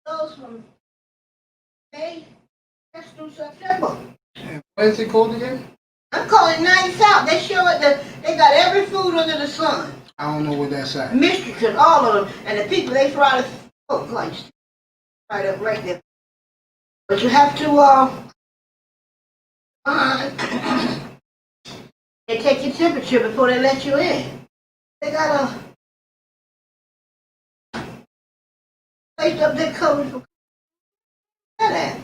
Goes from May through September. What is it called again? I'm calling Night South. They show it that they got every food under the sun. I don't know what that's at. Mistresses, all of them, and the people they fry the like right up right there. But you have to they take your temperature before they let you in. They got a place up there covered for that.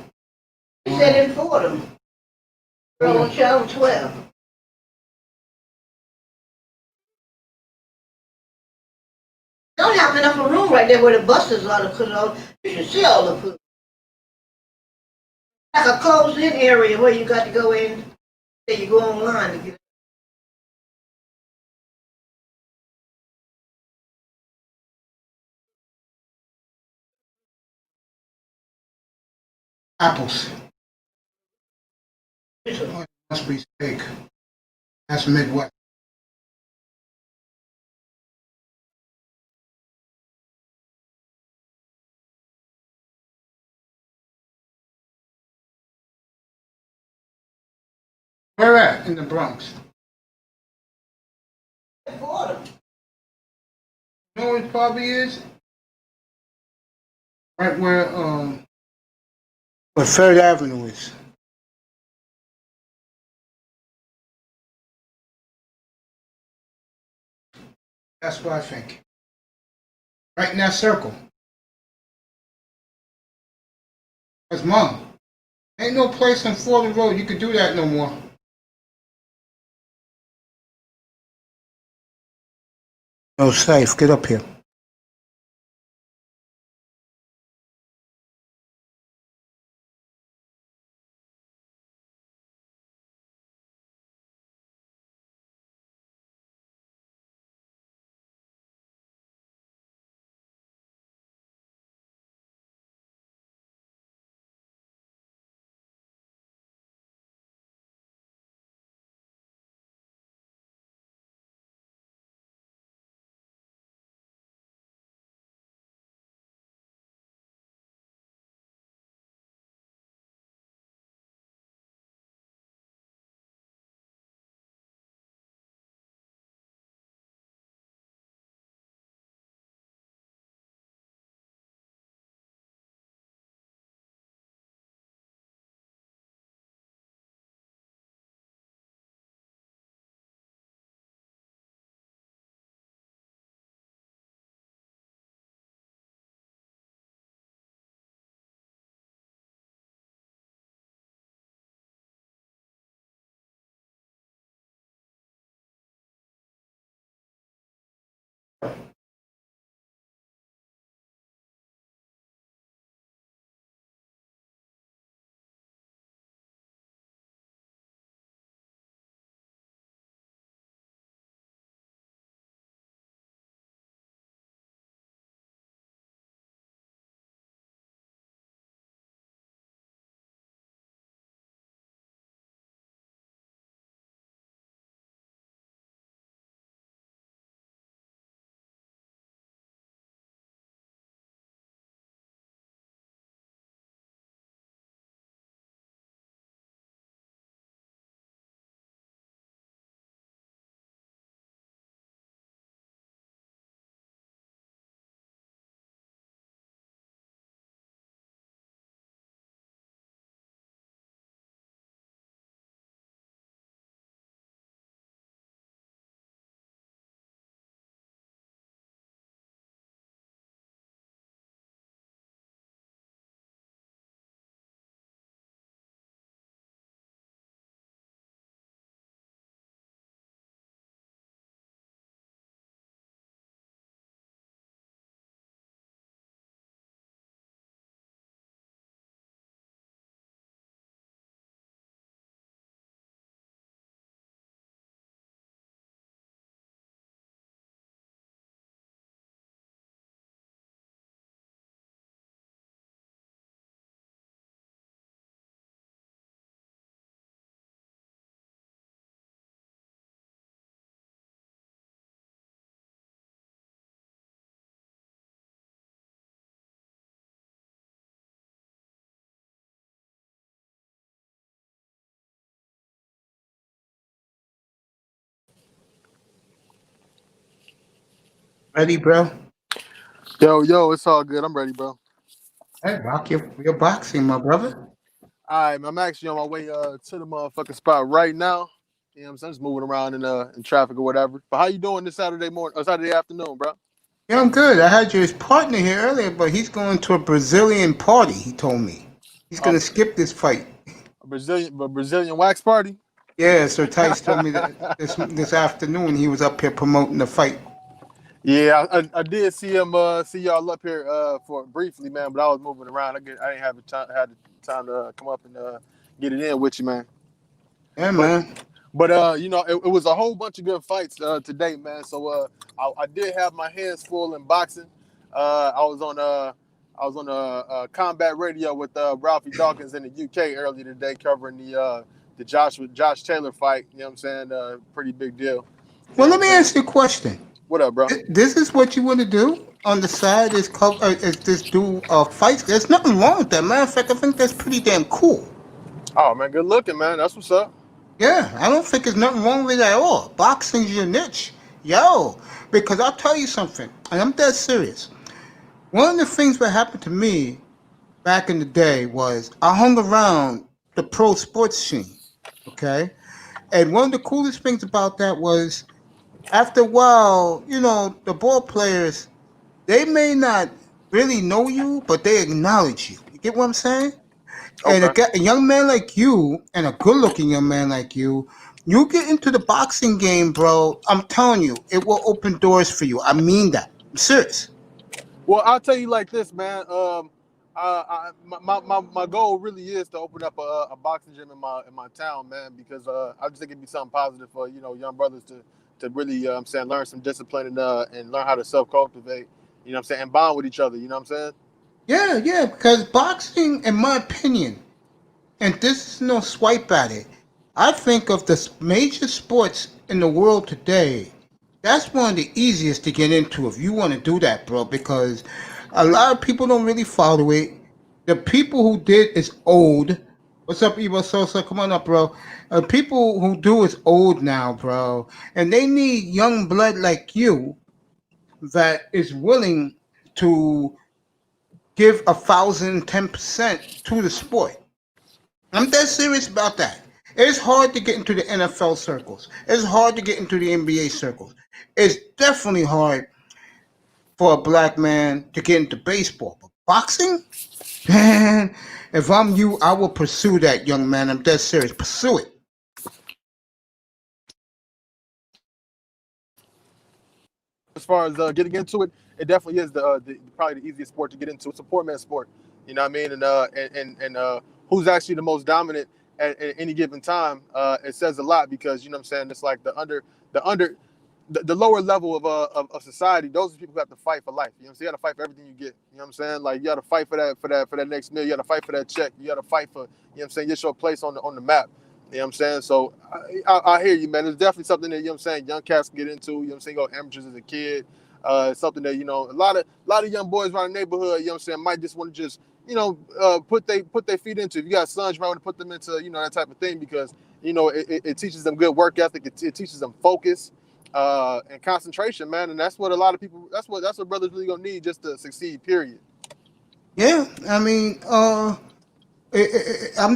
He said in Fordham. On Channel 12. They don't have enough room right there where the buses are to put it on. You should see all the food. Like a closed-in area where you got to go in. Then you go online to get it. Apples. Oh, it must be steak. That's Midwest. Where at? In the Bronx. Fordham. You know what it probably is? Right where Third Avenue is. That's what I think. Right in that circle. Cause Mom, ain't no place on Fordham Road you could do that no more. No, safe. Get up here. Ready, bro? Yo, it's all good. I'm ready, bro. Hey, rock your boxing, my brother. All right, I'm actually on my way to the motherfucking spot right now. You know what I'm saying? I'm just moving around in traffic or whatever. But how you doing this Saturday morning or Saturday afternoon, bro? Yeah, I'm good. I had your partner here earlier, but he's going to a Brazilian party, he told me. He's A, going to skip this fight. a Brazilian wax party? Yeah, Sir Tice told me that this afternoon he was up here promoting the fight. Yeah, I did see y'all up here for briefly, man, but I was moving around. I didn't have the time to come up and get it in with you, man. Yeah, But man. it was a whole bunch of good fights today, man. So I did have my hands full in boxing. I was on combat radio with Ralphie Dawkins in the UK earlier today, covering the Josh Taylor fight. You know what I'm saying? Pretty big deal. You Well, know what let I'm me saying? ask you a question. What up, bro? This is what you want to do on the side is this do fights. There's nothing wrong with that. Matter of fact, I think that's pretty damn cool. Oh man, good looking, man. That's what's up. Yeah, I don't think there's nothing wrong with it at all. Boxing's your niche. Yo, because I'll tell you something, and I'm dead serious. One of the things that happened to me back in the day was I hung around the pro sports scene, okay? And one of the coolest things about that was after a while, the ball players, they may not really know you, but they acknowledge you. You get what I'm saying? And Okay. a young man like you, and a good-looking young man like you get into the boxing game, bro. I'm telling you, it will open doors for you. I mean that. I'm serious. Well, I'll tell you like this, man. My goal really is to open up a boxing gym in my town, man, because I just think it'd be something positive for young brothers to really I'm saying learn some discipline and learn how to self cultivate. You know what I'm saying, and bond with each other. You know what I'm saying? Yeah, yeah, because boxing, in my opinion, and this is no swipe at it. I think of the major sports in the world today. That's one of the easiest to get into if you want to do that, bro. Because a lot of people don't really follow it. The people who did is old. What's up, Evo Sosa? Come on up, bro. People who do is old now, bro, and they need young blood like you that is willing to give 1,010% to the sport. I'm dead serious about that. It's hard to get into the NFL circles. It's hard to get into the NBA circles. It's definitely hard for a black man to get into baseball. But boxing? Man, if I'm you, I will pursue that, young man. I'm dead serious. Pursue it. As far as getting into it, it definitely is the probably the easiest sport to get into. It's a poor man's sport. You know what I mean? And who's actually the most dominant at any given time? It says a lot because you know what I'm saying. It's like the under the lower level of society. Those are people who have to fight for life. You know what I'm saying? You got to fight for everything you get. You know what I'm saying? Like you got to fight for that next meal. You got to fight for that check. You got to fight for what I'm saying, get your place on the map. You know what I'm saying? So I hear you, man. It's definitely something that, you know what I'm saying, young cats can get into. You know what I'm saying? Go amateurs as a kid. It's something that, a lot of young boys around the neighborhood, you know what I'm saying, might just want to just, put their feet into. If you got sons, you might want to put them into, that type of thing because, it teaches them good work ethic. It teaches them focus and concentration, man. And that's what a lot of people, that's what brothers really gonna need just to succeed, period. Yeah, I mean, I'm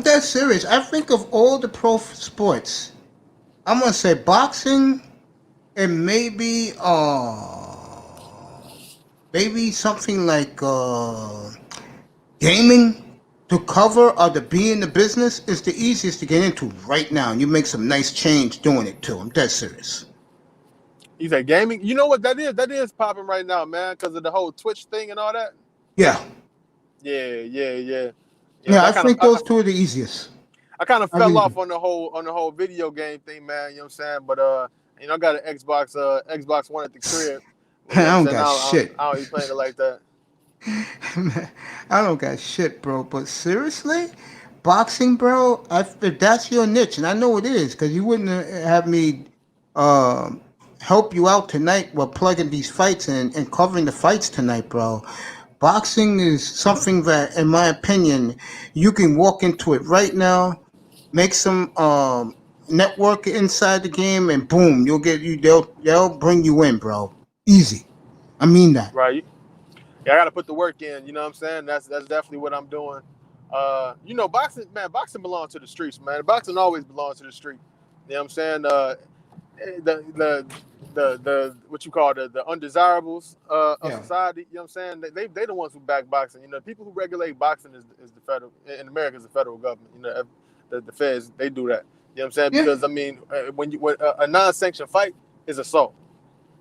dead serious. I think of all the pro sports, I'm gonna say boxing and maybe something like gaming to cover or to be in the business is the easiest to get into right now. And you make some nice change doing it too. I'm dead serious. He said gaming. You know what that is? That is popping right now, man, because of the whole Twitch thing and all that. Yeah. Yeah. Yeah, I I kind of think those two are the easiest. I kind of I fell really off do. on the whole video game thing, man. You know what I'm saying? But I got an Xbox One at the crib. But you know what I I'm don't saying? got shit. I don't be playing it like that. I don't got shit, bro. But seriously, boxing, bro. If that's your niche, and I know it is, because you wouldn't have me um, help you out tonight while plugging these fights and covering the fights tonight, bro. Boxing is something that, in my opinion, you can walk into it right now, make some network inside the game, and boom, you'll get you. They'll bring you in, bro. Easy. I mean that. Right. Yeah, I got to put the work in. You know what I'm saying? That's definitely what I'm doing. Boxing, man, boxing belongs to the streets, man. Boxing always belongs to the street. You know what I'm saying? The what you call the undesirables of Yeah. society. You know what I'm saying? They the ones who back boxing. You know, people who regulate boxing is the federal in America is the federal government. You know, the feds they do that. You know what I'm saying? Yeah. Because I mean, when a non-sanctioned fight is assault.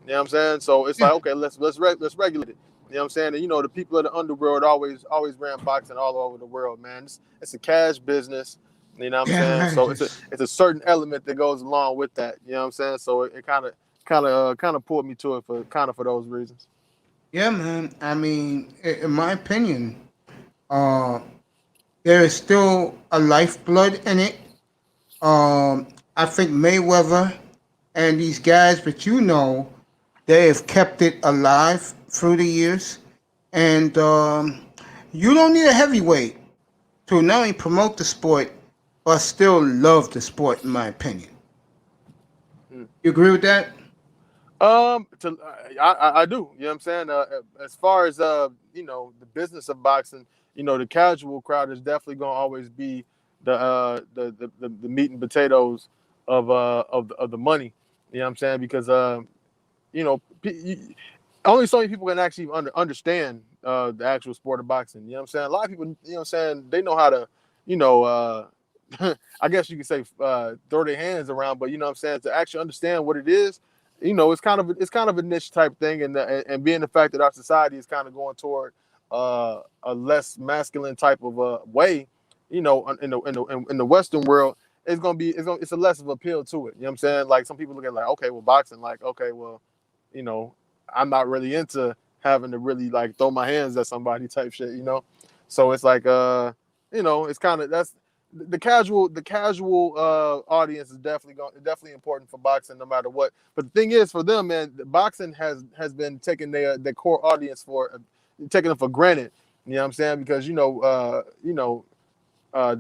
You know what I'm saying? So it's Yeah. like, okay, let's regulate it. You know what I'm saying? And the people of the underworld always ran boxing all over the world, man. It's a cash business. You know what I'm Damn saying? right it So is. it's a certain element that goes along with that. You know what I'm saying? So it kind of pulled me to it for those reasons. Yeah, man. I mean, in my opinion, uh, there is still a lifeblood in it. I think Mayweather and these guys, but they have kept it alive through the years. And you don't need a heavyweight to not only promote the sport, but still love the sport, in my opinion. Hmm. You agree with that? I do. You know what I'm saying? As far as the business of boxing, the casual crowd is definitely gonna always be the meat and potatoes of the money. You know what I'm saying? Because you know, only so many people can actually understand the actual sport of boxing. You know what I'm saying? A lot of people, you know what I'm saying, they know how to, you know, I guess you could say throw their hands around, but you know what I'm saying, to actually understand what it is, it's kind of a niche type thing, and being the fact that our society is kind of going toward a less masculine type of way, in the Western world, it's a less of appeal to it. You know what I'm saying? Like some people look at it like, okay, well, boxing, like, okay, well, you know, I'm not really into having to really like throw my hands at somebody type shit. So it's like it's kind of that's the casual audience is definitely important for boxing no matter what. But the thing is for them, man, boxing has been taking their core audience for taking them for granted. You know what I'm saying? Because the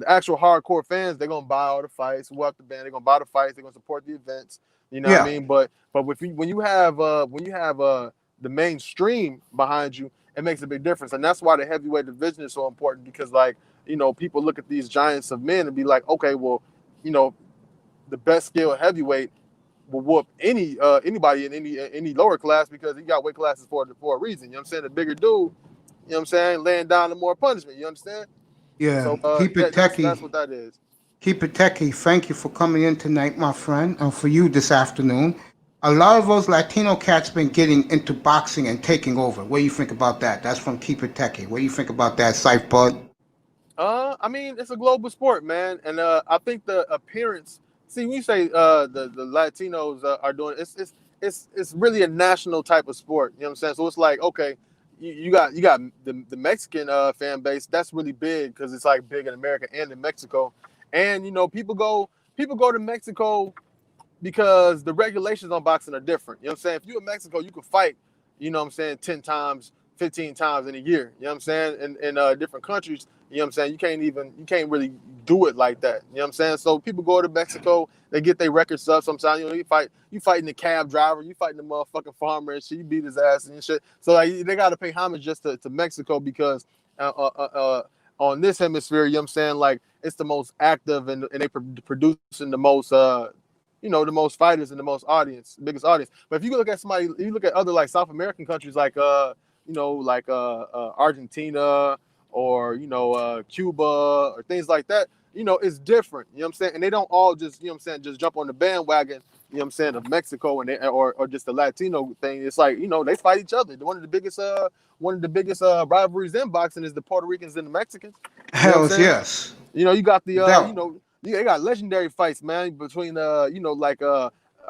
actual hardcore fans, they're gonna buy all the fights, walk the band, they're gonna buy the fights, they're gonna support the events. You know what I Yeah. mean? But when you have the mainstream behind you, it makes a big difference, and that's why the heavyweight division is so important because like people look at these giants of men and be like, okay, well, you know, the best skilled heavyweight will whoop anybody in any lower class because he got weight classes for a reason. You know what I'm saying? The bigger dude, you know what I'm saying, laying down the more punishment. You understand? Yeah. So Keep it that's techie. what that is. Keep it techie. Thank you for coming in tonight, my friend, and for you this afternoon. A lot of those Latino cats been getting into boxing and taking over. What do you think about that? That's from Keep It Techie. What do you think about that, Syfe Bud? I mean, it's a global sport, man, and I think the appearance. See, when you say the Latinos are doing it's really a national type of sport. You know what I'm saying? So it's like, okay, you got the Mexican fan base that's really big because it's like big in America and in Mexico, and people go to Mexico because the regulations on boxing are different. You know what I'm saying? If you're in Mexico, you can fight, 10 times, 15 times in a year. You know what I'm saying? In different countries, you know what I'm saying? You can't really do it like that. You know what I'm saying? So people go to Mexico, they get their records up. Sometimes, you fighting the cab driver, you fighting the motherfucking farmer and shit, you beat his ass and shit. So like they gotta pay homage just to Mexico because on this hemisphere, you know what I'm saying? Like it's the most active and they producing the most the most fighters and the most audience, biggest audience. But if you look at somebody, you look at other like South American countries like Argentina or Cuba or things like that, it's different. You know what I'm saying? And they don't all just, just jump on the bandwagon, of Mexico and or just the Latino thing. It's like, they fight each other. One of the biggest rivalries in boxing is the Puerto Ricans and the Mexicans. You know what I'm Hells saying? yes. You got the No doubt. they got legendary fights, man, between like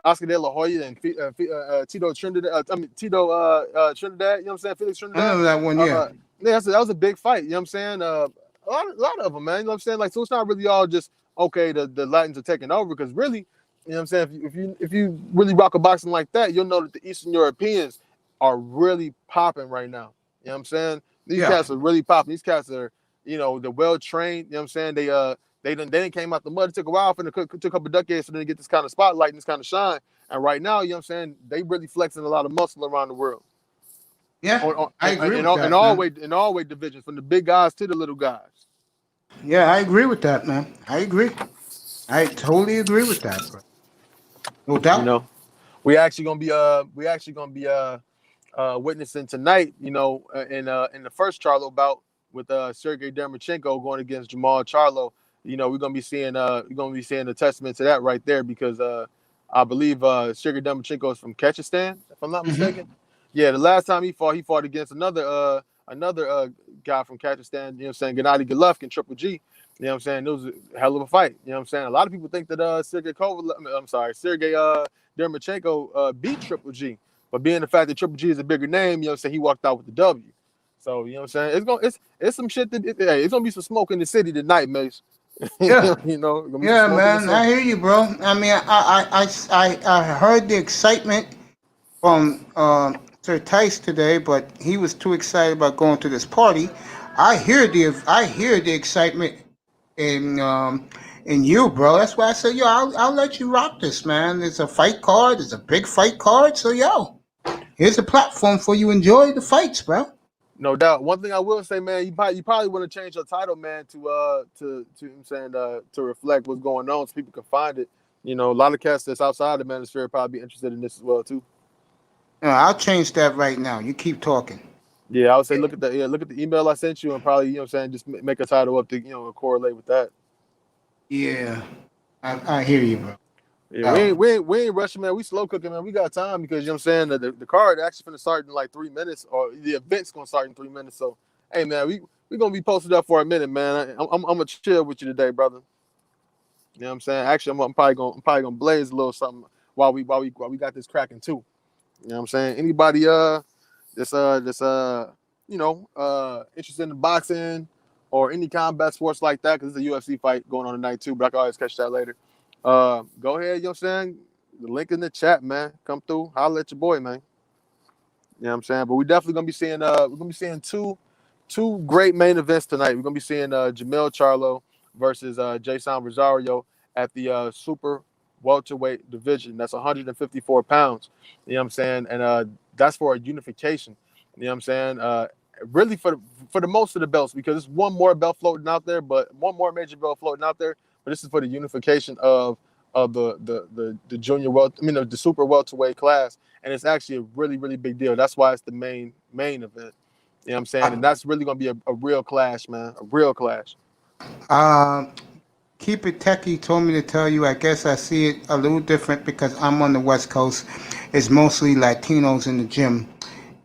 Oscar De La Hoya and Tito Trinidad. Tito Trinidad. You know what I'm saying? Felix I Trinidad. know that one, yeah. Uh, yeah, that was a big fight. You know what I'm saying? A lot of them, man. You know what I'm saying? Like, so it's not really all just okay. The Latins are taking over because really, you know what I'm saying? If you really rock a boxing like that, you'll know that the Eastern Europeans are really popping right now. You know what I'm saying? These Yeah. cats are really popping. These cats are, they're well trained. You know what I'm saying? They didn't came out the mud. It took a while for them took a couple of decades for them to get this kind of spotlight and this kind of shine. And right now, you know what I'm saying, they really flexing a lot of muscle around the world. Yeah, on I agree in with all that, man. in all weight divisions, from the big guys to the little guys. Yeah, I agree with that, man. I agree. I totally agree with that, bro. No You doubt. know, we actually gonna be witnessing tonight. You know, in the first Charlo bout with Sergey Dermachenko going against Jamal Charlo. You know, we're gonna be seeing a testament to that right there because I believe Sergey Dermachenko is from Kyrgyzstan, if I'm not Hmm. mistaken. Yeah, the last time he fought against another guy from Kyrgyzstan. You know what I'm saying, Gennady Golovkin, Triple G. You know what I'm saying? It was a hell of a fight. You know what I'm saying? A lot of people think that Sergey Dermachenko beat Triple G. But being the fact that Triple G is a bigger name, you know what I'm saying, he walked out with the W. So, you know what I'm saying? It's some shit hey, it's gonna be some smoke in the city tonight, Mace. Yeah. You know, it's gonna be some Yeah, smoke in the man, I city. hear you, bro. I mean, I heard the excitement from Sir Tice today, but he was too excited about going to this party. I hear the excitement in you, bro. That's why I said, yo, I'll let you rock this, man. There's a fight card, there's a big fight card, so yo, here's a platform for you. Enjoy the fights, bro. No doubt. One thing I will say, man, you probably want to change your title, man, to you know what I'm saying to reflect what's going on so people can find it. You know, a lot of cats that's outside the manosphere probably be interested in this as well too. I'll change that right now. You keep talking. Yeah, I would say look at the email I sent you and probably, you know what I'm saying, just make a title up to, you know, correlate with that. Yeah, I hear you, bro. Yeah, Oh, we ain't rushing, man. We slow cooking, man. We got time because you know what I'm saying the card actually gonna start in like 3 minutes, or the event's gonna start in 3 minutes. So, hey, man, we gonna be posted up for a minute, man. I'm gonna chill with you today, brother. You know what I'm saying? Actually, I'm probably gonna blaze a little something while we got this cracking too. You know what I'm saying? Anybody that's interested in boxing or any combat sports like that, because it's a UFC fight going on tonight too, but I can always catch that later. Go ahead, you know what I'm saying? The link in the chat, man. Come through, holla at your boy, man. You know what I'm saying? But we definitely gonna be seeing two great main events tonight. We're gonna be seeing Jamel Charlo versus Jason Rosario at the super welterweight division. That's 154 pounds. You know what I'm saying? And that's for a unification. You know what I'm saying? Really for the most of the belts, because it's one more belt floating out there, but one more major belt floating out there. But this is for the unification of the junior the super welterweight class, and it's actually a really really big deal. That's why it's the main event. You know what I'm saying? And that's really gonna be a real clash, man. A real clash. um, Keep It Techie told me to tell you. I guess I see it a little different because I'm on the West Coast. It's mostly Latinos in the gym.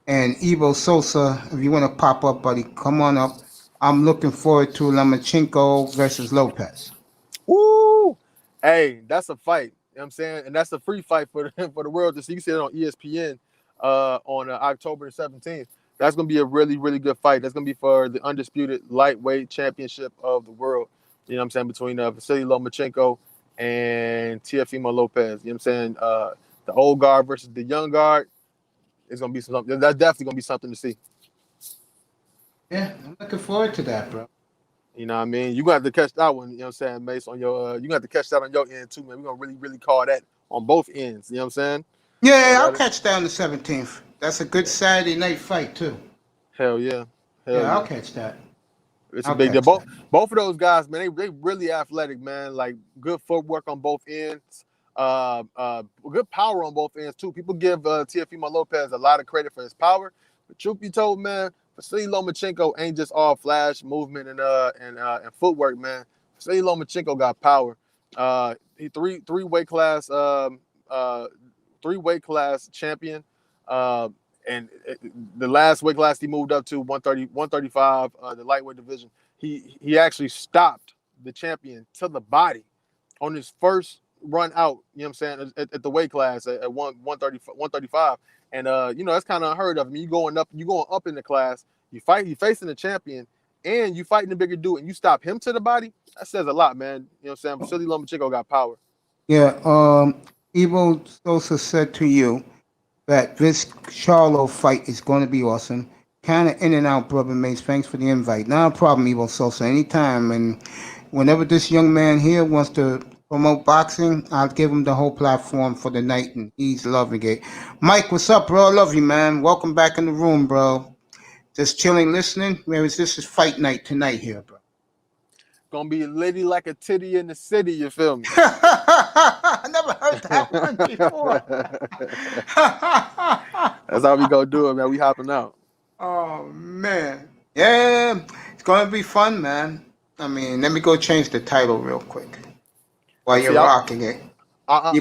And Evo Sosa, if you want to pop up, buddy, come on up. I'm looking forward to Lomachenko versus Lopez. Woo! Hey, that's a fight. You know what I'm saying? And that's a free fight for for the world to see. You see it on ESPN on October 17th. That's going to be a really, really good fight. That's going to be for the undisputed lightweight championship of the world. You know what I'm saying? Between Vasily Lomachenko and Teofimo Lopez. You know what I'm saying? The old guard versus the young guard is going to be something. That's definitely going to be something to see. Yeah, I'm looking forward to that, bro. You know what I mean? You got to catch that one, you know what I'm saying, Mace, on your you got to catch that on your end too, man. We're gonna really, really call that on both ends. You know what I'm saying? So Yeah, I'll that catch that on the 17th. That's a good Saturday night fight, too. hell yeah. Hell Yeah, I'll yeah. catch that. It's a I'll big deal. catch that. Both of those guys, man, they really athletic, man. Like good footwork on both ends. Good power on both ends too. People give Teofimo Lopez a lot of credit for his power, but truth be told, man, Vasily Lomachenko ain't just all flash movement and footwork, man. Vasily Lomachenko got power. He three class three weight class champion. Uh, and the last weight class he moved up to 130, 135, the lightweight division. He actually stopped the champion to the body on his first run out. You know what I'm saying? At the weight class at 135, and that's kind of unheard of. I mean, you going up in the class. You facing the champion, and you fighting the bigger dude, and you stop him to the body. That says a lot, man. You know what I'm saying? Vasily Lomachenko got power. Yeah, Evo Sosa said to you that this Charlo fight is going to be awesome. Kind of in and out, brother Mace. Thanks for the invite. Not a problem, Evo Sosa. Anytime. And whenever this young man here wants to promote boxing, I'll give him the whole platform for the night, and he's loving it. Mike, what's up, bro? I love you, man. Welcome back in the room, bro. Just chilling, listening. This is fight night tonight here, bro. Gonna be litty like a titty in the city. You feel me? I never heard that one before. That's how we gonna do it, man. We hopping out. Oh man, yeah, it's gonna be fun, man. I mean, let me go change the title real quick while you're See, rocking it. I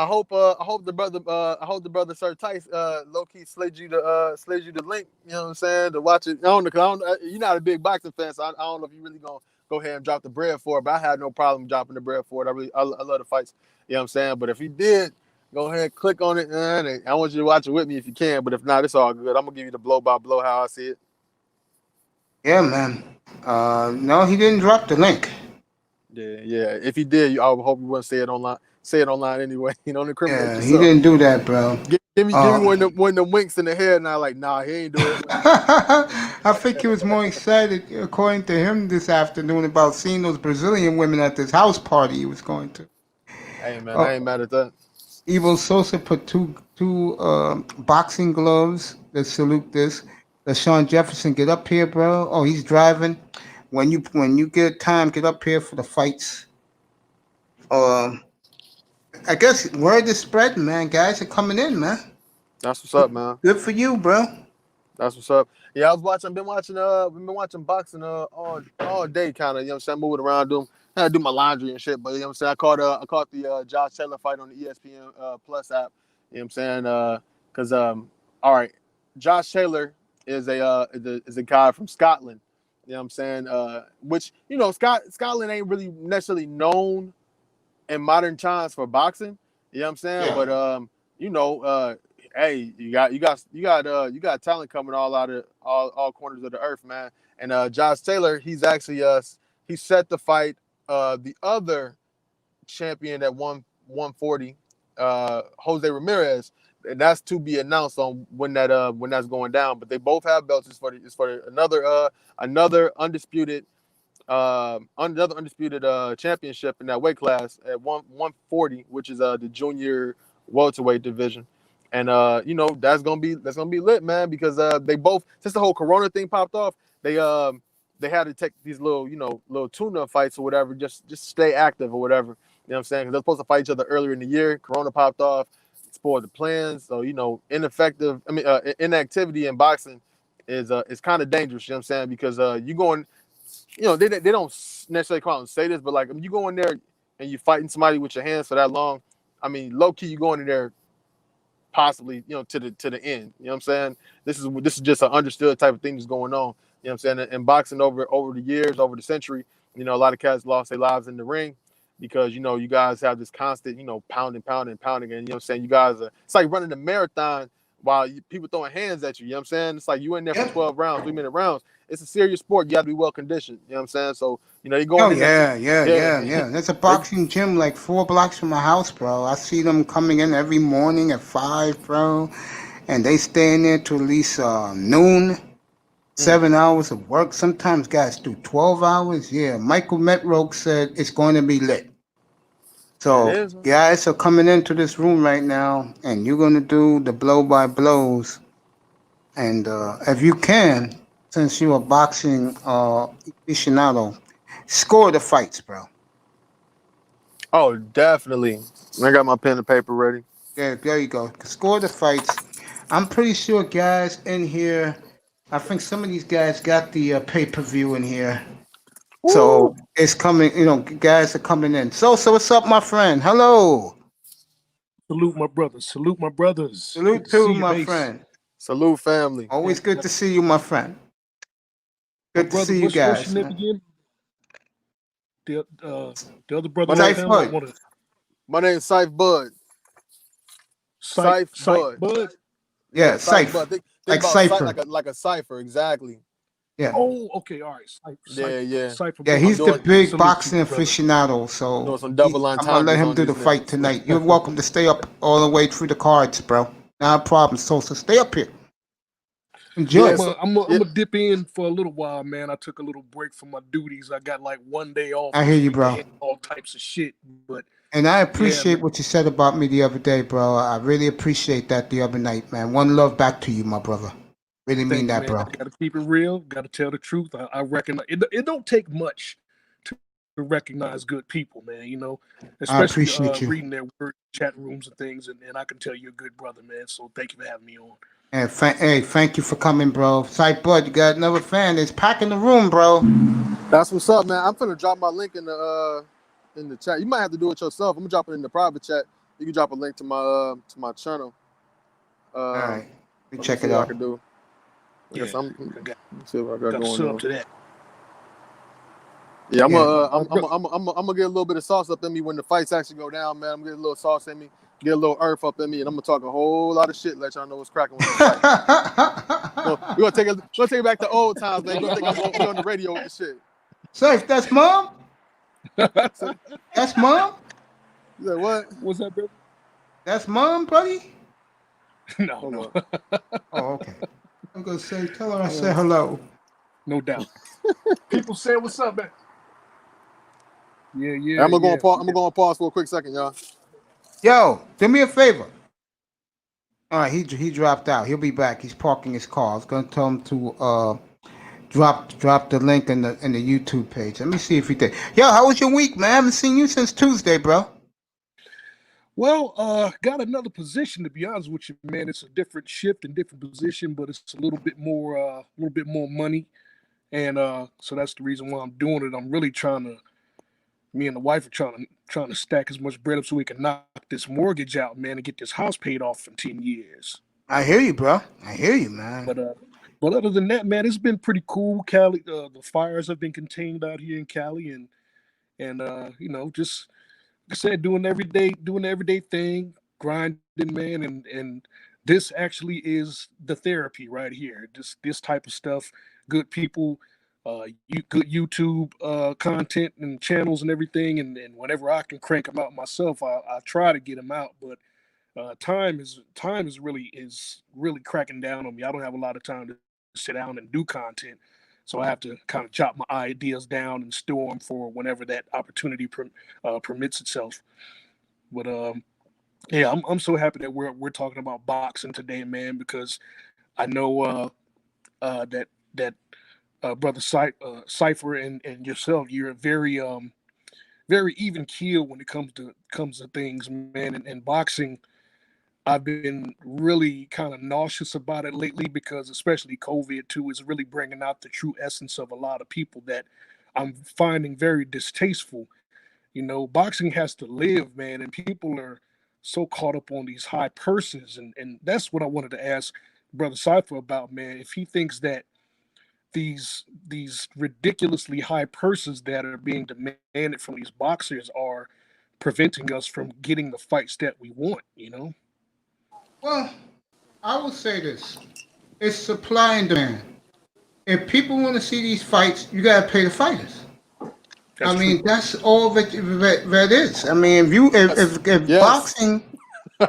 hope the brother Sir Tice low key slid you the link. You know what I'm saying, to watch it. I don't know, 'cause you're not a big boxing fan, so I don't know if you really gonna go ahead and drop the bread for it. But I had no problem dropping the bread for it. I love the fights. You know what I'm saying. But if you did, go ahead and click on it, man. I want you to watch it with me if you can. But if not, it's all good. I'm gonna give you the blow by blow how I see it. Yeah, man. No, he didn't drop the link. Yeah. If he did, I would hope you wouldn't say it online. Say it online anyway. You don't incriminate yourself. He didn't do that, bro. Give me one of the winks in the head, and I like, nah, he ain't doing it. I think he was more excited, according to him, this afternoon about seeing those Brazilian women at this house party he was going to. Hey, man, I ain't mad at that. Evo Sosa put two boxing gloves. Let's salute this. Let Sean Jefferson get up here, bro. Oh, he's driving. When you get time, get up here for the fights. I guess word is spreading, man. Guys are coming in, man. That's what's up, man. Good for you, bro. That's what's up. Yeah, we've been watching boxing all day, kind of. You know what I'm saying, moving around, I had to do my laundry and shit. But you know what I'm saying, I caught the Josh Taylor fight on the ESPN Plus app. You know what I'm saying, because all right, Josh Taylor is a guy from Scotland. You know what I'm saying, which Scotland ain't really necessarily known in modern times for boxing. You know what I'm saying, but hey, you got talent coming all out of all corners of the earth, man. And Josh Taylor, he's actually he set the fight the other champion at 140, Jose Ramirez, and that's to be announced on when that's going down. But they both have belts. It's for another undisputed championship in that weight class at 140, which is the junior welterweight division. And that's gonna be lit, man, because they both, since the whole Corona thing popped off, they had to take these little tune-up fights or whatever, just stay active or whatever. You know what I'm saying? Because they're supposed to fight each other earlier in the year. Corona popped off, spoiled the plans. So inactivity in boxing is kind of dangerous. You know what I'm saying? Because you going, they don't necessarily come out and say this, but like, you go in there and you fighting somebody with your hands for that long, I mean, low key, you going in there possibly, to the end. You know what I'm saying? This is just an understood type of thing that's going on. You know what I'm saying? And boxing over the years, over the century, a lot of cats lost their lives in the ring because you guys have this constant, pounding, and you know what I'm saying? You guys it's like running a marathon while people throwing hands at you. You know what I'm saying? It's like you in there for 12 rounds, 3-minute rounds. It's a serious sport. You got to be well conditioned. You know what I'm saying? So, you go in there. Yeah. There's a boxing gym like 4 blocks from my house, bro. I see them coming in every morning at 5, bro. And they stay in there till at least noon. 7 hours of work. Sometimes guys do 12 hours. Yeah, Michael Metroke said it's going to be lit. So guys are coming into this room right now, and you're going to do the blow-by-blows. And if you can, since you're a boxing aficionado, score the fights, bro. Oh, definitely. I got my pen and paper ready. Yeah, there you go. Score the fights. I'm pretty sure guys in here, I think some of these guys got the pay-per-view in here. Ooh. So it's coming, guys are coming in. So what's up, my friend? Hello. Salute my brothers. Salute to my friend. Salute, family. Always good to see you, my friend. Good to see you guys. What's your name again? The other brother. My name's Shyt Bud. Shyt Bud. Yeah, Shyt. Like cipher. Like a cipher, exactly. Yeah. Oh, okay, all right. Yeah. Yeah, he's the big boxing aficionado, so doing some double line. I'm gonna let him do the fight tonight. You're welcome to stay up all the way through the cards, bro. Not a problem. So stay up here. Enjoy. Yeah, so I'm gonna dip in for a little while, man. I took a little break from my duties. I got like 1 day off I hear this you, week to bro. handle all types of shit. But And I yeah, appreciate man. what you said about me the other day, bro. I really appreciate that the other night, man. One love back to you, my brother. Really mean Thank you, that, man. bro. Got to keep it real. Got to tell the truth. I reckon it don't take much to recognize good people, man. You know, I especially appreciate you. reading their word chat rooms and things. And I can tell you're a good brother, man. So thank you for having me on. And hey, thank you for coming, bro. Sight Bud, you got another fan. It's packing the room, bro. that's what's up, man. I'm finna drop my link in the chat. You might have to do it yourself. I'm gonna drop it in the private chat. You can drop a link to my channel. All right, we Let me check see it what I out. can do. I Yeah, guess I'm. I got Let's see what I got to going sub on. to that. Yeah, Yeah. I'm gonna get a little bit of sauce up in me when the fights actually go down, man. I'm gonna get a little sauce in me, get a little earth up in me, and I'm gonna talk a whole lot of shit. Let y'all know what's cracking with them fights. We're gonna take it back to old times, man. You gonna think we on the radio with the shit? Safe, that's mom. So, That's mom. you said what? What's that, brother? That's mom, buddy. No, Hold no, up. Oh, okay. I'm gonna say, tell her I uh, said hello. no doubt. People say what's up, man. Yeah, Hey, I'm yeah. gonna go on pause for a quick second, y'all. Yo, do me a favor. All right, he dropped out. He'll be back. He's parking his car. I was gonna tell him to drop the link in the YouTube page. Let me see if he did. Yo, how was your week, man? I haven't seen you since Tuesday, bro. Well, got another position to be honest with you, man. It's a different shift and different position, but it's a little bit more money, and so that's the reason why I'm doing it. I'm really trying to. Me and the wife are trying to stack as much bread up so we can knock this mortgage out, man, and get this house paid off in 10 years. I hear you, bro. I hear you, man. But other than that, man, it's been pretty cool. Cali, the fires have been contained out here in Cali, and you know, just like I said, doing the everyday thing, grinding, man, and this actually is the therapy right here. This type of stuff, good people, good YouTube content and channels and everything, and whenever I can crank them out myself, I try to get them out. But time is really cracking down on me. I don't have a lot of time to sit down and do content. So I have to kind of chop my ideas down and store them for whenever that opportunity permits itself. But yeah, I'm so happy that we're talking about boxing today, man, because I know that brother Cipher and yourself, you're very even keel when it comes to things, man. And boxing, I've been really kind of nauseous about it lately because especially COVID too is really bringing out the true essence of a lot of people that I'm finding very distasteful. You know, boxing has to live, man, and people are so caught up on these high purses, and that's what I wanted to ask Brother Cypher about, man. If he thinks that these ridiculously high purses that are being demanded from these boxers are preventing us from getting the fights that we want, you know? Well, I will say this: it's supply and demand. If people want to see these fights, you gotta pay the fighters. That's I true. mean, that's all that is. I mean, if Yes. boxing,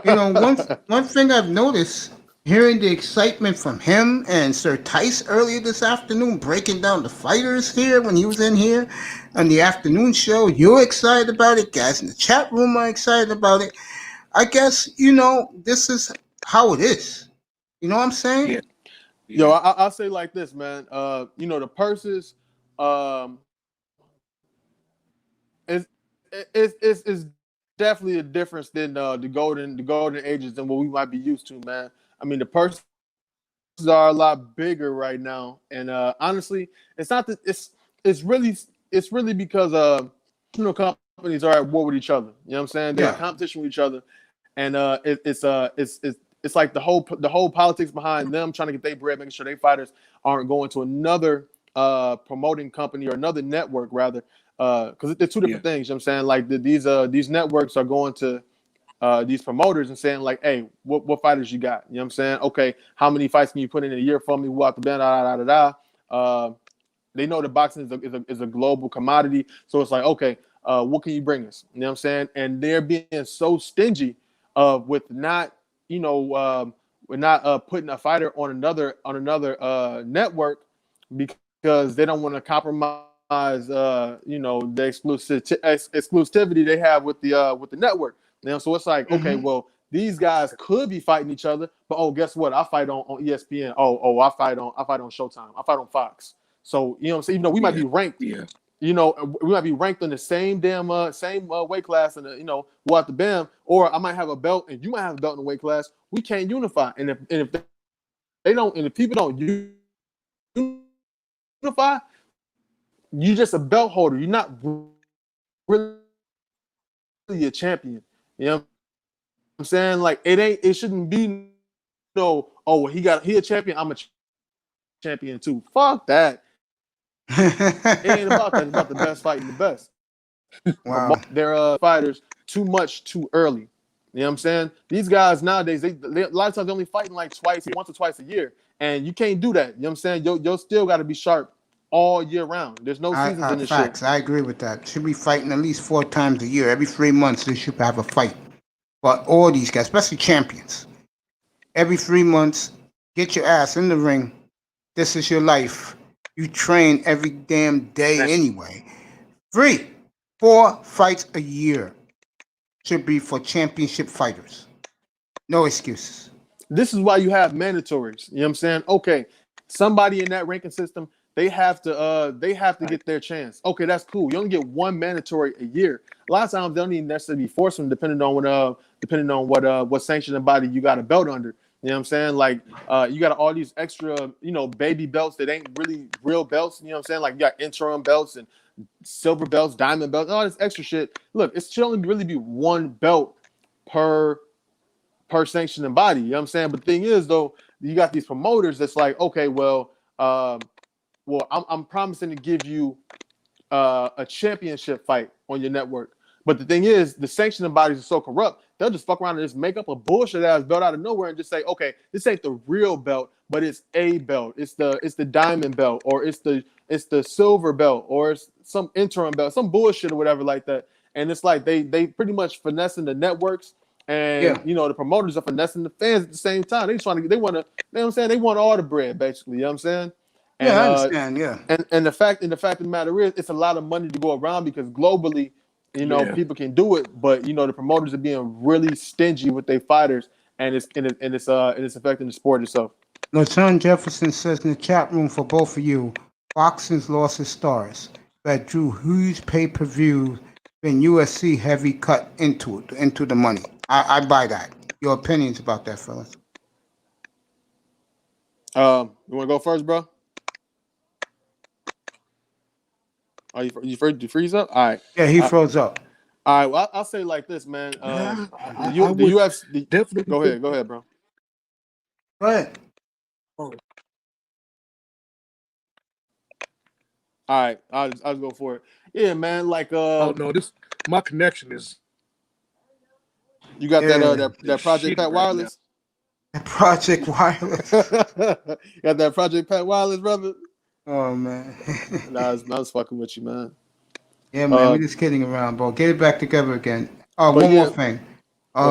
one thing I've noticed, hearing the excitement from him and Sir Tice earlier this afternoon, breaking down the fighters here when he was in here on the afternoon show. You're excited about it, guys in the chat room are excited about it. I guess this is how it is. You know what I'm saying? Yeah, Yo, yeah, I'll say like this, man. The purses, um, is is definitely a difference than the golden ages than what we might be used to, man. I mean, the purses are a lot bigger right now, and honestly, it's not that it's really because companies are at war with each other. You know what I'm saying? They're in Yeah. competition with each other, and it's like the whole politics behind them trying to get their bread, making sure their fighters aren't going to another promoting company or another network rather, because they're two yeah, different things. You know what I'm saying? Like these networks are going to these promoters and saying like, hey, what fighters you got? You know what I'm saying? Okay, how many fights can you put in a year for me? Who out the band? Da da da da da. They know that boxing is a global commodity, so it's like, okay, what can you bring us? You know what I'm saying? And they're being so stingy with not, you know, putting a fighter on another network because they don't want to compromise the exclusivity they have with the network. So it's like, okay, well, these guys could be fighting each other, but guess what? I fight on ESPN. I fight on Showtime. I fight on Fox. So what I'm saying, even though we might be ranked, we might be ranked in the same weight class, and we'll have to bam, or I might have a belt and you might have a belt in the weight class. We can't unify, and if they don't, and if people don't unify, you're just a belt holder. You're not really a champion. You know what I'm saying? Like it shouldn't be he a champion, I'm a champion too. Fuck that. It ain't about that. It's about the best fighting the best. Wow. They're fighters too much too early. You know what I'm saying? These guys nowadays, they a lot of times they're only fighting like once or twice a year, and you can't do that. You know what I'm saying? You'll still got to be sharp all year round. There's no seasons in this facts. shit. I agree with that. Should be fighting at least 4 times a year. Every 3 months, they should have a fight. But all these guys, especially champions, every 3 months, get your ass in the ring. This is your life. You train every damn day anyway. 3, 4 fights a year should be for championship fighters. No excuses. This is why you have mandatories. You know what I'm saying? Okay, somebody in that ranking system, they have to get their chance. Okay, that's cool. You only get 1 mandatory a year. A lot of times they don't even necessarily be forced them, depending on what sanctioning body you got a belt under. You know what I'm saying? Like you got all these extra, baby belts that ain't really real belts. You know what I'm saying? Like you got interim belts and silver belts, diamond belts, all this extra shit. Look, it should only really be 1 belt per sanctioning body. You know what I'm saying? But the thing is, though, you got these promoters that's like, okay, well, I'm promising to give you a championship fight on your network. But the thing is, the sanctioning bodies are so corrupt, they'll just fuck around and just make up a bullshit ass belt out of nowhere and just say, okay, this ain't the real belt, but it's a belt. It's the diamond belt, or it's the silver belt, or it's some interim belt, some bullshit or whatever like that. And it's like they pretty much finessing the networks, and the promoters are finessing the fans at the same time. They want to, you know what I'm saying? They want all the bread, basically. You know what I'm saying? And, I understand. Yeah. And the fact of the matter is, it's a lot of money to go around because globally, people can do it, but the promoters are being really stingy with their fighters, and it's affecting the sport itself. LaShawn Jefferson says in the chat room for both of you, boxing's lost its stars that drew huge pay-per-views when UFC heavy cut into the money. I buy that. Your opinions about that, fellas? You want to go first, bro? Are you freeze up? All right. Yeah, he froze up. All right. Well, I'll say like this, man. The UFC. Definitely. Go ahead, bro. Go ahead. All right. I'll just go for it. Yeah, man. Like oh no, my connection is. You got that Project Pat Wireless. Project Wireless. Got that Project Pat Wireless, brother. Oh man. I was fucking with you, man. Yeah, man, we're just kidding around, bro. Get it back together again. One more thing.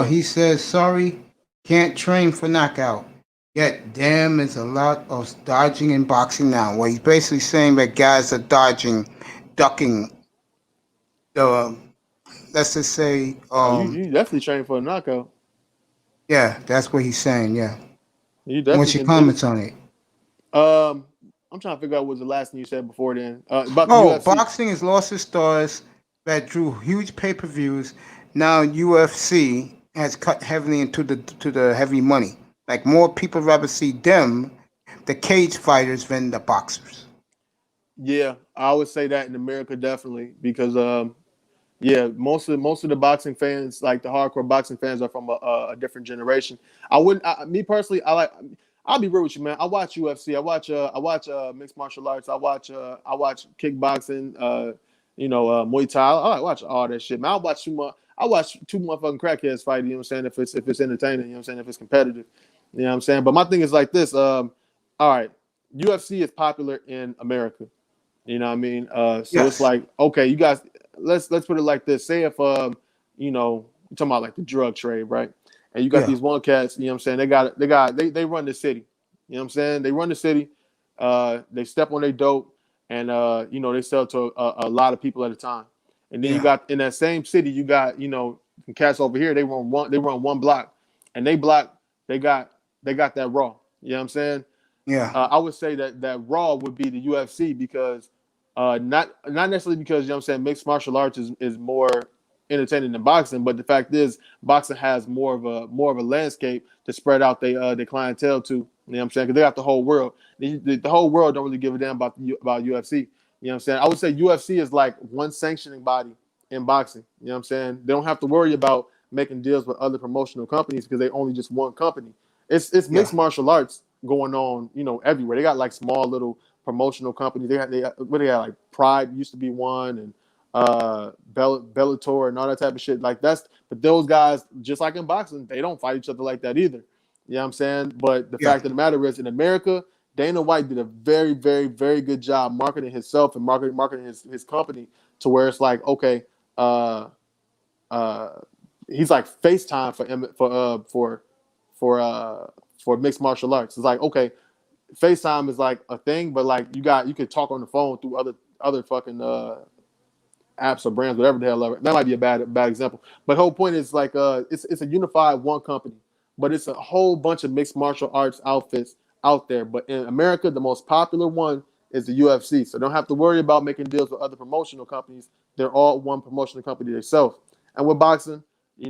He says, sorry, can't train for knockout. Yet, damn, there's a lot of dodging in boxing now. Well, he's basically saying that guys are ducking the, let's just say... you definitely train for a knockout. Yeah, that's what he's saying, yeah. What's your comments on it? I'm trying to figure out what was the last thing you said before then. About the UFC. Boxing has lost its stars that drew huge pay-per-views. Now UFC has cut heavily into the heavy money. Like more people rather see them, the cage fighters, than the boxers. Yeah, I would say that in America definitely because most of the boxing fans, like the hardcore boxing fans, are from a different generation. Me personally, I'll be real with you, man. I watch UFC. I watch mixed martial arts. I watch kickboxing. Muay Thai. I watch all that shit, man. I watch two motherfucking crackheads fight. You know what I'm saying? If it's entertaining, you know what I'm saying? If it's competitive, you know what I'm saying? But my thing is like this. All right, UFC is popular in America. You know what I mean? It's like, okay, you guys, let's put it like this. Say if you're talking about like the drug trade, right? and you got Yeah. these one cats. You know what I'm saying? They run the city. You know what I'm saying? They run the city. They step on their dope, and they sell to a lot of people at a time. And then you Yeah. got in that same city, you got cats over here. They run one block, and they got that raw. You know what I'm saying? Yeah. I would say that Raw would be the UFC because not necessarily because you know what I'm saying mixed martial arts is more entertaining than boxing, but the fact is boxing has more of a landscape to spread out their clientele to. You know what I'm saying? Because they got the whole world. The whole world don't really give a damn about UFC. You know what I'm saying? I would say UFC is like one sanctioning body in boxing. You know what I'm saying? They don't have to worry about making deals with other promotional companies because they only just one company. It's Yeah. mixed martial arts going on, everywhere. They got like small little promotional companies. They got like Pride used to be one, and Bellator and all that type of shit. Like but those guys, just like in boxing, they don't fight each other like that either. You know what I'm saying? But the Yeah. fact of the matter is, in America, Dana White did a very, very, very good job marketing himself and marketing his company to where it's like, okay, uh, uh, he's like FaceTime for mixed martial arts. It's like, okay, FaceTime is like a thing, but like you could talk on the phone through other fucking apps or brands, whatever the hell. That might be a bad example, but the whole point is like it's a unified one company, but it's a whole bunch of mixed martial arts outfits out there. But in America, the most popular one is the UFC, so don't have to worry about making deals with other promotional companies. They're all one promotional company themselves. And with boxing, you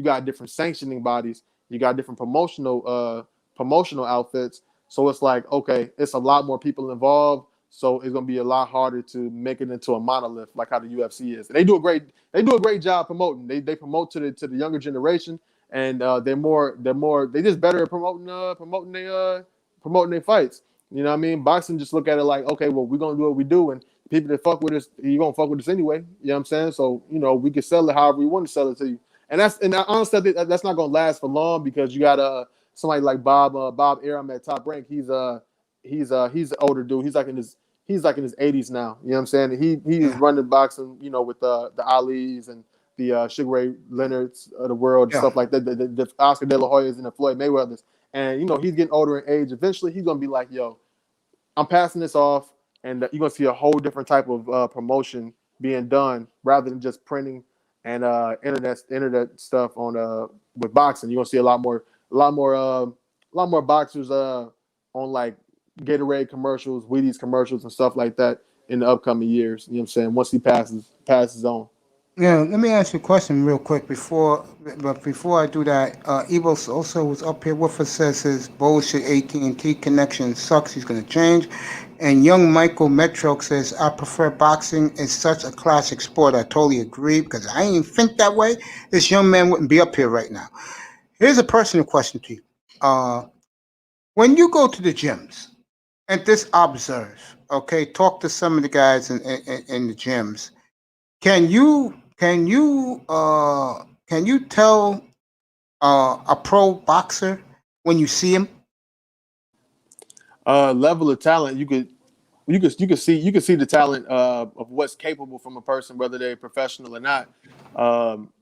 got different sanctioning bodies, you got different promotional outfits. So it's like, okay, it's a lot more people involved. So it's gonna be a lot harder to make it into a monolith like how the UFC is. And they do a great job promoting. They promote to the younger generation, and they just better at promoting their fights. You know what I mean? Boxing just look at it like, okay, well, we're gonna do what we do, and people that fuck with us, you gonna fuck with us anyway. You know what I'm saying? So we can sell it however we want to sell it to you. And honestly, that's not gonna last for long because you got somebody like Bob Arum at Top Rank. He's an older dude. He's like in his 80s now. You know what I'm saying? He was Yeah. running boxing, with the Ali's and the Sugar Ray Leonards of the world and Yeah. stuff like that, the Oscar De La Hoyas and the Floyd Mayweathers. And he's getting older in age. Eventually, he's gonna be like, yo, I'm passing this off, and you're gonna see a whole different type of promotion being done rather than just printing and internet stuff on with boxing. You're gonna see a lot more boxers on like Gatorade commercials, Wheaties commercials, and stuff like that in the upcoming years. You know what I'm saying? Once he passes on. Yeah, let me ask you a question real quick before I do that, Evo also was up here with us, says his bullshit AT&T connection sucks, he's gonna change. And young Michael Metro says, I prefer boxing, it's such a classic sport. I totally agree because I didn't even think that way. This young man wouldn't be up here right now. Here's a personal question to you. Uh, when you go to the gyms and just observe, okay, talk to some of the guys in the gyms. Can you tell a pro boxer when you see him? Level of talent, you could see the talent of what's capable from a person, whether they're professional or not. Um,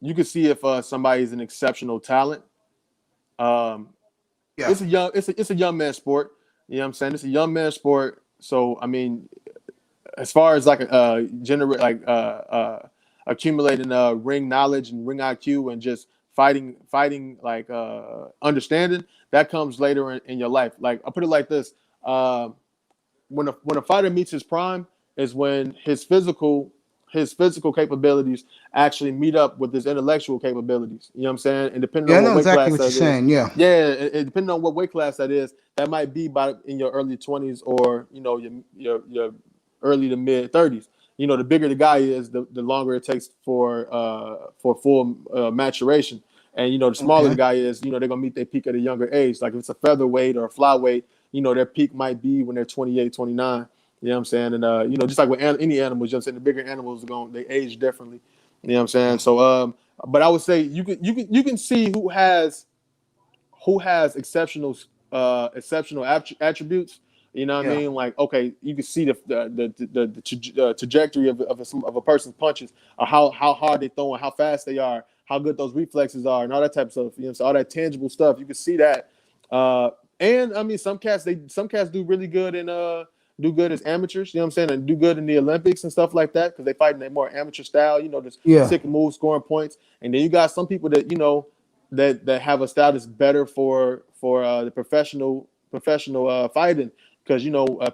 you could see if somebody's an exceptional talent. Um, Yeah. it's a young man sport. You know what I'm saying? It's a young man sport. So I mean, as far as like accumulating ring knowledge and ring IQ and just fighting like understanding, that comes later in your life. Like I put it like this: uh, when a fighter meets his prime is when his physical capabilities actually meet up with his intellectual capabilities. You know what I'm saying? And depending Yeah, I on what know weight exactly class what you're that is, saying. Yeah. yeah, depending on what weight class that is, that might be by in your early 20s or your early to mid 30s. The bigger the guy is, the longer it takes for full maturation. And the smaller the Okay. guy is, they're gonna meet their peak at a younger age. Like if it's a featherweight or a flyweight, their peak might be when they're 28, 29. You know what I'm saying? And just like with any animals, you know what I'm saying, the bigger animals they age differently. You know what I'm saying? So but I would say you can see who has exceptional attributes. You know what I Yeah. mean? Like, okay, you can see the trajectory of a person's punches, or how hard they throw and how fast they are, how good those reflexes are and all that type of stuff. You know, so all that tangible stuff, you can see that. And I mean, some cats do really good in do good as amateurs. You know what I'm saying, and do good in the Olympics and stuff like that because they fight in a more amateur style. You know, just Yeah. sick moves, scoring points. And then you got some people that that have a style that's better for the professional fighting because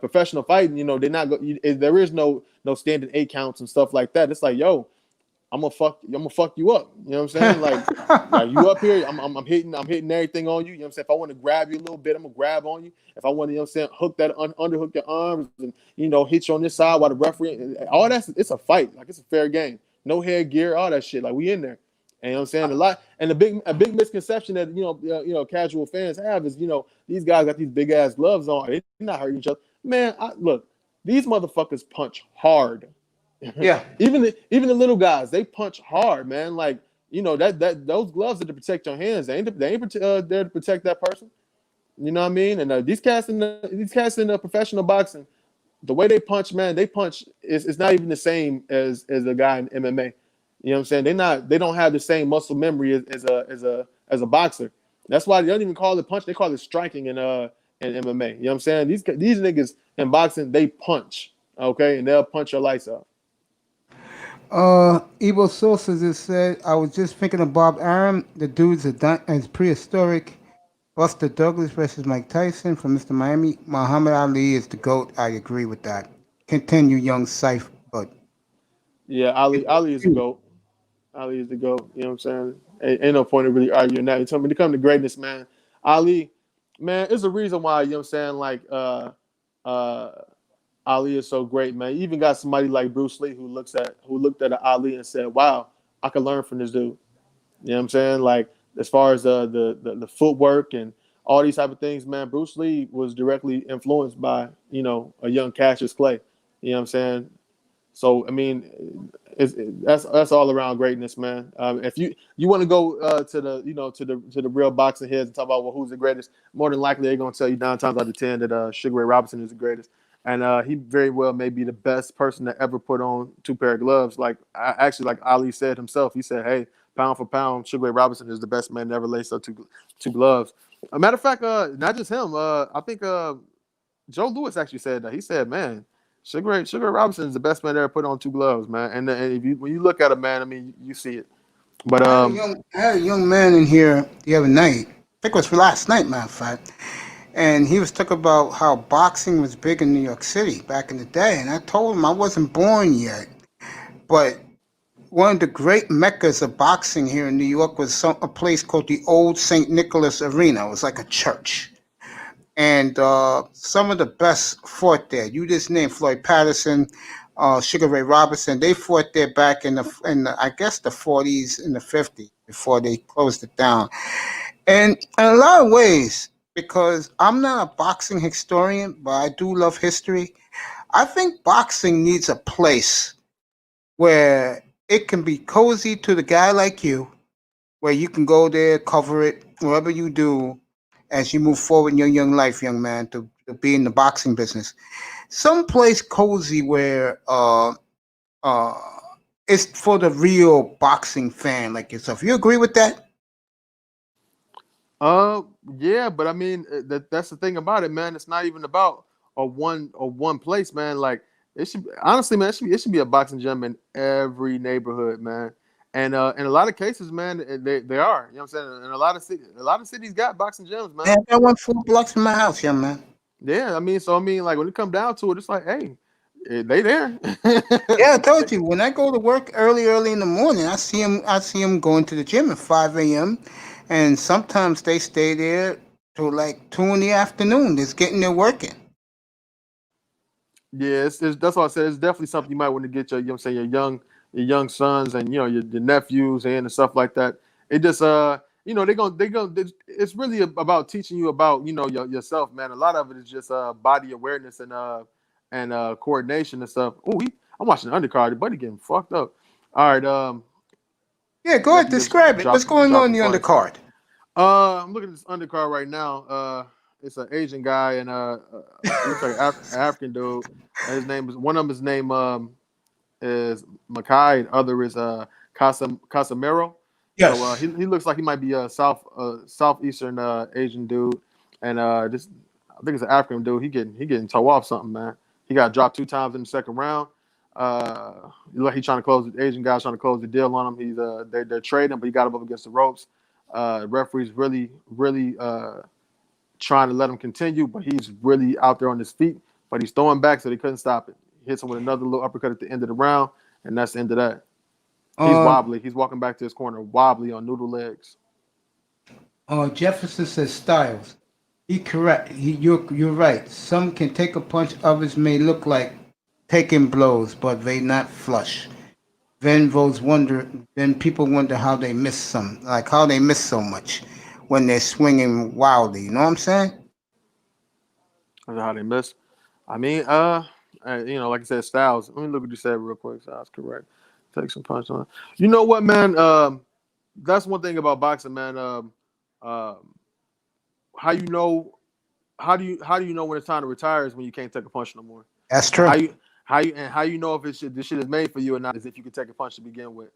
professional fighting, they're not there is no standing 8 counts and stuff like that. It's like, yo, I'm gonna fuck you up. You know what I'm saying? Like you up here, I'm hitting everything on you. You know what I'm saying? If I want to grab you a little bit, I'm gonna grab on you. If I want to, hook that underhook your arms and hit you on this side while the referee, all that's it's a fight. Like it's a fair game. No headgear, all that shit. Like we in there. And you know what I'm saying? A big misconception that casual fans have is these guys got these big ass gloves on. They're not hurting each other. Man, look, these motherfuckers punch hard. Yeah. Even the little guys, they punch hard, man. Like that those gloves are to protect your hands. They ain't there to protect that person. You know what I mean? And these cats in the professional boxing, the way they punch, man, they punch it's not even the same as a guy in MMA. You know what I'm saying? They don't have the same muscle memory as a boxer. That's why they don't even call it punch. They call it striking in MMA. You know what I'm saying? These niggas in boxing, they punch, okay, and they'll punch your lights out. Evo Sosa just said, I was just thinking of Bob Arum. The dude's is prehistoric. Buster Douglas versus Mike Tyson from Mr. Miami. Muhammad Ali is the GOAT. I agree with that. Continue, young Syph, but Yeah, Ali is the GOAT. Ali is the GOAT. You know what I'm saying? Ain't no point in really arguing that. You told me to come to greatness, man. Ali, man, it's a reason why, you know what I'm saying, like uh Ali is so great, man. You even got somebody like Bruce Lee who looked at Ali and said, wow, I can learn from this dude. You know what I'm saying? Like as far as the footwork and all these type of things, man, Bruce Lee was directly influenced by, a young Cassius Clay. You know what I'm saying? So I mean, that's all around greatness, man. If you want to go to the real boxing heads and talk about who's the greatest, more than likely they're gonna tell you 9 times out of 10 that Sugar Ray Robinson is the greatest, and he very well may be the best person to ever put on 2 pair of gloves. Like like Ali said himself, he said, "Hey, pound for pound, Sugar Ray Robinson is the best man to ever lace up two gloves." A matter of fact, not just him. I think Joe Louis actually said that. He said, "Man, Sugar Ray Robinson is the best man to ever put on 2 gloves, man." And if when you look at a man, I mean, you see it. But I had a young man in here the other night. I think it was last night, matter of fact. And he was talking about how boxing was big in New York City back in the day. And I told him I wasn't born yet. But one of the great meccas of boxing here in New York was a place called the Old St. Nicholas Arena. It was like a church. And some of the best fought there. You just named Floyd Patterson, Sugar Ray Robinson. They fought there back in the I guess the 40s and the 50s before they closed it down. And in a lot of ways, because I'm not a boxing historian, but I do love history. I think boxing needs a place where it can be cozy to the guy like you, where you can go there, cover it, whatever you do as you move forward in your young life, young man, to be in the boxing business. Someplace cozy where uh, it's for the real boxing fan like yourself. You agree with that? uh, yeah, but I mean, that's the thing about it, man. It's not even about a one place, man. Like it should honestly, man. It should be a boxing gym in every neighborhood, man. And in a lot of cases, man, they are. You know what I'm saying? And a lot of cities got boxing gyms, I man. have that one 4 blocks from my house, young man. Yeah, I mean, like when it come down to it, it's like, hey, they there. Yeah, I told you when I go to work early in the morning, I see them. I see them going to the gym at 5 a.m. and sometimes they stay there till like 2 in the afternoon. Just getting there working. Yeah, that's what I said. It's definitely something you might want to get your, you know what I'm saying, your young sons and your nephews and stuff like that. It just it's really about teaching you about yourself, man. A lot of it is just body awareness and coordination and stuff. Oh, I'm watching the undercard. The buddy getting fucked up. All right, Yeah, go ahead. nephew just Describe it. What's going on in dropping the punch. undercard? I'm looking at this undercard right now. It's an Asian guy and he looks like an African dude. One of them his name is Makai, and other is Casamero. So Yes. he looks like he might be a southeastern Asian dude, and this I think it's an African dude. He getting toe off something, man. He got dropped 2 times in the second round. Like he trying to close the Asian guy's trying to close the deal on him. He's they're trading, but he got him up against the ropes. Referee's really trying to let him continue, but he's really out there on his feet. But he's throwing back, so they couldn't stop it. Hits him with another little uppercut at the end of the round, and that's the end of that. He's wobbly. He's walking back to his corner, wobbly on noodle legs. Jefferson says Styles. He correct. You're right. Some can take a punch. Others may look like taking blows, but they not flush. Then people wonder how they miss how they miss so much when they're swinging wildly. You know what I'm saying? That's how they miss. I mean, like I said, Styles. Let me look what you said real quick. Styles, correct. Take some punch on. You know what, man? That's one thing about boxing, man. How you know? How do you know when it's time to retire is when you can't take a punch no more. That's And true. how you know if this shit is made for you or not is if you can take a punch to begin with.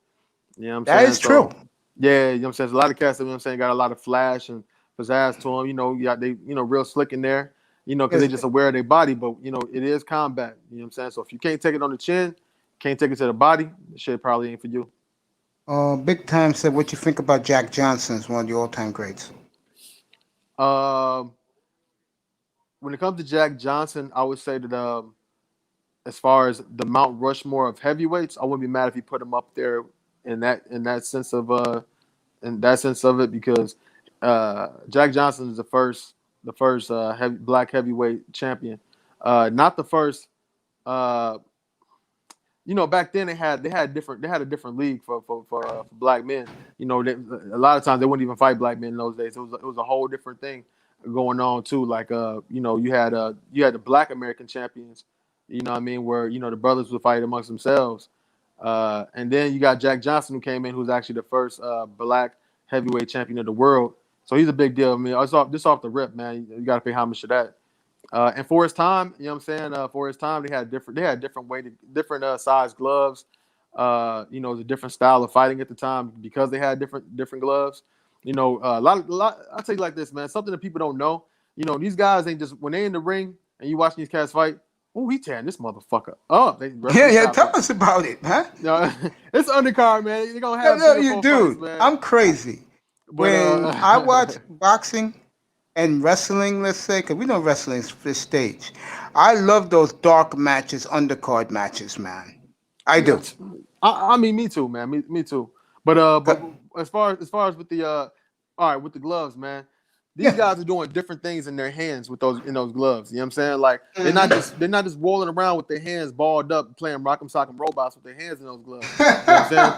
You know what I'm That saying? is true. Yeah, you know what I'm saying? There's a lot of cats that, you know what I'm saying, got a lot of flash and pizzazz to them. They real slick in there, because they Yes. just aware of their body. But, it is combat. You know what I'm saying? So if you can't take it on the chin, can't take it to the body, the shit probably ain't for you. Big Time said, "What you think about Jack Johnson? Is one of the all-time greats." Um, when it comes to Jack Johnson, I would say that as far as the Mount Rushmore of heavyweights, I wouldn't be mad if he put him up there in that sense of it because Jack Johnson is the first black heavyweight champion, not the first. Uh, Back then they had a different league for black men. A lot of times they wouldn't even fight black men in those days. It was a whole different thing going on too. Like you had the black American champions. You know what I mean? Where the brothers would fight amongst themselves. And then you got Jack Johnson who came in, who's actually the first black heavyweight champion of the world. So he's a big deal. I mean, off the rip, man. You got to pay homage to that. And for his time, you know what I'm saying? For his time, they had different size gloves. It was a different style of fighting at the time because they had different gloves. A lot. I'll tell you like this, man. Something that people don't know. These guys ain't just when they in the ring and you watching these cats fight. Oh, he tearing this motherfucker up. Yeah. Tell us about it, huh? It's undercard, man. You're gonna No, have no, 3 or you 4 dude. fights, man. I'm crazy. But When I watch boxing and wrestling, let's say, because we know wrestling is this stage, I love those dark matches, undercard matches, man. I do. I mean, me too, man. Me too. But 'Cause- as far as with the all right, with the gloves, man. These Yeah. guys are doing different things in their hands with those gloves. You know what I'm saying? Like Mhm. they're not just rolling around with their hands balled up playing rock'em sock'em robots with their hands in those gloves. You know what I'm saying?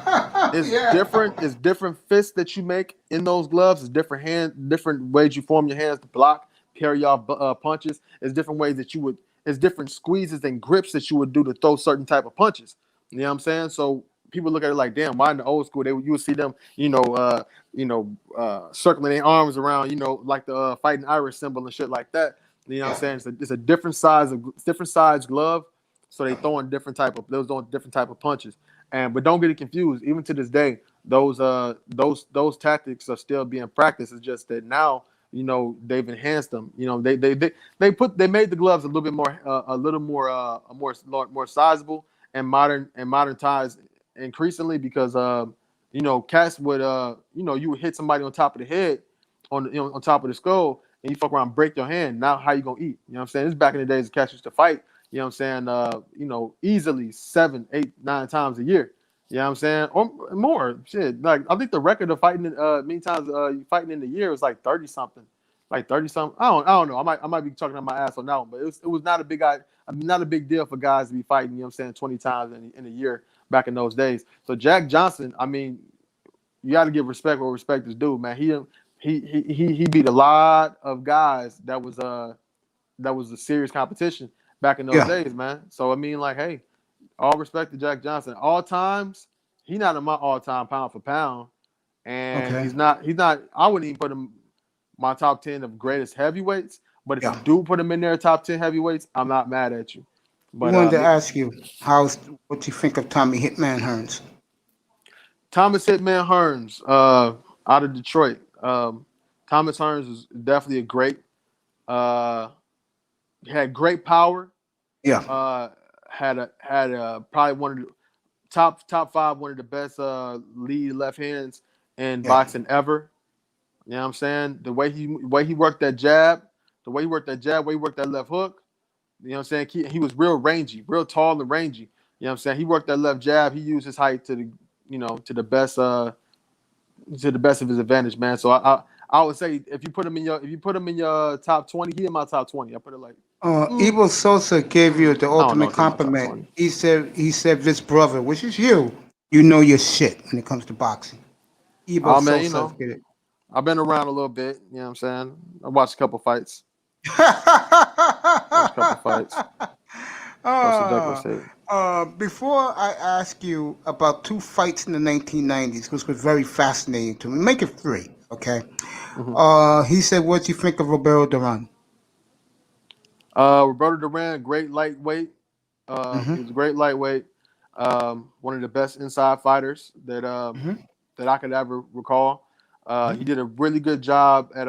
It's Yeah. different. It's different fists that you make in those gloves. It's different ways you form your hands to block, carry off punches. It's different ways that you would. It's different squeezes and grips that you would do to throw certain type of punches. You know what I'm saying? So people look at it like, damn, why in the old school you would see them, circling their arms around, like the fighting Irish symbol and shit like that. You know what I'm saying? It's a different size glove, so those doing different type of punches. But don't get it confused. Even to this day, those tactics are still being practiced. It's just that now, they've enhanced them. They made the gloves a little more sizable and modern ties increasingly because cats would you would hit somebody on top of the head on top of the skull and you fuck around and break your hand. Now how you gonna eat? You know what I'm saying? This is back in the days cats used to fight, you know what I'm saying, easily 7, 8, 9 times a year. You know what I'm saying? Or more. Shit. Like I think the record of fighting many times fighting in the year was like 30 something. Like 30 something. I don't know. I might be talking on my ass on that one, but it was not a big deal for guys to be fighting, you know what I'm saying, 20 times in a year back in those days. So Jack Johnson, I mean, you got to give respect where respect is due, man. He beat a lot of guys that was a serious competition back in those Yeah. days, man. So I mean, like, hey, all respect to Jack Johnson. All times, he's not in my all-time pound for pound, and Okay. he's not. I wouldn't even put him my top 10 of greatest heavyweights. But if you Yeah. do put him in there, top 10 heavyweights, I'm not mad at you. We But wanted to ask you what you think of Tommy Hitman Hearns. Thomas Hitman Hearns, out of Detroit. Thomas Hearns is definitely a great. Had great power. Yeah, Had probably one of the top five, one of the best lead left hands in yeah. boxing ever. You know what I'm saying? The way he worked that jab, way he worked that left hook. You know what I'm saying? He was real rangy, real tall and rangy. You know what I'm saying? He worked that left jab. He used his height to the best of his advantage, man. So I would say if you put him in your top 20, he in my top 20. I put it like Evo Sosa gave you the I don't know ultimate if he's in my top compliment. 20. He said this brother, which is you know your shit when it comes to boxing. Evo Oh man, Sosa get it. I've been around a little bit. You know what I'm saying? I watched a couple fights. Watched a couple fights. Across the deck, let's say. Before I ask you about two fights in the 1990s, which was very fascinating to me, make it three, okay? He said, what do you think of Roberto Duran? Roberto Duran, great lightweight. He was a great lightweight. One of the best inside fighters that I could ever recall. He did a really good job at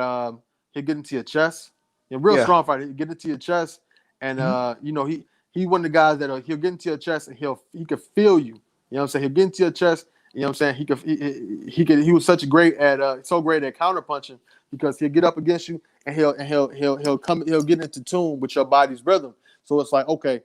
he'd get into your chest. A real Yeah. strong fighter. He'd get into your chest, and he one of the guys that he'll get into your chest and he could feel you. You know what I'm saying? He'll get into your chest. You know what I'm saying? He was so great at counter punching because he'll get up against you and he'll get into tune with your body's rhythm. So it's like, okay,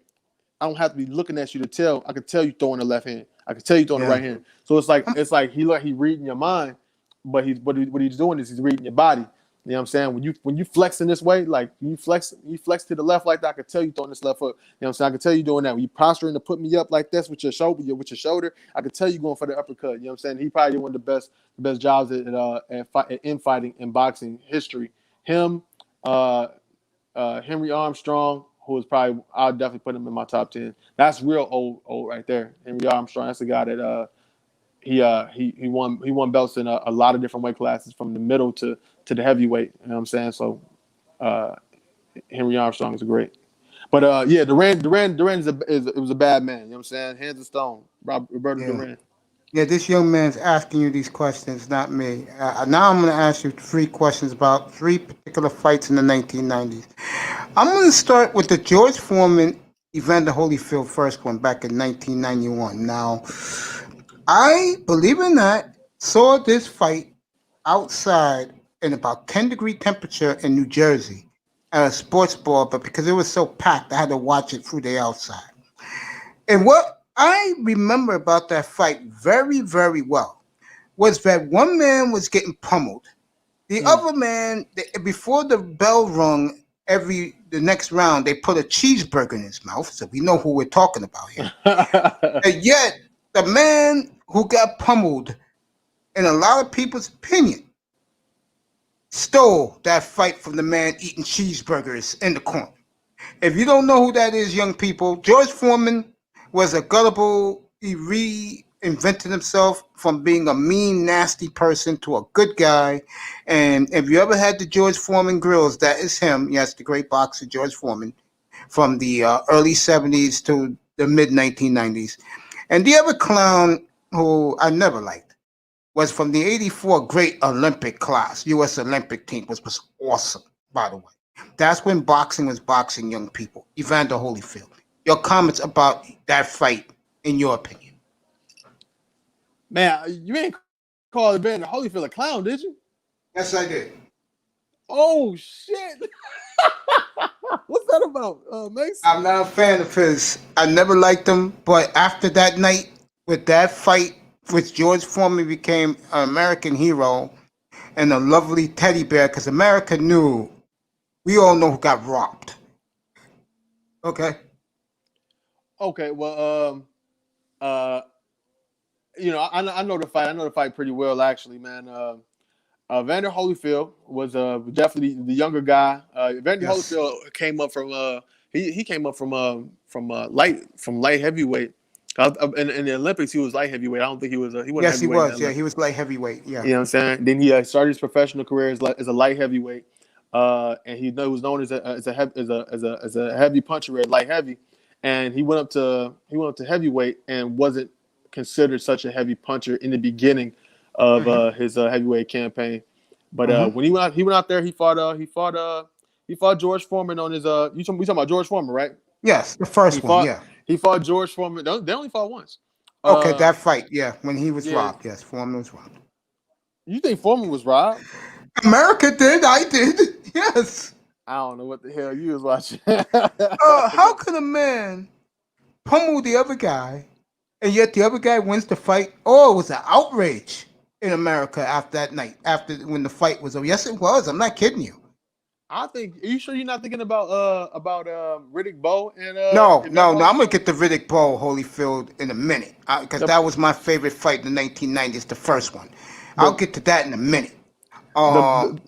I don't have to be looking at you to tell. I can tell you throwing the left hand. I can tell you throwing the right hand. So it's like he reading your mind, but what he's doing is he's reading your body. You know what I'm saying? When you flex in this way, like you flex to the left like that, I can tell you throwing this left hook. You know what I'm saying? I can tell you doing that. When you posturing to put me up like this with your shoulder, I can tell you going for the uppercut. You know what I'm saying? He probably did one of the best jobs at infighting in boxing history. Him, Henry Armstrong, who is probably I'll definitely put him in my top 10. That's real old right there. Henry Armstrong, that's the guy that he won belts in a lot of different weight classes from the middle to the heavyweight. You know what I'm saying? So Henry Armstrong is great. But yeah, Duran was a bad man. You know what I'm saying? Hands of stone. Roberto Yeah. Duran. Yeah, this young man's asking you these questions, not me. Now I'm going to ask you three questions about three particular fights in the 1990s. I'm going to start with the George Foreman Evander Holyfield first one back in 1991. Now, I, believe it or not, saw this fight outside in about 10-degree temperature in New Jersey at a sports bar, but because it was so packed, I had to watch it through the outside. And what I remember about that fight very, very well was that one man was getting pummeled. The other man, before the bell rung the next round, they put a cheeseburger in his mouth, so we know who we're talking about here. And yet, the man who got pummeled, in a lot of people's opinion, stole that fight from the man eating cheeseburgers in the corner. If you don't know who that is, young people, George Foreman was a gullible. He reinvented himself from being a mean, nasty person to a good guy. And if you ever had the George Foreman grills, that is him. Yes, the great boxer George Foreman from the early 70s to the mid 1990s. And the other clown who I never liked was from the 84 great Olympic class, U.S. Olympic team, which was awesome, by the way. That's when boxing was boxing, young people. Evander Holyfield. Your comments about that fight, in your opinion? Man, you ain't call Evander Holyfield a clown, did you? Yes, I did. Oh shit! What's that about, Mace? I'm not a fan of his. I never liked him, but after that night with that fight, which George Foreman became an American hero and a lovely teddy bear, because America knew, we all know who got robbed. Okay. Okay, well, I know the fight. I know the fight pretty well, actually, man. Evander Holyfield was definitely the younger guy. Evander Yes. Holyfield came up from he came up from light heavyweight. In the Olympics, he was light heavyweight. I don't think he wasn't Yes, he heavyweight in the was. Yeah, he Olympics. was light heavyweight. Yeah. You know what I'm saying? Then he started his professional career as a light heavyweight, and he was known as a heavy puncher at light heavy, and he went up to heavyweight and wasn't considered such a heavy puncher in the beginning of his heavyweight campaign. But when he went out there, he fought George Foreman on his we talking about George Foreman, right? Yes, the first one. Yeah. He fought George Foreman. They only fought once. Okay, that fight. Yeah, when he was yeah. robbed. Yes, Foreman was robbed. You think Foreman was robbed? America did. I did. Yes. I don't know what the hell you was watching. How could a man pummel the other guy, and yet the other guy wins the fight? Oh, it was an outrage in America after that night, after when the fight was over. Yes, it was. I'm not kidding you. I think. Are you sure you're not thinking about Riddick Bowe and No. I'm gonna get the Riddick Bowe Holyfield in a minute because that was my favorite fight in the 1990s, the first one. I'll get to that in a minute. Foreman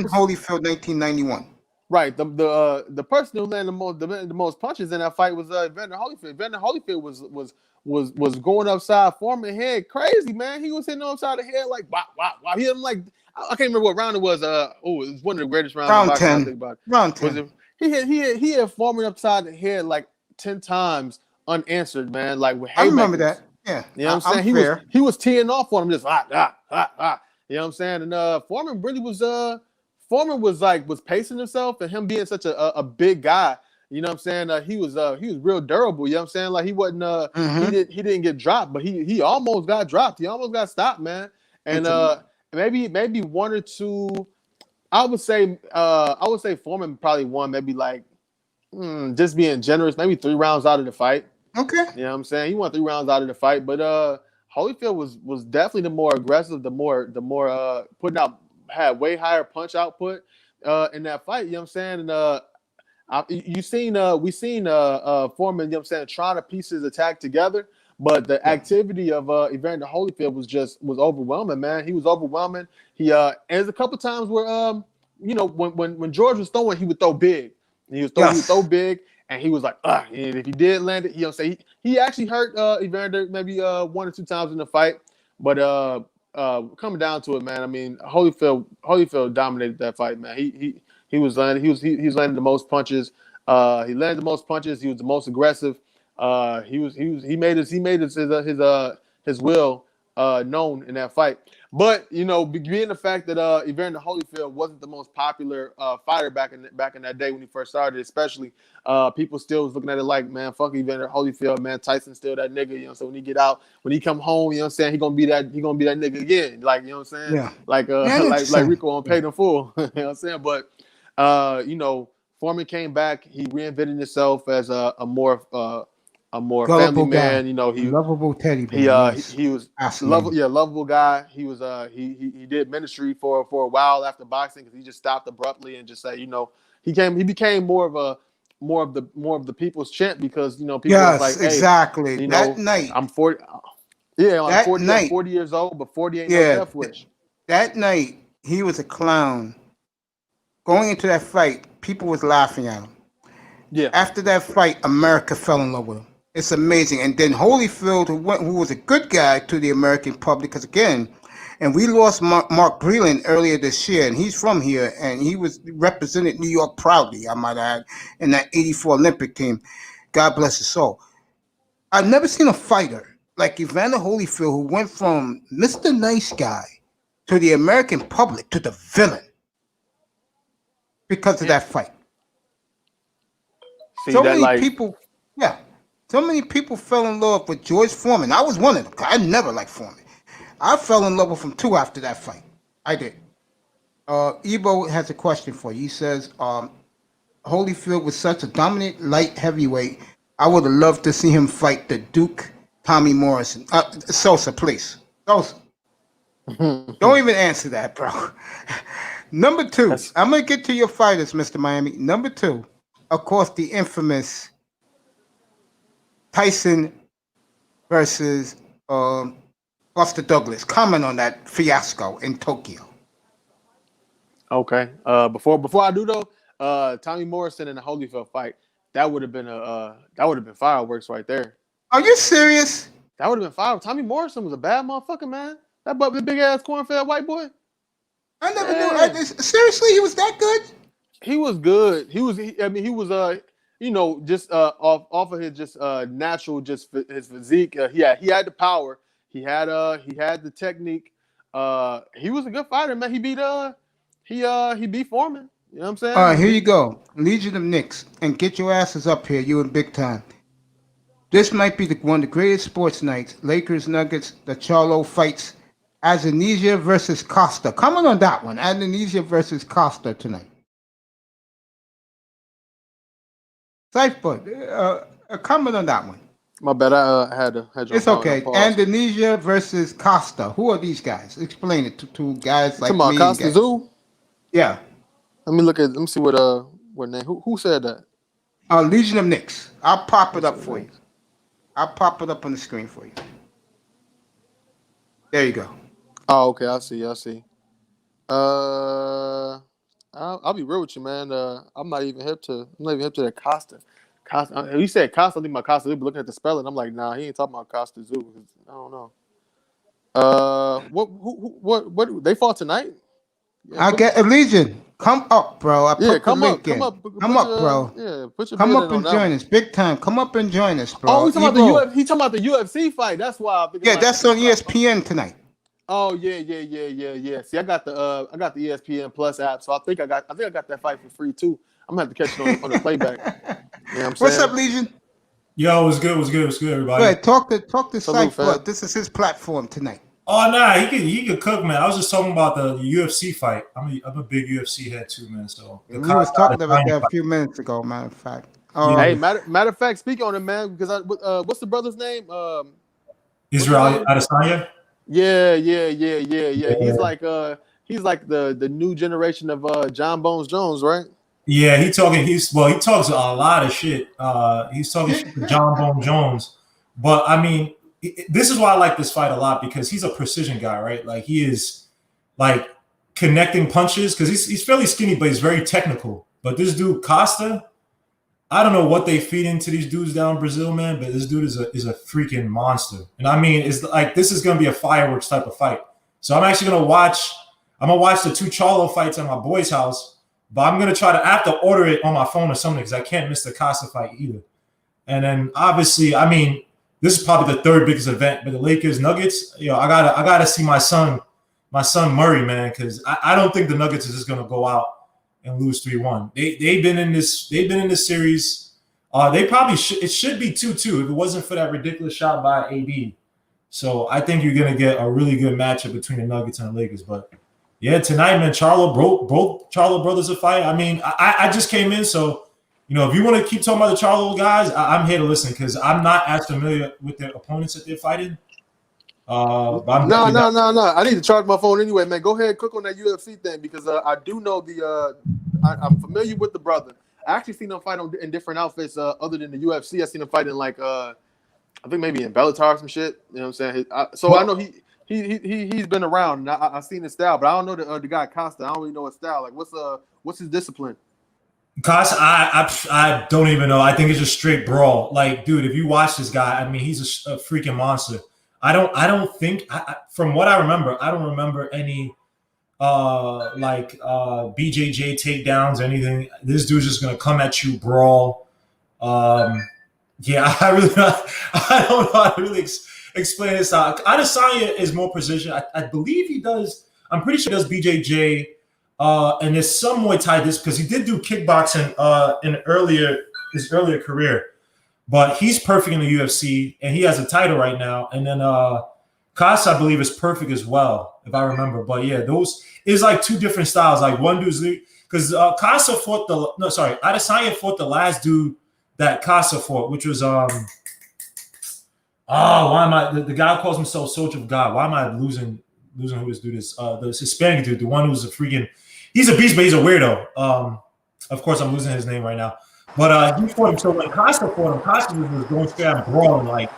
Holyfield 1991. Right. The person who landed the most punches in that fight was Evander Holyfield. Evander Holyfield was going upside Foreman head crazy, man. He was hitting upside the head like wow. He hit him like I can't remember what round it was. It was one of the greatest rounds. Round 10. Round 10. He hit Foreman upside the head like 10 times unanswered, man. Like with I remember that. Yeah. You know what I'm saying? He was teeing off on him just You know what I'm saying? And Foreman really was was pacing himself, and him being such a big guy, you know what I'm saying? He was real durable, you know what I'm saying? Like he wasn't he didn't get dropped, but he almost got dropped. He almost got stopped, man. And maybe one or two, I would say Foreman probably won maybe like just being generous, maybe 3 rounds out of the fight. Okay. You know what I'm saying? He won 3 rounds out of the fight, but Holyfield was definitely the more aggressive, the more putting out, had way higher punch output in that fight. You know what I'm saying? And we seen Foreman, you know what I'm saying, trying to piece his attack together, but the activity of Evander Holyfield was overwhelming, man. He was overwhelming. He and there's a couple times where when George was throwing, he would throw big. He would throw big. And he was like, and if he did land it, he actually hurt Evander maybe 1 or 2 times in the fight. But coming down to it, man, I mean, Holyfield dominated that fight, man. He was landing the most punches. He landed the most punches. He was the most aggressive. He made his will known in that fight. But being the fact that Evander Holyfield wasn't the most popular fighter back in that day when he first started, especially people still was looking at it like, man, fuck Evander Holyfield, man, Tyson's still that nigga, so when he get out, when he come home, you know what I'm saying, he gonna be that nigga again, like, you know what I'm saying? Yeah. Like Rico on Paid in Full, you know what I'm saying? But Foreman came back, he reinvented himself as a more family man, he lovable teddy bear. He was lovable guy. He was he did ministry for a while after boxing because he just stopped abruptly and just said, he became more of the people's champ because people was like, hey, exactly. That night I'm 40. Yeah, I'm 40 years old, but 40 ain't no death wish. That night he was a clown. Going into that fight, people was laughing at him. Yeah. After that fight, America fell in love with him. It's amazing. And then Holyfield, who was a good guy to the American public, because again, and we lost Mark Breland earlier this year, and he's from here, and he was represented New York proudly, I might add, in that '84 Olympic team. God bless his soul. I've never seen a fighter like Evander Holyfield who went from Mr. Nice Guy to the American public to the villain because of that fight. See, so many people fell in love with George Foreman. I was one of them. I never liked Foreman. I fell in love with him too after that fight. I did. Ebo has a question for you. He says, Holyfield was such a dominant light heavyweight. I would have loved to see him fight the Duke Tommy Morrison. Sosa, please. Sosa. Don't even answer that, bro. Number 2. I'm going to get to your fighters, Mr. Miami. Number 2, of course, the infamous Tyson versus Buster Douglas. Comment on that fiasco in Tokyo. Okay. Before I do though, Tommy Morrison and the Holyfield fight, that would have been fireworks right there. Are you serious? That would have been fireworks. Tommy Morrison was a bad motherfucker, man. That big ass corn-fed white boy. I never knew. Seriously, he was that good? He was good. He was you know, just off of his just natural, just his physique. He had the power. He had the technique. He was a good fighter, man. He beat Foreman. You know what I'm saying? All right, here you go. Legion of Knicks, and get your asses up here, you in big time. This might be one of the greatest sports nights. Lakers, Nuggets, the Charlo fights. Azanesia versus Costa. Comment on that one. Azanesia versus Costa tonight. Cypher, comment on that one. My bad. I had to. It's okay. Indonesia versus Costa. Who are these guys? Explain it to guys like me. Costa Zoo? Yeah. Let me see what name. Who said that? Legion of Knicks. I'll pop it up for you. I'll pop it up on the screen for you. There you go. Oh, okay. I see. I'll be real with you, man. I'm not even hip to that Costa. Costa. You said Costa. I think my Costa. They be looking at the spelling. I'm like, nah, he ain't talking about Costa Zoo. I don't know. What? They fought tonight? Yeah, I get a Legion. Come up, bro. I put the link in. Come up, bro. Yeah, put your come up and join us. Big time. Come up and join us, bro. Oh, he's talking about the UFC fight. That's why. That's on ESPN tonight. Oh yeah. See, I got the ESPN Plus app, so I think I got that fight for free too. I'm gonna have to catch it on the playback. You know what I'm What's up, Legion? Yo, what's good, everybody? Go ahead, talk to Cypher. This is his platform tonight. Oh nah, he could cook, man. I was just talking about the UFC fight. I'm a big UFC head too, man. So we was talking about that a few minutes ago, matter of fact. Hey, matter of fact, speak on it, man. Because what's the brother's name? Israel Adesanya. Yeah. He's like the new generation of John Bones Jones, right? Yeah, he talks a lot of shit. He's talking shit to John Bones Jones, but I mean, this is why I like this fight a lot, because he's a precision guy, right? Like, he is like connecting punches, because he's fairly skinny, but he's very technical. But this dude Costa, I don't know what they feed into these dudes down in Brazil, man, but this dude is a freaking monster. And I mean, it's like, this is gonna be a fireworks type of fight. So I'm actually gonna watch the two Charlo fights at my boy's house, but I'm gonna try to have to order it on my phone or something, because I can't miss the Costa fight either. And then obviously, I mean, this is probably the third biggest event, but the Lakers Nuggets, I gotta see my son Murray, man, because I don't think the Nuggets is just gonna go out and lose 3-1. They've been in this series. They probably it should be 2-2 if it wasn't for that ridiculous shot by AD. So I think you're gonna get a really good matchup between the Nuggets and the Lakers. But yeah, tonight, man, both Charlo brothers are fighting. I mean, I just came in, so if you want to keep talking about the Charlo guys, I'm here to listen, because I'm not as familiar with their opponents that they're fighting. No. I need to charge my phone anyway, man. Go ahead, click on that UFC thing, because I do know I'm familiar with the brother. I actually seen them fight in different outfits other than the UFC. I seen them fight in I think maybe in Bellator or some shit. You know what I'm saying? I know he's been around, and I seen his style, but I don't know the guy Costa. I don't really know his style. Like, what's his discipline? Costa, I don't even know. I think it's just straight brawl. Like, dude, if you watch this guy, I mean, he's a freaking monster. I don't think, from what I remember, I don't remember any BJJ takedowns or anything. This dude's just gonna come at you, brawl. Yeah, I don't know how to really explain this out. Adesanya is more precision. I believe he does. I'm pretty sure he does BJJ. And there's some Muay Thai because he did do kickboxing in his earlier career. But he's perfect in the UFC, and he has a title right now. And then Costa, I believe, is perfect as well, if I remember. But yeah, those is like two different styles. Like, one dude's because Costa fought Adesanya fought the last dude that Costa fought, which was why am I the guy who calls himself Soldier of God? Why am I losing who this dude is? The Hispanic dude, the one who's he's a beast, but he's a weirdo. Of course, I'm losing his name right now. But he fought him. So when Costa fought him, Costa was going straight out brawling like,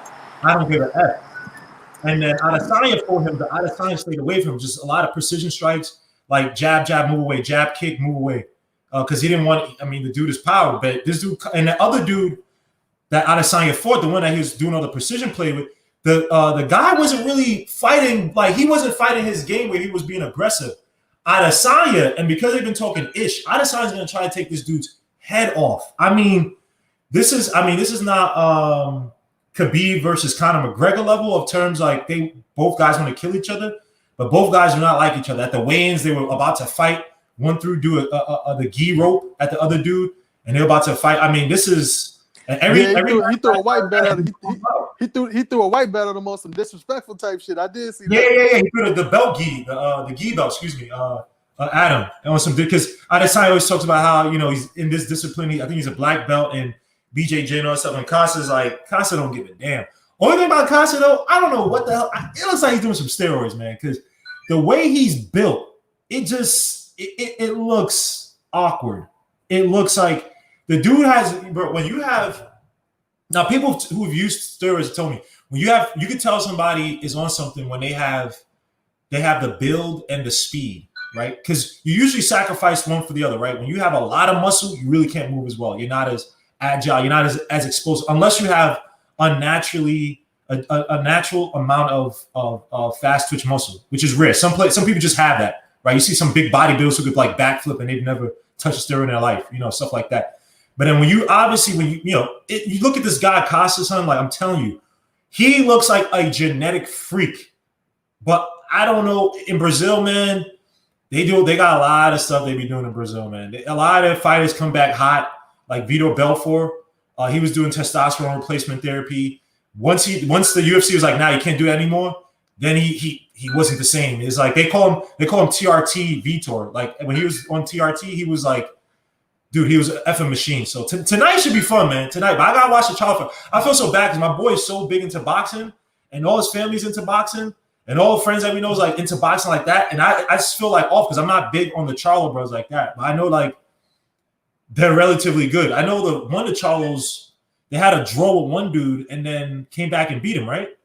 I don't give a F. And then Adesanya fought him, but Adesanya stayed away from him. Just a lot of precision strikes, like jab, move away, jab, kick, move away. Because he didn't want, the dude is power. But this dude, and the other dude that Adesanya fought, the one that he was doing all the precision play with, the guy wasn't really fighting, like, he wasn't fighting his game where he was being aggressive. Adesanya, and because they've been talking ish, Adesanya's going to try to take this dude's head off. I mean, this is not Khabib versus Conor McGregor level of terms like they both guys want to kill each other, but both guys do not like each other. At the weigh-ins, they were about to fight. One threw the gi rope at the other dude, and they were about to fight. I mean, this is he threw a white belt at he threw a white belt at him on some disrespectful type shit. I did see that. Yeah. He threw the belt gi, the gi belt, excuse me, Adam, and on some because Adesanya always talks about how he's in this discipline. I think he's a black belt and BJJ and all that stuff. And Costa's like Costa don't give a damn. Only thing about Costa though, I don't know what the hell. It looks like he's doing some steroids, man, because the way he's built, it looks awkward. It looks like the dude has, bro, when you have, now people who have used steroids told me, when you can tell somebody is on something when they have the build and the speed, right? Because you usually sacrifice one for the other, right? When you have a lot of muscle, you really can't move as well. You're not as agile. You're not as explosive, unless you have a natural amount of fast twitch muscle, which is rare. Some people just have that, right? You see some big bodybuilders who could like backflip and they've never touched a steroid in their life, stuff like that. But then when you look at this guy Costa, son, like I'm telling you, he looks like a genetic freak. But I don't know, in Brazil, man, they got a lot of stuff they be doing in Brazil, man. A lot of their fighters come back hot, like Vitor Belfort. He was doing testosterone replacement therapy. Once the UFC was like, nah, you can't do that anymore, then he wasn't the same. It's like they call him TRT Vitor. Like when he was on TRT, he was like, dude, he was an effing machine. So tonight should be fun, man. Tonight, but I gotta watch the trial fight. I feel so bad because my boy is so big into boxing, and all his family's into boxing, and all the friends that we know is like into boxing like that. And I just feel like off because I'm not big on the Charlo bros like that. But I know like they're relatively good. I know one of the Charlos, they had a draw with one dude and then came back and beat him, right?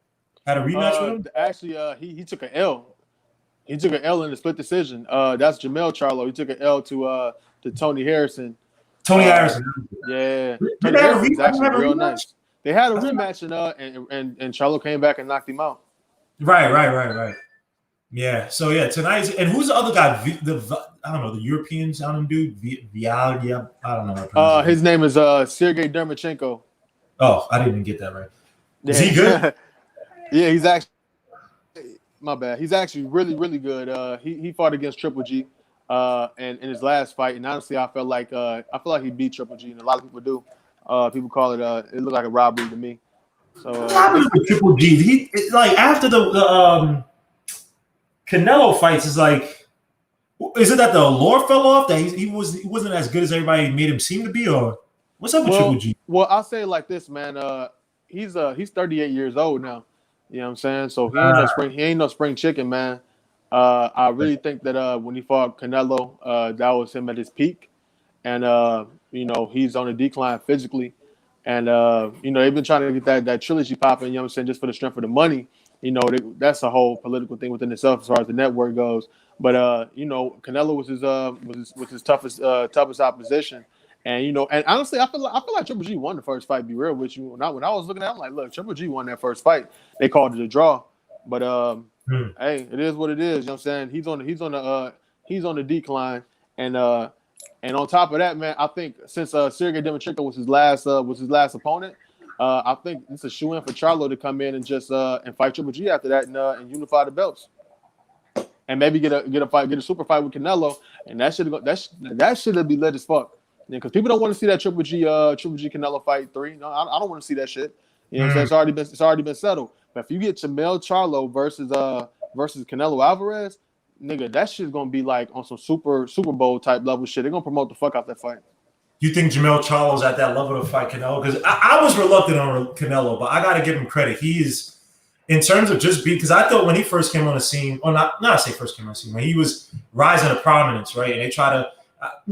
Had a rematch with him? Actually, he took an L. He took an L in a split decision. That's Jamel Charlo. He took an L to Tony Harrison. Harrison. Yeah. Tony Harrison's actually real nice. They had a rematch and Charlo came back and knocked him out. Right. Yeah. So yeah, tonight and who's the other guy? I don't know, the European sounding dude. Vialia. I don't know. His name is Sergey Dermachenko. Oh, I didn't even get that right. Is he good? Yeah, he's actually. My bad. He's actually really, really good. He fought against Triple G, and in his last fight, and honestly, I feel like he beat Triple G, and a lot of people do. People call it. It looked like a robbery to me. So Triple G. Like after the Canelo fights, is like, is it that the allure fell off that he wasn't as good as everybody made him seem to be, or what's up with Triple G? Well, I'll say it like this, man. He's 38 years old now. You know what I'm saying? So he ain't no spring chicken, man. I really think that when he fought Canelo, that was him at his peak, and he's on a decline physically, and they've been trying to get that trilogy popping. You know what I'm saying? Just for the strength of the money. That's a whole political thing within itself as far as the network goes. But Canelo was his toughest opposition. And and honestly, I feel like Triple G won the first fight. Be real with you. When I was looking at it, I'm like, look, Triple G won that first fight. They called it a draw, but hey, it is what it is. You know what I'm saying? He's on the decline, and on top of that, man, I think since Sergey Dermachenko was his last opponent, I think it's a shoe in for Charlo to come in and just and fight Triple G after that and unify the belts, and maybe get a super fight with Canelo, and that should be lit as fuck. Because people don't want to see that Triple G Canelo fight 3. No, I don't want to see that shit. You know what I'm saying? It's already been settled. But if you get Jamel Charlo versus Canelo Alvarez, nigga, that shit's gonna be like on some Super Bowl type level shit. They're gonna promote the fuck out that fight. You think Jamel Charlo's at that level to fight Canelo? Because I was reluctant on Canelo, but I got to give him credit. He is, in terms of just being, because I thought when he first came on the scene, or not say first came on the scene, when he was rising to prominence, right? And they try to,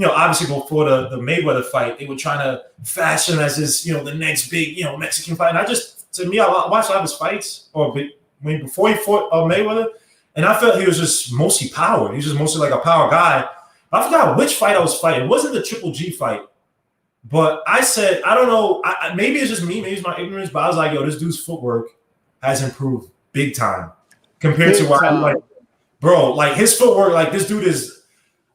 obviously before the Mayweather fight, they were trying to fashion as this, the next big, Mexican fight. And I watched a lot of his fights, before he fought Mayweather, and I felt he was just mostly power. He was just mostly like a power guy. I forgot which fight I was fighting. It wasn't the Triple G fight. But I said, I don't know, maybe it's just me, maybe it's my ignorance, but I was like, yo, this dude's footwork has improved big time compared to what I'm like, bro, like his footwork, like this dude is,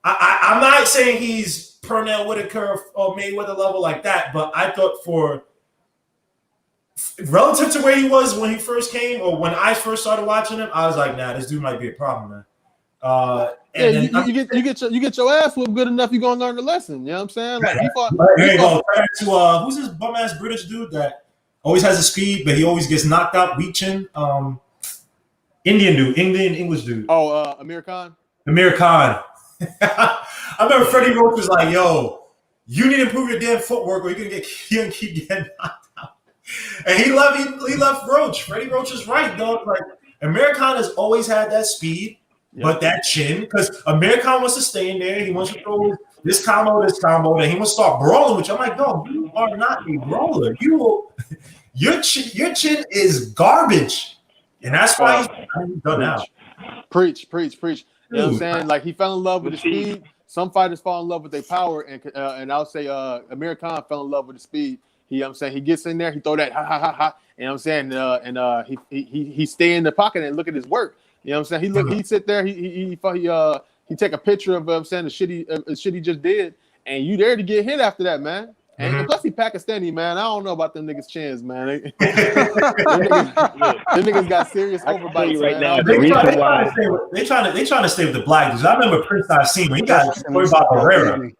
I'm not saying he's Pernell Whitaker or Mayweather level like that, but I thought for relative to where he was when he first came or when I first started watching him, I was like, nah, this dude might be a problem, man. And you get your ass whooped good enough, you're gonna learn the lesson. You know what I'm saying? Like he fought. There you go. To who's this bum ass British dude that always has a speed, but he always gets knocked out. Weak chin. Indian English dude. Oh, Amir Khan. Amir Khan. I remember Freddie Roach was like, "Yo, you need to improve your damn footwork, or you're gonna keep getting knocked out." And he left Roach. Freddie Roach is right, dog. Like Amir Khan has always had that speed, but that chin, because Amir Khan wants to stay in there. He wants to throw this combo, then he wants to start brawling, which I'm like, dog, you are not a brawler. Your chin is garbage, and that's why he's done now. Preach. You know what I'm saying? Like he fell in love with the speed. Some fighters fall in love with their power, and I'll say Amir Khan fell in love with the speed. You know what I'm saying? He gets in there, he throw that ha. You know what I'm saying? He stay in the pocket and look at his work. You know what I'm saying? He sit there, he take a picture of the shit he just did, and you there to get hit after that, man. And plus he Pakistani, man. I don't know about them niggas' chins, man. Them niggas got serious overbites right now. They trying to stay with the black dudes. I remember Prince Nassim when he got destroyed by Barrera.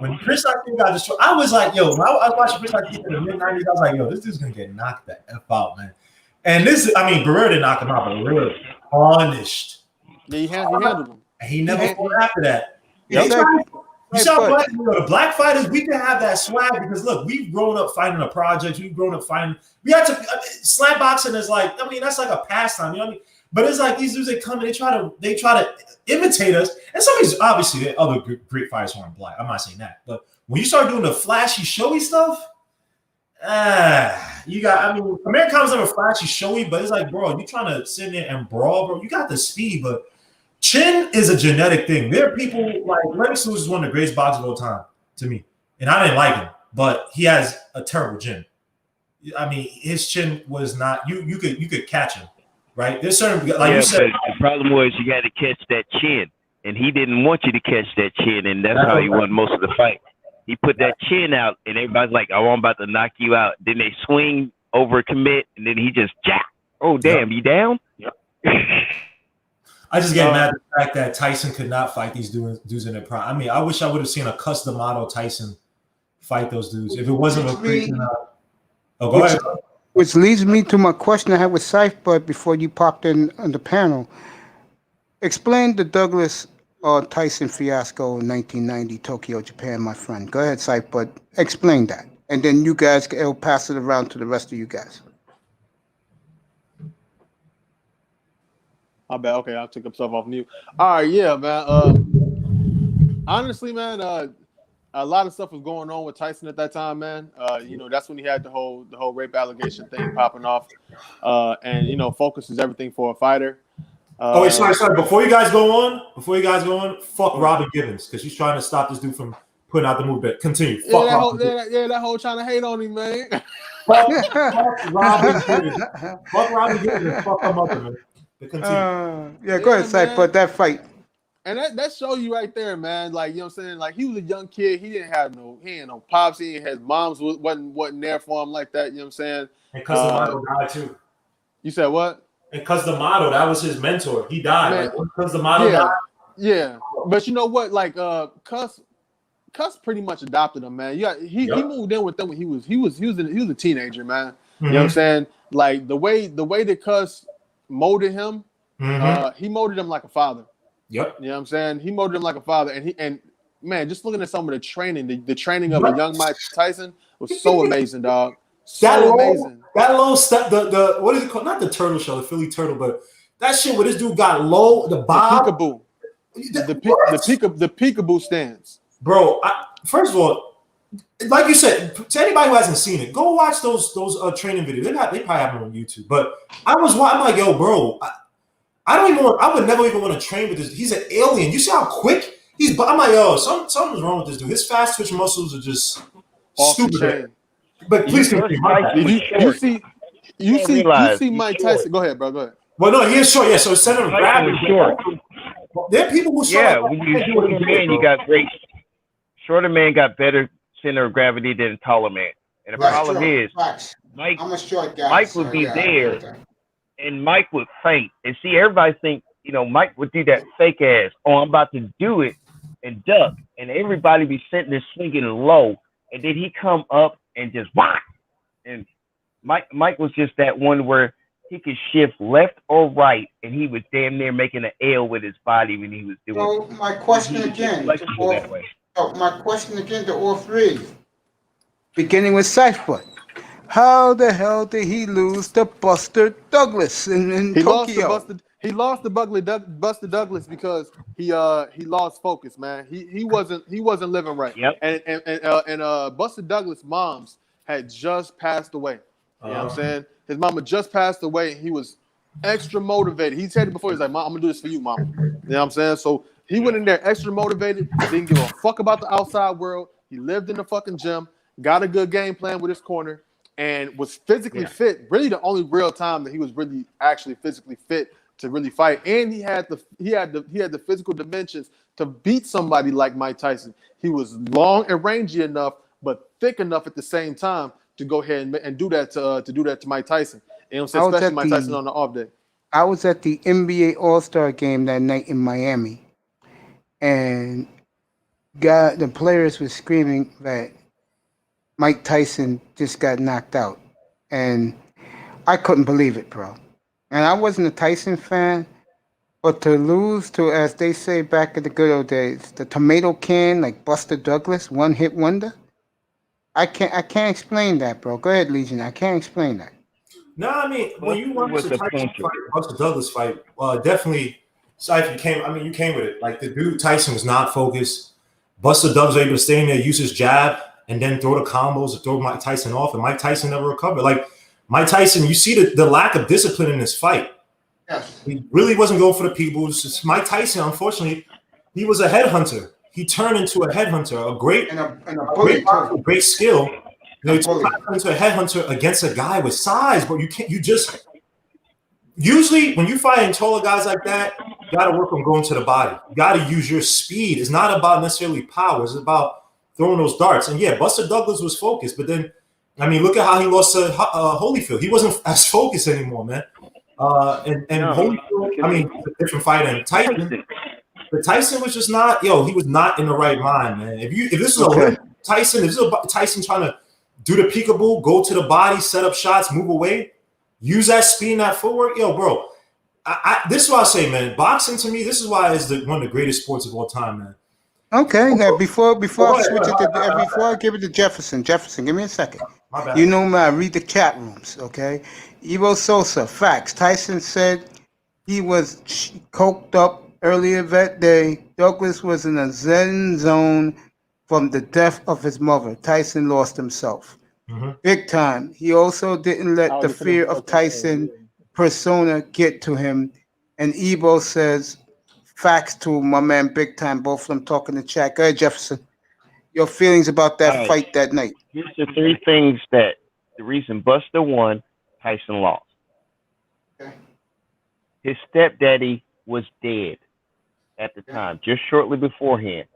When Prince Nassim got destroyed, I was like, yo, when I was watching Prince Nassim in the mid-90s, I was like, yo, this dude's gonna get knocked the F out, man. And Barrera didn't knock him out, but Barrera punished. Yeah, he handled him. And he never fought after that. You saw the black fighters, we can have that swag because look, we've grown up fighting the projects. We've grown up fighting. We had to slap boxing is like, that's like a pastime, you know what I mean? But it's like these dudes they come and they try to imitate us. And some of these obviously there are other great fighters who aren't black. I'm not saying that, but when you start doing the flashy, showy stuff, American was never flashy, showy, but it's like, bro, you trying to sit there and brawl, bro. You got the speed, but chin is a genetic thing. There are people like Lennox Lewis is one of the greatest boxers of all time to me, and I didn't like him, but he has a terrible chin. His chin was not. You could catch him, right? There's certain you said. But the problem was you got to catch that chin, and he didn't want you to catch that chin, and that's how he won most of the fight. He put that chin out, and everybody's like, "Oh, I'm about to knock you out." Then they swing, overcommit, and then he just jack. Oh, damn, you down? Yep. I just get mad at the fact that Tyson could not fight these dudes in their prime. I wish I would have seen a custom model Tyson fight those dudes. If it wasn't a freaking go ahead. Which leads me to my question I had with Shyt, but before you popped in on the panel. Explain the Douglas Tyson fiasco in 1990, Tokyo, Japan, my friend. Go ahead, Shyt, but explain that. And then you guys, I'll pass it around to the rest of you guys. I bet. Okay, I'll take myself off mute. All right, yeah, man. Honestly, man, a lot of stuff was going on with Tyson at that time, man. That's when he had the whole rape allegation thing popping off, and focus is everything for a fighter. Sorry. Before you guys go on, fuck Robin Givens because she's trying to stop this dude from putting out the move. But continue. That whole trying to hate on him, man. Fuck Robin Givens. Fuck Robin Givens. Fuck her mother, man. Go ahead, Shyt, but that fight. And that show you right there, man. Like, you know what I'm saying? Like, he was a young kid. He ain't no pops. His moms wasn't there for him like that. You know what I'm saying? And because the model died too. You said what? And because the model, that was his mentor. He died. Because the model died. Yeah. But you know what? Like, Cuss pretty much adopted him, man. Yeah, he moved in with them when he was a teenager, man. Mm-hmm. You know what I'm saying? Like the way that Cuss molded him, he molded him like a father. Yep. You know what I'm saying? He molded him like a father, and man, just looking at some of the training, the training of a young Mike Tyson was so amazing, dog. Amazing. That low step, the what is it called? Not the turtle shell, the Philly turtle, but that shit where this dude got low, the bob, the peekaboo stance, bro. First of all, like you said, to anybody who hasn't seen it, go watch those training videos. They probably have them on YouTube. But I'm like, yo, bro, I would never even want to train with this. He's an alien. You see how quick I'm like, yo, something's wrong with this dude. His fast twitch muscles are just stupid. But please continue. You see Mike Tyson. Go ahead, bro. Go ahead. Well, no, he is short. Yeah, so instead of grabbing short. There are people who saw Yeah, it. when you shorter man, you got great. Shorter man got better center of gravity than a taller man. And the That's problem true. is, Facts. Mike I'm a short guy, Mike so would be yeah, I agree there, with that. and Mike would faint. And see, everybody think, Mike would do that fake ass. Oh, I'm about to do it and duck, and everybody be sitting there swinging low, and then he come up and just whack. And Mike was just that one where he could shift left or right, and he was damn near making an L with his body when he was doing it. So my He question was just again to flexible all, that way. three, beginning with Shyt. How the hell did he lose to Buster Douglas in He lost to Tokyo? Buster Douglas because he lost focus, man. He wasn't living right. Yep. And Buster Douglas' moms had just passed away. You know what I'm saying? His mama just passed away. And he was extra motivated. He said it before. He's like, "Mom, I'm gonna do this for you, mama." You know what I'm saying? So he went in there extra motivated. Didn't give a fuck about the outside world. He lived in the fucking gym. Got a good game plan with his corner. And was physically fit. Really, the only real time that he was really actually physically fit to really fight. And he had the physical dimensions to beat somebody like Mike Tyson. He was long and rangy enough, but thick enough at the same time to go ahead and do that to Mike Tyson. You know what I'm saying? Especially Mike Tyson on the off day. I was at the NBA All-Star game that night in Miami, and the players were screaming that Mike Tyson just got knocked out, and I couldn't believe it, bro. And I wasn't a Tyson fan, but to lose to, as they say back in the good old days, the tomato can like Buster Douglas, one hit wonder. I can't explain that, bro. Go ahead, Legion. I can't explain that. No, I mean, when you watch was the a Tyson puncher. fight, Buster Douglas fight, definitely, Cypher, you came with it. Like, the dude Tyson was not focused. Buster Douglas was able to stay in there, use his jab, and then throw the combos to throw Mike Tyson off, and Mike Tyson never recovered. Like, Mike Tyson, you see the lack of discipline in this fight. Yes. He really wasn't going for the people. Mike Tyson, unfortunately, he was a headhunter. He turned into a headhunter, a great skill. He turned into a headhunter against a guy with size, but usually when you fight taller guys like that, you got to work on going to the body. You got to use your speed. It's not about necessarily power. It's about throwing those darts. And yeah, Buster Douglas was focused, but then, I mean, look at how he lost to Holyfield. He wasn't as focused anymore, man. Holyfield, I mean, a different fight than Tyson. But Tyson was just not, he was not in the right mind, man. If this is a Tyson, if this is a Tyson trying to do the peekaboo, go to the body, set up shots, move away, use that speed and that footwork, bro. This is what I say, man. Boxing to me, this is why it's one of the greatest sports of all time, man. Okay, now before I give it to Jefferson, give me a second. My bad. You know me, I read the chat rooms, okay? Evo Sosa, facts. Tyson said he was coked up earlier that day. Douglas was in a zen zone from the death of his mother. Tyson lost himself. Mm-hmm. Big time. He also didn't let the fear of Tyson persona get to him. And Evo says, facts to my man Big Time, both of them talking in the chat. Go ahead, Jefferson. Your feelings about that fight that night. Here's the three things that the reason Buster won, Tyson lost. Okay. His stepdaddy was dead at the time, just shortly beforehand.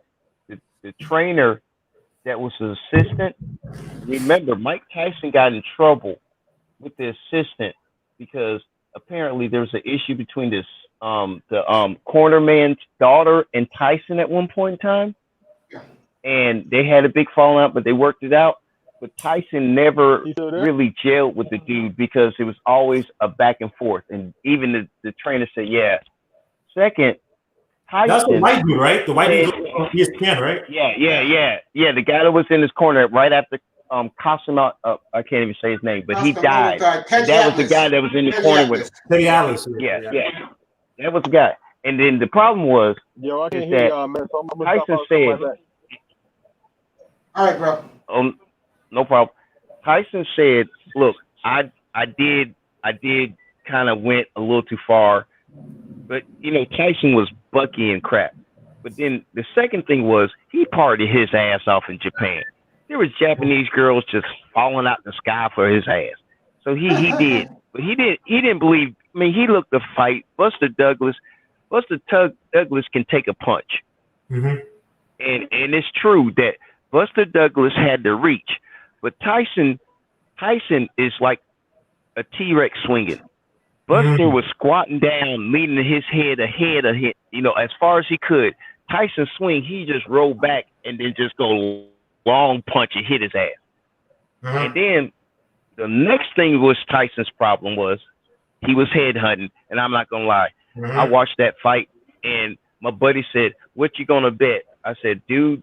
The trainer that was his assistant, remember, Mike Tyson got in trouble with the assistant because apparently there was an issue between the corner man's daughter and Tyson at one point in time. Yeah. And they had a big falling out, but they worked it out. But Tyson never really gelled with the dude because it was always a back and forth. And even the trainer said, yeah. Second, Tyson. That's the white dude, right? The white dude on ESPN, right? Yeah. The guy that was in his corner right after Cosimo, I can't even say his name, but he died. That was the guy that was in the corner with him. Teddy Atlas. Yeah. That was the guy. And then the problem was I can't hear y'all, man. So Tyson said, all right, bro. No problem. Tyson said, look, I did kind of went a little too far, but Tyson was Bucky and crap. But then the second thing was he partied his ass off in Japan. There was Japanese girls just falling out the sky for his ass. So he did, but he didn't believe. I mean, he looked the fight. Buster Douglas Buster Douglas can take a punch. Mm-hmm. And it's true that Buster Douglas had the reach, but Tyson is like a T-Rex swinging. Buster was squatting down, leaning his head ahead of him, as far as he could. Tyson swing, he just rolled back and then just go long punch and hit his ass. Mm-hmm. And then the next thing was Tyson's problem was he was headhunting, and I'm not gonna lie. Mm-hmm. I watched that fight, and my buddy said, "What you gonna bet?" I said, "Dude,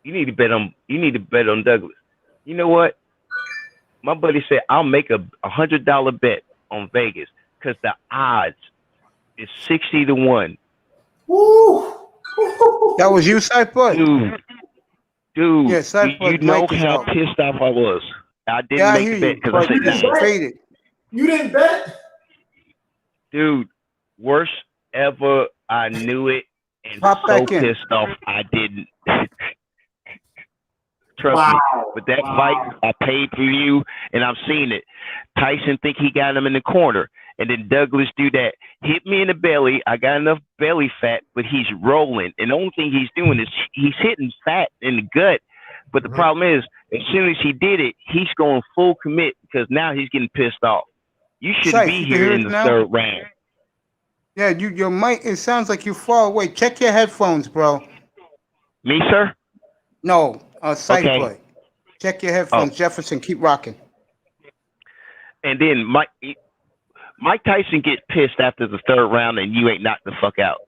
you need to bet on Douglas." You know what? My buddy said, "I'll make a $100 bet on Vegas because the odds is 60-1." Woo! That was you, Shyt Bud? Dude, Yeah, Shyt you Bud know Mike is how out. pissed off I was. I didn't Yeah, I make hear the bet you. because I But said, you "Nah." faded. You didn't bet? Dude, worst ever. I knew it, and Pop so back in. pissed off I didn't. Trust me. But that fight, I paid for you, and I've seen it. Tyson think he got him in the corner, and then Douglas do that. Hit me in the belly. I got enough belly fat, but he's rolling. And the only thing he's doing is he's hitting fat in the gut. But the problem is, as soon as he did it, he's going full commit because now he's getting pissed off. You should Shyt, be you can here hear in us the now? third round. Yeah, your mic, it sounds like you're far away. Check your headphones, bro. Me, sir? No, Shyt Okay. Bud. Check your headphones. Jefferson, keep rocking. And then Mike Tyson get pissed after the third round and you ain't knocked the fuck out.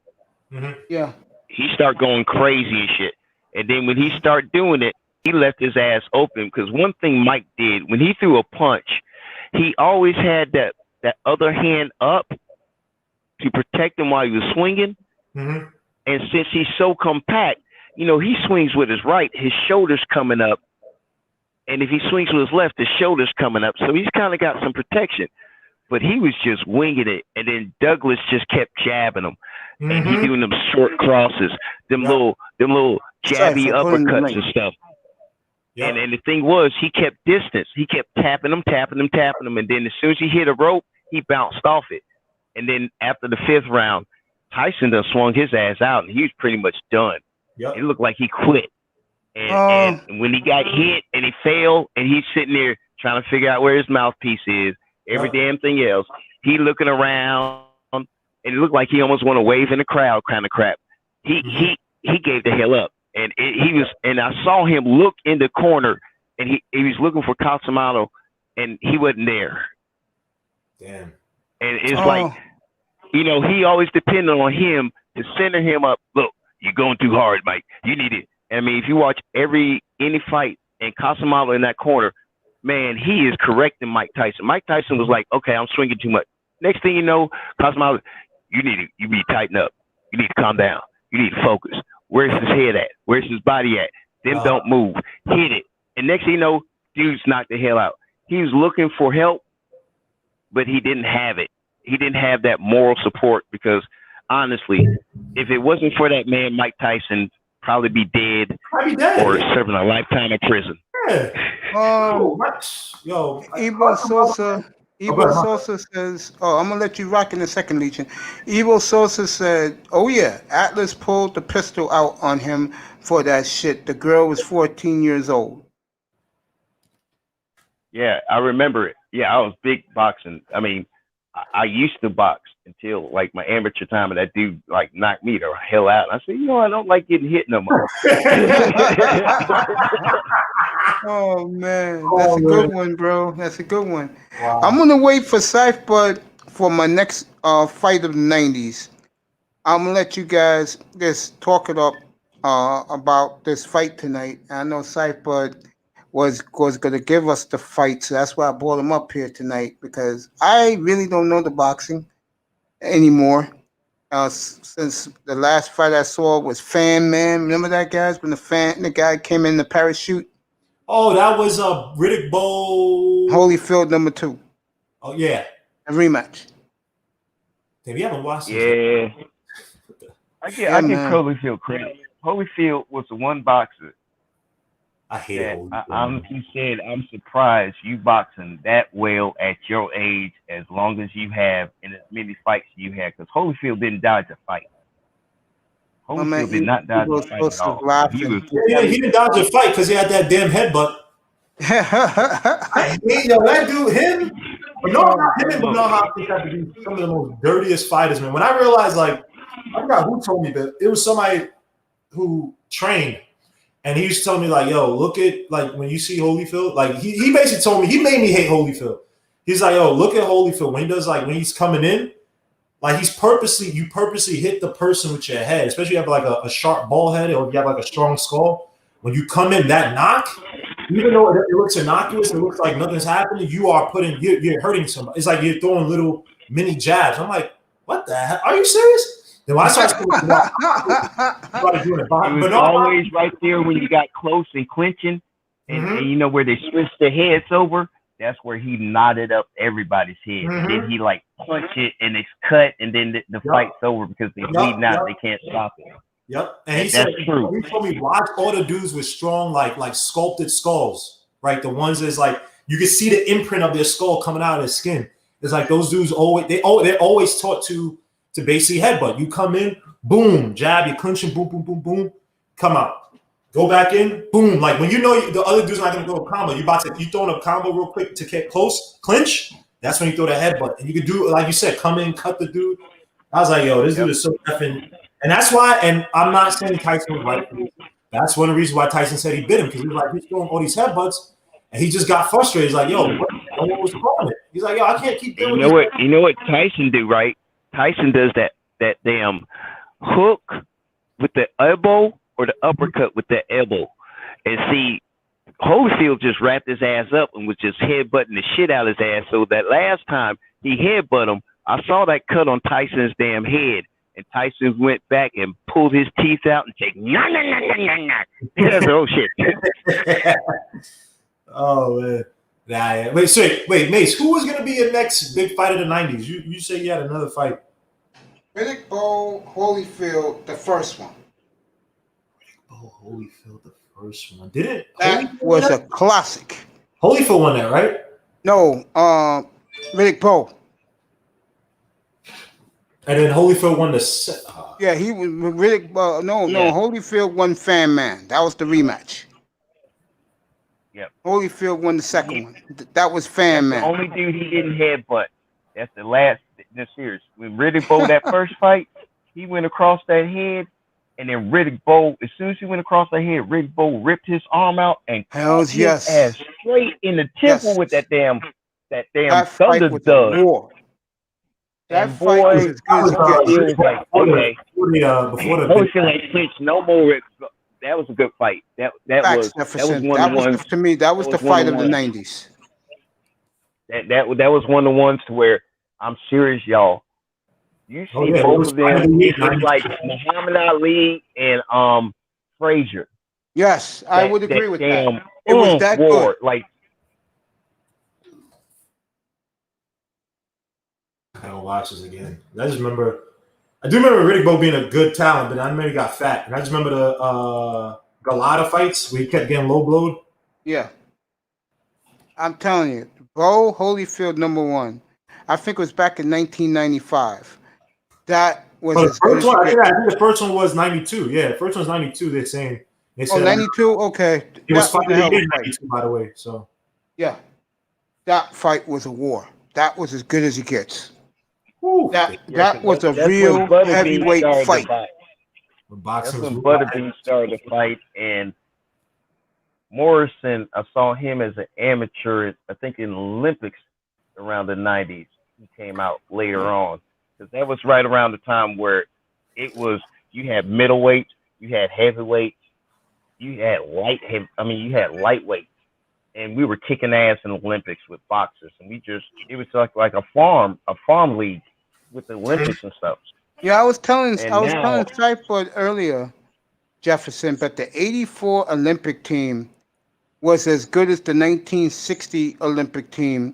Mm-hmm. Yeah. He start going crazy and shit. And then when he start doing it, he left his ass open because one thing Mike did, when he threw a punch, he always had that other hand up to protect him while he was swinging. Mm-hmm. And since he's so compact, he swings with his right, his shoulder's coming up. And if he swings with his left, his shoulder's coming up. So he's kind of got some protection. But he was just winging it. And then Douglas just kept jabbing him. Mm-hmm. And he doing them short crosses, them little jabby Sorry for putting the uppercuts link. and stuff. Yep. And the thing was, he kept distance. He kept tapping him. And then as soon as he hit a rope, he bounced off it. And then after the fifth round, Tyson done swung his ass out, and he was pretty much done. Yep. It looked like he quit. And when he got hit and he fell, and he's sitting there trying to figure out where his mouthpiece is, every damn thing else, he looking around, and it looked like he almost want to wave in the crowd kind of crap. He gave the hell up. And and I saw him look in the corner, and he was looking for Casamano, and he wasn't there. Damn. And it's like, he always depended on him to center him up. Look, you're going too hard, Mike. You need it. I mean, if you watch any fight and Casamano in that corner, man, he is correcting Mike Tyson. Mike Tyson was like, okay, I'm swinging too much. Next thing you know, Casamano, you need to tighten up. You need to calm down. You need to focus. Where's his head at? Where's his body at? Them don't move. Hit it. And next thing you know, dude's knocked the hell out. He was looking for help, but he didn't have it. He didn't have that moral support because, honestly, if it wasn't for that man, Mike Tyson probably be dead or serving a lifetime in prison. Yeah. Evo Sosa says, I'm going to let you rock in a second, Legion. Evo Sosa said, oh, yeah, Atlas pulled the pistol out on him for that shit. The girl was 14 years old. Yeah, I remember it. Yeah, I was big boxing. I mean, I used to box until like my amateur time, and that dude like knocked me the hell out. I said, I don't like getting hit no more. Oh man, that's a good one, bro. That's a good one. Wow. I'm gonna wait for Shyt Bud for my next fight of the '90s. I'm gonna let you guys just talk it up about this fight tonight. I know Shyt Bud was gonna give us the fight, so that's why I brought him up here tonight because I really don't know the boxing anymore. Since the last fight I saw was Fan Man. Remember that, guys? When the guy came in the parachute. Oh, that was Riddick Bowe. Holyfield #2. Oh yeah, a rematch. Damn, you haven't watched this. Yeah, I give Holyfield credit. Holyfield was the one boxer I hated Holyfield. He said, I'm surprised you boxing that well at your age, as long as you have, and as many fights you had, because Holyfield didn't dodge a fight. My man, Holyfield did not dodge a was fight at all. laughing. He didn't dodge a fight because he had that damn headbutt. I hate that dude, him. But no, not him, but no, I think that could be some of the most dirtiest fighters, man. When I realized, like, I forgot who told me, but it was somebody who trained. And he used to tell me, like, yo, look at, like, when you see Holyfield, like, he basically told me, he made me hate Holyfield. He's like, yo, look at Holyfield. When he does, like, when he's coming in, like, you purposely hit the person with your head, especially if you have, like, a sharp ball head or if you have, like, a strong skull. When you come in that knock, even though it looks innocuous, it looks like nothing's happening, you're hurting somebody. It's like you're throwing little mini jabs. I'm like, what the hell? Are you serious? Then when I started doing it, He was always right there when you got close and clinching, and you know where they switched their heads over. That's where he knotted up everybody's head. And then he like punch it and it's cut, and then the fight's over because they bleeding out. They can't stop it. Yep, and he said, true. He told me watch all the dudes with strong, like sculpted skulls, right? The ones that's like you can see the imprint of their skull coming out of their skin. It's like those dudes they're always taught to basically headbutt. You come in, boom, jab, you're clinching, boom, boom, boom, boom, come out, go back in, boom. Like when you know the other dude's not gonna throw a combo, you throwing a combo real quick to get close, clinch. That's when you throw the headbutt, and you can do like you said, come in, cut the dude. I was like, yo, this dude is so effing. And that's why, and I'm not saying Tyson was right. That's one of the reasons why Tyson said he bit him, because he was like, he's throwing all these headbutts, and he just got frustrated. He's like, yo, what was calling it? He's like, yo, I can't keep doing this. You know what Tyson do, right? Tyson does that damn hook with the elbow or the uppercut with the elbow. And see, Holyfield just wrapped his ass up and was just headbutting the shit out of his ass. So that last time he headbutt him, I saw that cut on Tyson's damn head. And Tyson went back and pulled his teeth out and said, nah. That's oh shit. Oh man. Nah, wait, Mace, who was gonna be your next big fight of the 90s? You say you had another fight. Riddick Bowe, Holyfield, the first one. Oh, Holyfield, the first one. Did it? That was a classic. Holyfield won that, right? No, Riddick Bowe. And then Holyfield won the set. Yeah, he was Riddick. No, Holyfield won Fan Man. That was the rematch. Yep. Holyfield won the second one. That was Fan Man. The only dude he didn't headbutt. That's the last in the series. When Riddick Bowe that first fight, he went across that head, and then Riddick Bowe, as soon as he went across that head, Riddick Bowe ripped his arm out and Hells yes, ass straight in the temple with that damn thunder was dog. a war. That fight was as good as it gets. Like, okay. Before the Holyfield ain't flinched no more. That was a good fight. That was one of the ones. To me, that was the fight of the 90s. That was one of the ones to where I'm serious, y'all. You see both of them. It's like Muhammad Ali and Frazier. Yes, I would agree with that. It was that war. Good. Like, I don't watch this again. I do remember Riddick Bowe being a good talent, but I remember he got fat. And I just remember the Galata fights where he kept getting low blowed. Yeah. I'm telling you, Bowe, Holyfield, number one. I think it was back in 1995. That was the first one. I think the first one was 92. Yeah, the first one was 92. They said 92? Okay. It was fighting in 92, by the way. So yeah. That fight was a war. That was as good as it gets. That was a real heavyweight fight. That's when Butterbean started to fight, and Morrison, I saw him as an amateur, I think in the Olympics around the 90s. He came out later on, because that was right around the time where it was, you had middleweight, you had heavyweight, you had lightweight, and we were kicking ass in the Olympics with boxers, and it was like a farm league with the Olympics and stuff. Yeah, I was telling Shyt earlier, Jefferson, but the 84 Olympic team was as good as the 1960 Olympic team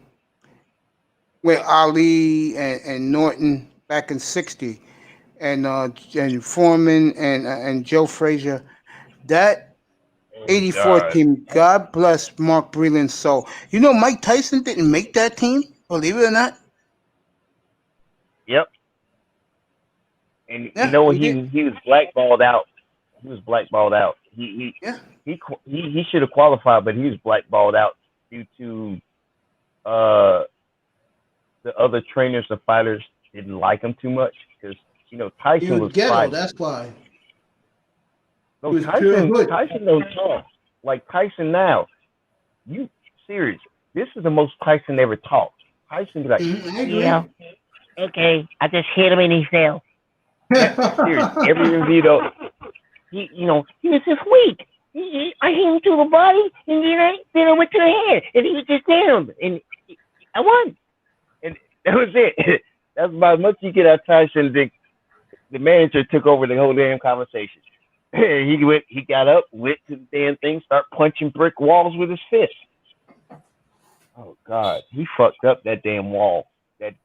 with Ali and Norton back in 60, and Foreman and Joe Frazier. That '84 God. team. God bless Mark Breland's soul. You know, Mike Tyson didn't make that team. Believe it or not. Yep. And you Yeah, know he did. he was blackballed out. He was blackballed out. Yeah. He should have qualified, but he was blackballed out due to uh the other trainers, the fighters didn't like him too much because He Tyson was was ghetto. private. That's why. He No, was pure hood. Tyson don't talk like Tyson now. You serious? This is the most Tyson ever talked. Tyson be like, I yeah, agree. okay, I just hit him and he fell. Yeah, serious. Every review though, he was just weak. I hit him to the body, and then I went to the head, and he was just down, and I won, and that was it. That's about as much you get out of Tyson. The manager took over the whole damn conversation. He got up, went to the damn thing, start punching brick walls with his fist. Oh God, he fucked up that damn wall. That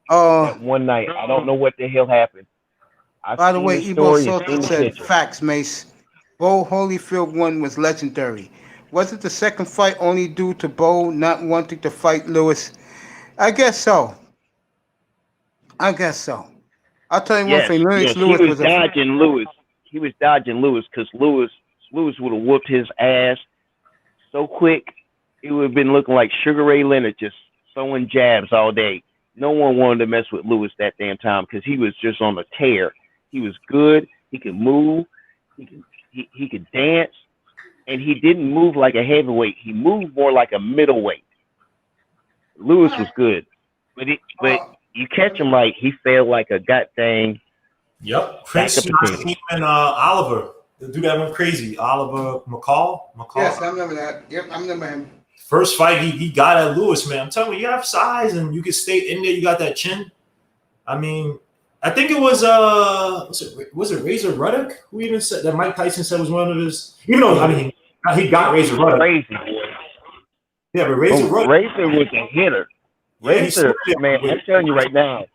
one night, I don't know what the hell happened. I've By the seen way, the Ebo story and Sosa seen the said, picture. facts, Mace. Bo Holyfield 1 was legendary. Was it the second fight only due to Bo not wanting to fight Lewis? I guess so. I guess so. I'll tell you one Yes, thing. Lennox yes, he Lewis was was a... dodging Lewis. He was dodging Lewis because Lewis would have whooped his ass so quick. It would have been looking like Sugar Ray Leonard just throwing jabs all day. No one wanted to mess with Lewis that damn time because he was just on a tear. He was good. He could move. He could dance, and he didn't move like a heavyweight. He moved more like a middleweight. Lewis was good, but you catch him right, he fell like a goddamn Yep. sack Prince of potatoes. Nassim and Oliver. The dude that went crazy. Oliver McCall. Yes, I remember that. Yep, I remember him. First fight he got at Lewis, man. I'm telling you, you have size and you can stay in there. You got that chin. I mean, I think it was it Razor Ruddock who even said that Mike Tyson said was one of his. Even though I mean he got Razor Ruddock. Crazy. Yeah, but Razor Ruddock. Razor was a hitter. Yeah, Razor, man, I'm telling you right now,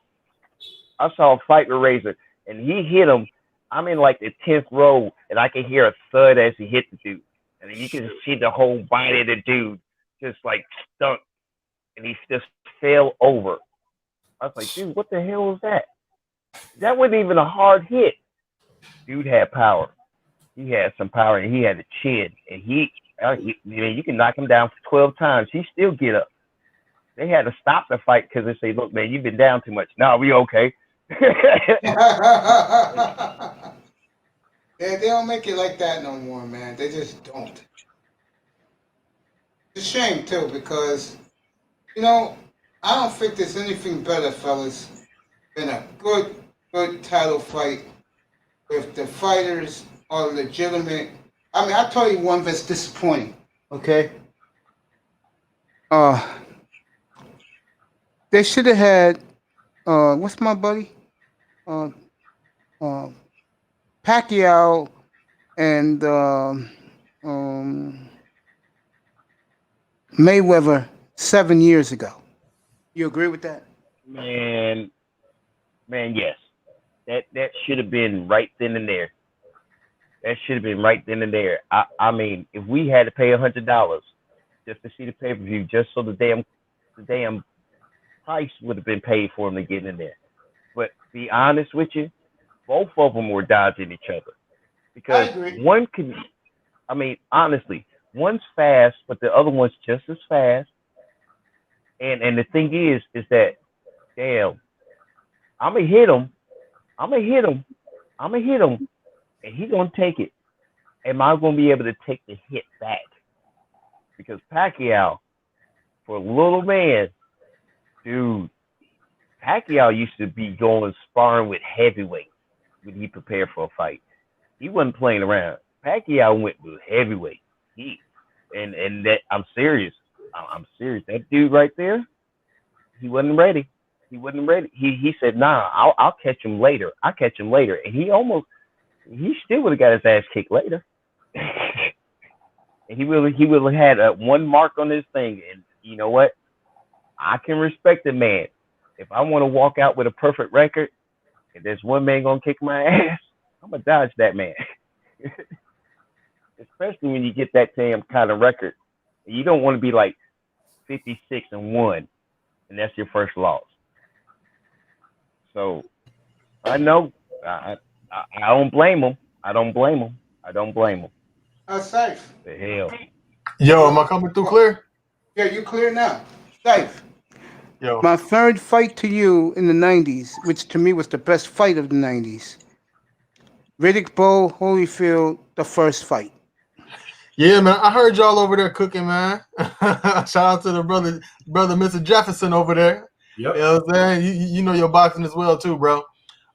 I saw a fight with Razor, and he hit him. I'm in like the 10th row, and I can hear a thud as he hit the dude. And you can see the whole body of the dude just like stunk, and he just fell over. I was like, dude, what the hell was that? That wasn't even a hard hit. Dude had power. He had some power, and he had a chin. And you can knock him down for 12 times. He still get up. They had to stop the fight because they say, look, man, you've been down too much. No, we okay. Yeah, they don't make it like that no more, man. They just don't. It's a shame, too, because, I don't think there's anything better, fellas, than a good title fight if the fighters are legitimate. I mean, I'll tell you one that's disappointing, okay? They should have had, what's my buddy? Pacquiao and Mayweather 7 years ago. You agree with that? Man, yes. That should have been right then and there. That should have been right then and there. I mean, if we had to pay $100 just to see the pay-per-view, just so the damn price would have been paid for them to get in there. But be honest with you, both of them were dodging each other because one can. I mean, honestly, one's fast, but the other one's just as fast. And the thing is that, damn, I'm gonna hit him, and he's gonna take it. Am I gonna be able to take the hit back? Because Pacquiao, for a little man, dude, Pacquiao used to be going sparring with heavyweights when he prepared for a fight. He wasn't playing around. Pacquiao went with heavyweight. And that I'm serious. I'm serious. That dude right there, he wasn't ready. He said, nah, I'll catch him later. And he still would have got his ass kicked later. And he will have had one mark on his thing. And you know what? I can respect the man. If I want to walk out with a perfect record, if there's one man gonna kick my ass, I'm gonna dodge that man. especially when you get that damn kind of record. You don't want to be like 56-1, and that's your first loss. So I know I don't blame him. I don't blame him. I don't blame him. Safe. The hell. Yo, am I coming through clear? Yeah, you clear now. Safe. Yo. My third fight to you in the 90s, which to me was the best fight of the 90s. Riddick Bowe, Holyfield, the first fight. Yeah, man. I heard y'all over there cooking, man. Shout out to the brother, Mr. Jefferson over there. Yep. You know what I'm saying? You know your boxing as well too, bro.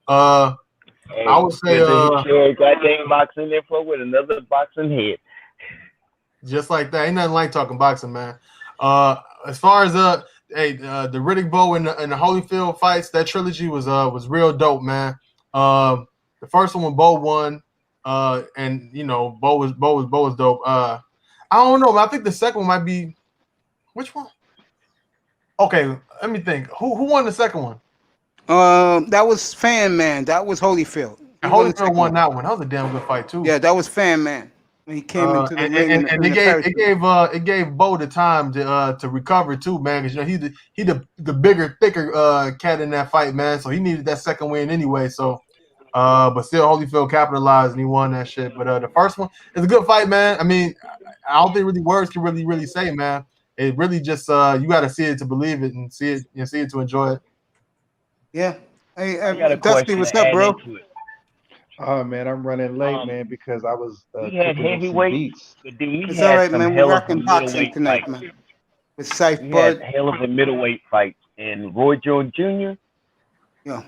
Hey, I would say sure goddamn boxing info with another boxing head. Just like that. Ain't nothing like talking boxing, man. As far as the Riddick Bowe and the Holyfield fights, that trilogy was real dope, man. The first one when Bowe won, and you know Bowe was dope. I don't know, man. I think the second one might be which one? Okay, let me think. Who won the second one? That was Fan Man. That was Holyfield. And Holyfield won that one. That was a damn good fight too. Yeah, that was Fan Man when he came into the ring. And it gave Bowe the time to recover too, man. Because you know he the bigger, thicker cat in that fight, man. So he needed that second win anyway. So, but still Holyfield capitalized and he won that shit. But the first one is a good fight, man. I mean, I don't think really words can really say, man. It really just you got to see it to believe it and see it to enjoy it. Yeah. I got Hey, a Dusty, question what's to up, add bro? into it. Oh man, I'm running late, man, because I was We had cooking with some heavyweight, beats. but then we It's had all right, some man. We're hell of a rocking boxing middleweight tonight, fights. man. With Scythe We Bud. had hell of a middleweight fight, and Roy Jones Jr. Yeah.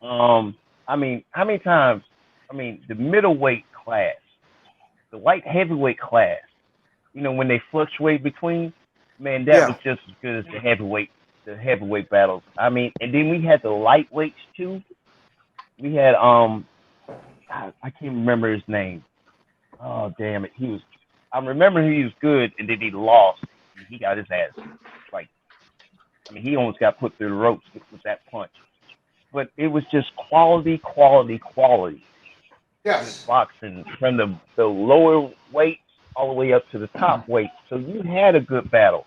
I mean, how many times? I mean, the middleweight class, the light heavyweight class. You know, when they fluctuate between, man, that was just as good as the heavyweight battles. I mean, and then we had the lightweights too. We had I can't remember his name. Oh damn it, I remember he was good, and then he lost. And he got his ass he almost got put through the ropes with that punch. But it was just quality. Yes. Boxing from the lower weights all the way up to the top weight. So you had a good battle.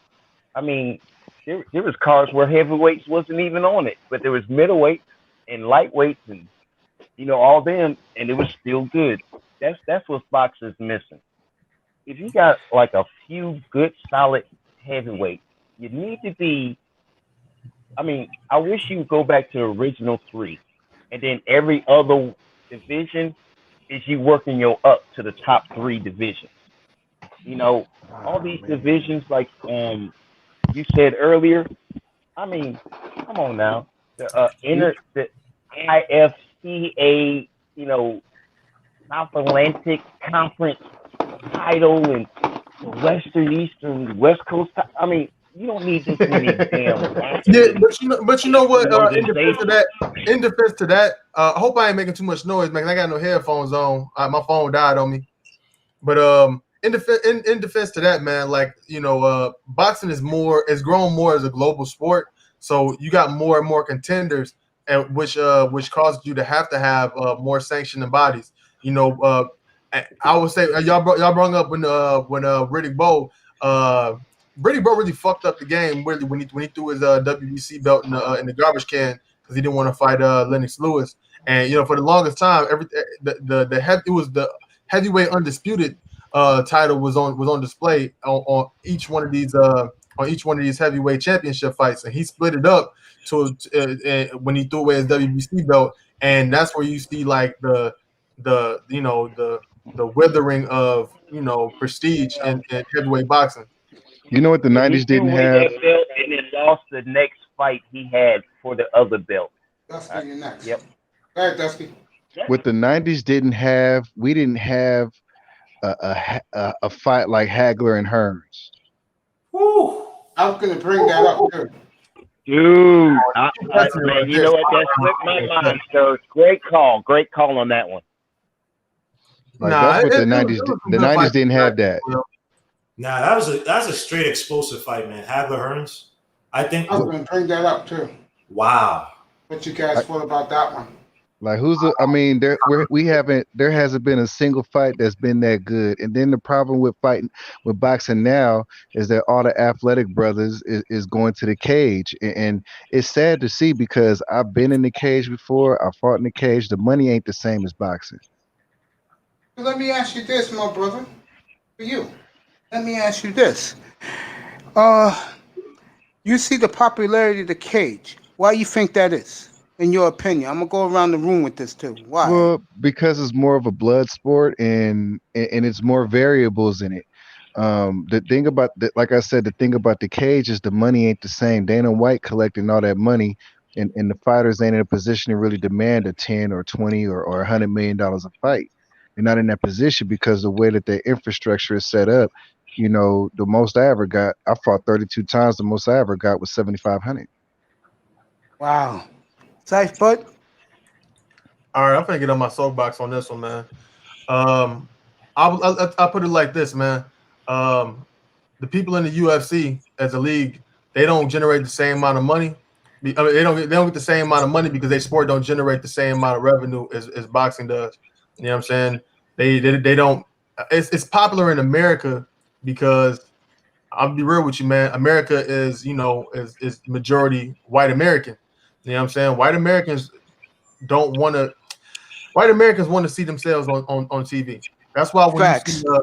I mean, there was cards where heavyweights wasn't even on it, but there was middleweights and lightweights and all them, and it was still good. That's what boxing's missing. If you got like a few good solid heavyweights, you need to be. I mean, I wish you would go back to the original 3, and then every other division is you working your up to the top 3 divisions. All these divisions, like you said earlier. I mean, come on now, the IFCA, South Atlantic Conference title and the Western, Eastern, West Coast. I mean, you don't need this many damn. Yeah, but you know what? In defense to that, I hope I ain't making too much noise, man. I got no headphones on. My phone died on me. But in defense to that, man, like boxing is grown more as a global sport. So you got more and more contenders, and which causes you to have more sanctioning bodies. I would say y'all brought up when Riddick Bowe. Riddick Bowe really fucked up the game really when he threw his WBC belt in the garbage can because he didn't want to fight Lennox Lewis. And for the longest time, it was the heavyweight undisputed title was on display on each one of these heavyweight championship fights, and he split it up to when he threw away his WBC belt, and that's where you see like the withering of prestige in heavyweight boxing. You know what the '90s didn't have? That belt and then lost the next fight he had for the other belt. Dusty, you're next. Yep. All right, Dusty. What the '90s didn't have, we didn't have a fight like Hagler and Hearns. Woo. I was going to bring that up too. Dude, man, you know what? That slipped my mind. So great call on that one. Like that's what the '90s. The '90s didn't have that. Nah, that's a straight explosive fight, man. Hagler Hearns. I think. I was going to bring that up too. Wow. What you guys thought about that one? Like I mean, there hasn't been a single fight that's been that good. And then the problem with boxing now is that all the athletic brothers is going to the cage. And it's sad to see because I've been in the cage before. I fought in the cage. The money ain't the same as boxing. Let me ask you this, my brother. For you, let me ask you this. Uh, you see the popularity of the cage. Why you think that is? In your opinion, I'm gonna go around the room with this too. Why? Well, because it's more of a blood sport and it's more variables in it. The thing about like I said, the thing about the cage is the money ain't the same. Dana White collecting all that money, and the fighters ain't in a position to really demand a 10 or 20 or $100 million a fight. They're not in that position because the way that their infrastructure is set up. You know, the most I ever got, I fought 32 times. The most I ever got was 7,500. Wow. Size Bud? All right, I'm gonna get on my soapbox on this one, man. I'll put it like this, man. The people in the UFC as a league, they don't generate the same amount of money. I mean, they don't get the same amount of money because their sport don't generate the same amount of revenue as boxing does. You know what I'm saying? They don't. It's popular in America because I'll be real with you, man. America is is majority white American. You know what I'm saying? Don't want to. White Americans want to see themselves on TV. That's why when Facts. you see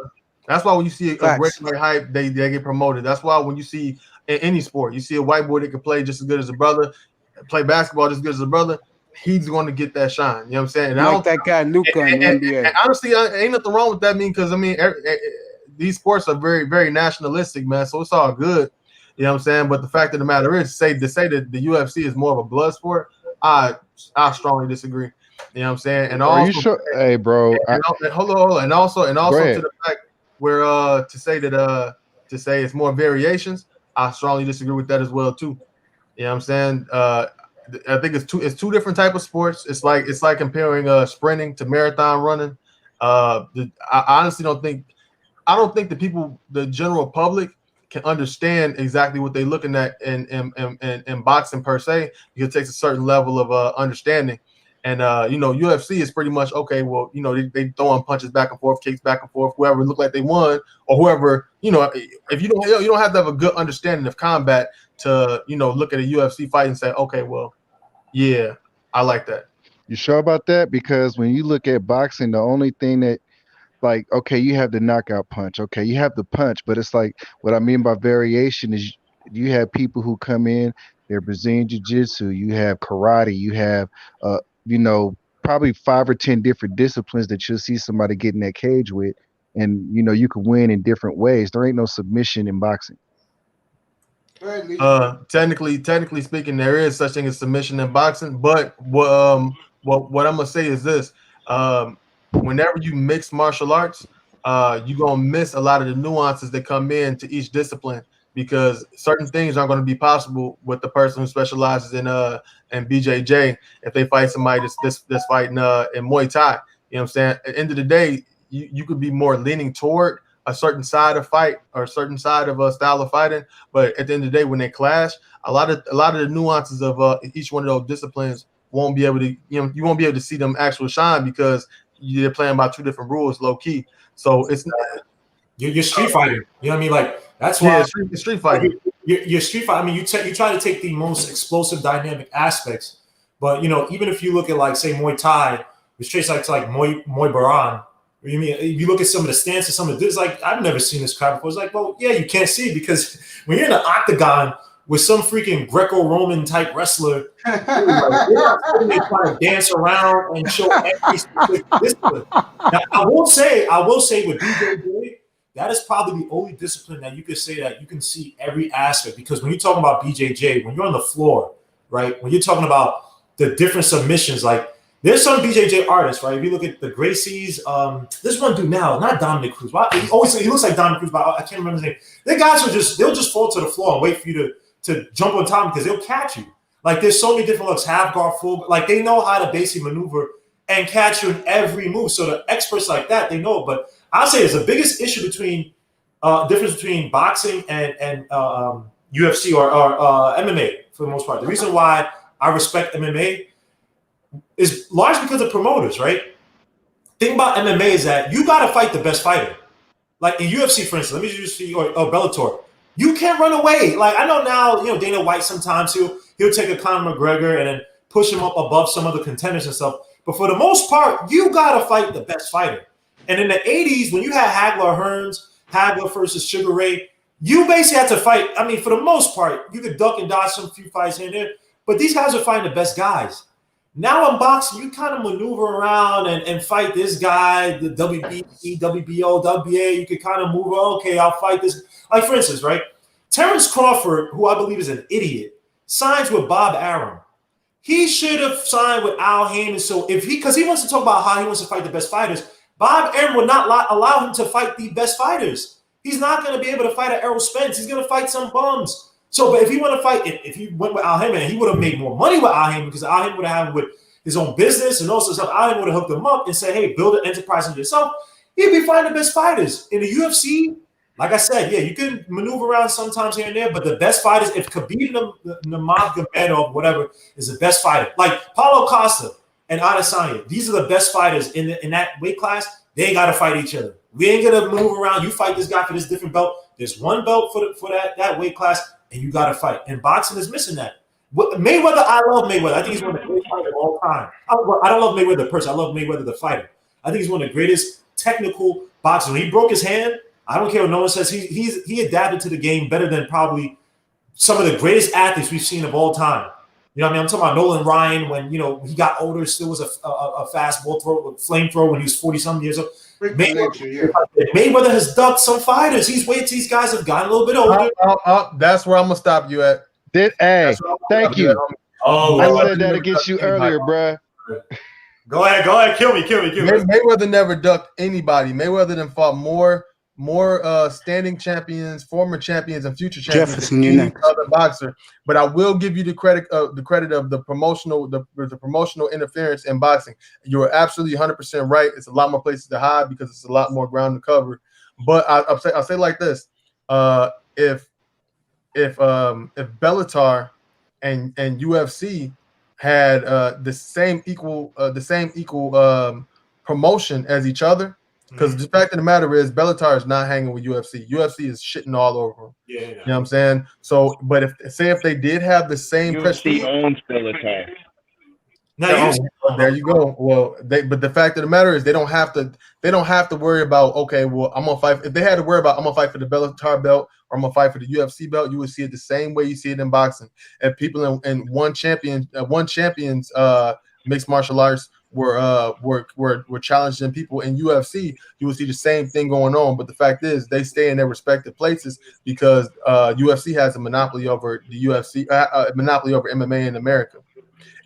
that's why when you see a great Facts. white hype, they get promoted. That's why when you see in any sport, you see a white boy that can play just as good as a brother, play basketball just as good as a brother, he's going to get that shine. You know what I'm saying? And Like that guy Luca in the NBA. and honestly, ain't nothing wrong with that. Because these sports are very, very nationalistic, man. So it's all good. You know what I'm saying? But the fact of the matter is, to say that the UFC is more of a blood sport, I strongly disagree. You know what I'm saying? And Are also, you sure? Hey, bro. hold on, and also Go to ahead. the fact where to say it's more variations, I strongly disagree with that as well too. You know what I'm saying? I think it's two different type of sports. It's like comparing sprinting to marathon running. I honestly don't think the general public can understand exactly what they're looking at in boxing per se, because it takes a certain level of understanding. And UFC is pretty much okay. Well, they throwing punches back and forth, kicks back and forth. Whoever look like they won, or whoever, if you don't have to have a good understanding of combat to look at a UFC fight and say, okay, well, yeah, I like that. You sure about that? Because when you look at boxing, the only thing that like, okay, you have the knockout punch. Okay, you have the punch, but it's like what I mean by variation is you have people who come in, they're Brazilian Jiu-Jitsu, you have karate, you have you know, probably 5 or 10 different disciplines that you'll see somebody get in that cage with, and you can win in different ways. There ain't no submission in boxing. Technically speaking, there is such thing as submission in boxing, but what I'm gonna say is this: whenever you mix martial arts, you're gonna miss a lot of the nuances that come into each discipline, because certain things aren't going to be possible with the person who specializes in BJJ if they fight somebody that's fighting in Muay Thai. You know what I'm saying? At the end of the day, you could be more leaning toward a certain side of fight or a certain side of a style of fighting, but at the end of the day, when they clash, a lot of the nuances of each one of those disciplines won't be able to you won't be able to see them actual shine, because they're playing by two different rules, low key. So it's you're street fighting. You know what I mean? Like that's why street fighting. You're street fighting. I mean, you try to take the most explosive, dynamic aspects, but even if you look at like say Muay Thai, which traces like Muay Baran. You mean if you look at some of the stances, some of this, like I've never seen this crap before. It's like, well, yeah, you can't see it because when you're in an octagon with some freaking Greco-Roman type wrestler, like, they try to dance around and show every specific discipline. Now, I will say with BJJ, that is probably the only discipline that you could say that you can see every aspect. Because when you're talking about BJJ, when you're on the floor, right, when you're talking about the different submissions, like there's some BJJ artists, right? If you look at the Gracies, this one dude now, not Dominic Cruz. He looks like Dominic Cruz, but I can't remember his name. The guys they'll just fall to the floor and wait for you to jump on top because they'll catch you. Like there's so many different looks, half guard, full, like they know how to basically maneuver and catch you in every move. So the experts like that, they know. But I'll say it's the biggest issue between difference between boxing and UFC or MMA for the most part. The reason why I respect MMA is largely because of promoters, right? Thing about MMA is that you got to fight the best fighter. Like in UFC, for instance, let me just see, or Bellator, you can't run away. Like I know now, Dana White sometimes he'll take a Conor McGregor and then push him up above some other contenders and stuff. But for the most part, you got to fight the best fighter. And in the 80s, when you had Hagler versus Sugar Ray, you basically had to fight. I mean, for the most part, you could duck and dodge some few fights here and there, but these guys are fighting the best guys. Now in boxing, you kind of maneuver around and fight this guy, the WBC, WBO, WBA. You could kind of move, okay, I'll fight this. Like, for instance, right? Terrence Crawford, who I believe is an idiot, signs with Bob Arum. He should have signed with Al Haymon. So because he wants to talk about how he wants to fight the best fighters, Bob Arum would not allow him to fight the best fighters. He's not going to be able to fight Errol Spence. He's going to fight some bums. So, but if he want to fight, if he went with Al Haymon, he would have made more money with Al Haymon because Al Haymon would have had him with his own business and also stuff. Al Haymon would have hooked him up and said, "Hey, build an enterprise on yourself." He'd be fighting the best fighters in the UFC. Like I said, yeah, you can maneuver around sometimes here and there, but the best fighters, if Khabib Nurmagomedov, whatever, is the best fighter, like Paulo Costa and Adesanya, these are the best fighters in that weight class. They ain't got to fight each other. We ain't gonna move around. You fight this guy for this different belt. There's one belt for that weight class, and you got to fight. And boxing is missing that. Mayweather, I love Mayweather. I think he's one of the greatest fighters of all time. I don't love Mayweather the person. I love Mayweather the fighter. I think he's one of the greatest technical boxers. When he broke his hand, I don't care what no one says. He adapted to the game better than probably some of the greatest athletes we've seen of all time. You know what I mean? I'm talking about Nolan Ryan when he got older, still was a fastball flamethrower when he was 40-something years old. Mayweather has ducked some fighters. He's waited till these guys have gotten a little bit older. That's where I'm gonna stop you at. Thank you. I said that against you earlier, bruh. Go ahead, kill me. Mayweather never ducked anybody. Mayweather then fought more standing champions, former champions, and future champions Jefferson, than you're any next. other boxer. But I will give you the credit of the promotional interference in boxing. You are absolutely 100% right. It's a lot more places to hide because it's a lot more ground to cover. But I'll say like this: if Bellator and UFC had the same equal promotion as each other, because the fact of the matter is Bellator is not hanging with UFC. UFC is shitting all over them. Yeah. You know what I'm saying? So, but if they did have the same prestige, owns Bellator. there you go. Well, but the fact of the matter is they don't have to worry about, okay, well, I'm gonna fight. If they had to worry about I'm gonna fight for the Bellator belt or I'm gonna fight for the UFC belt, you would see it the same way you see it in boxing. If people in one champion's mixed martial arts were challenging people in UFC, you would see the same thing going on. But the fact is they stay in their respective places because UFC has a monopoly over the UFC, monopoly over MMA in America.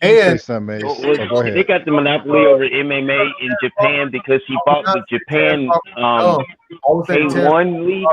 And they got the monopoly over MMA in Japan because he bought the Japan K1 league.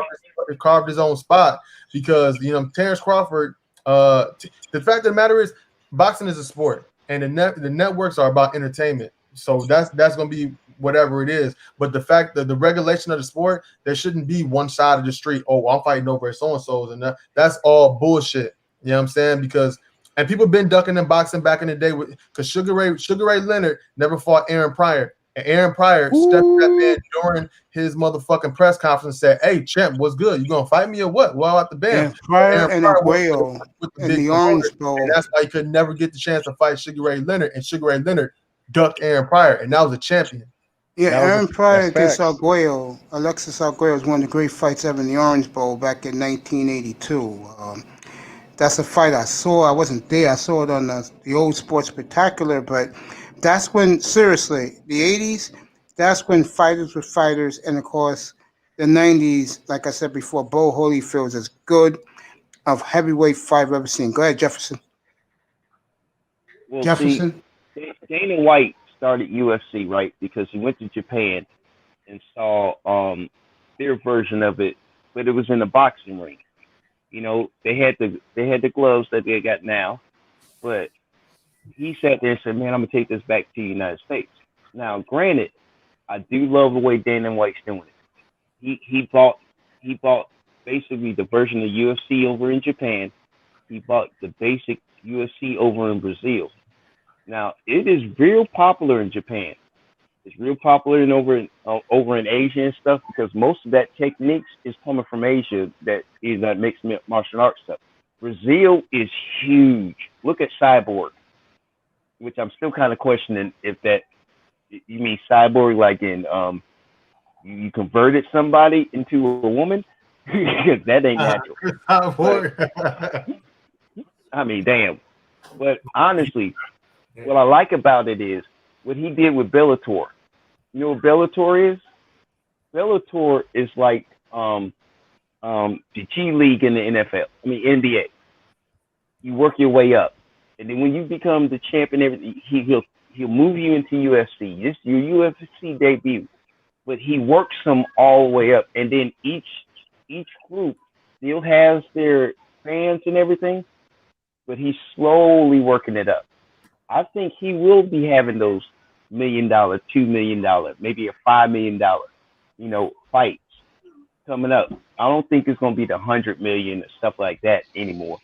Carved his own spot because Terrence Crawford. The fact of the matter is, boxing is a sport, and the networks are about entertainment. So that's going to be whatever it is. But the fact that the regulation of the sport, there shouldn't be one side of the street. Oh, I'm fighting over so and so's, and that's all bullshit. You know what I'm saying? Because and people been ducking in boxing back in the day because Sugar Ray Leonard never fought Aaron Pryor. And Aaron Pryor stepped that man during his motherfucking press conference and said, "Hey, champ, what's good? You gonna fight me or what?" Well, out the band. Pryor and Aguayo in the Orange Bowl. And that's why he could never get the chance to fight Sugar Ray Leonard. And Sugar Ray Leonard ducked Aaron Pryor, and that was a champion. Yeah, Aaron Pryor against Aguayo. Alexis Aguayo was one of the great fights ever in the Orange Bowl back in 1982. That's a fight I saw. I wasn't there. I saw it on the old Sports Spectacular, but that's when, seriously, the 80s, that's when fighters were fighters. And, of course, the 90s, like I said before, Bo Holyfield was as good of heavyweight fight I've ever seen. Go ahead, Jefferson. Well, Jefferson? See, Dana White started UFC, right, because he went to Japan and saw their version of it, but it was in a boxing ring. They had the gloves that they got now, but he sat there and said, "Man, I'm gonna take this back to the United States." Now, granted, I do love the way Dana White's doing it. He bought basically the version of UFC over in Japan. He bought the basic UFC over in Brazil. Now, it is real popular in Japan. It's real popular in over in Asia and stuff because most of that techniques is coming from Asia. That is that mixed martial arts stuff. Brazil is huge. Look at Cyborg, which I'm still kind of questioning if that you mean Cyborg like in you converted somebody into a woman because that ain't natural. But, I mean, damn. But honestly, what I like about it is what he did with Bellator. You know what Bellator is? Bellator is like the G League in the NFL. I mean NBA. You work your way up, and then when you become the champion, everything he'll move you into UFC. This your UFC debut, but he works them all the way up, and then each group still has their fans and everything, but he's slowly working it up. I think he will be having those $1 million, $2 million, maybe a $5 million, fights coming up. I don't think it's going to be the 100 million and stuff like that anymore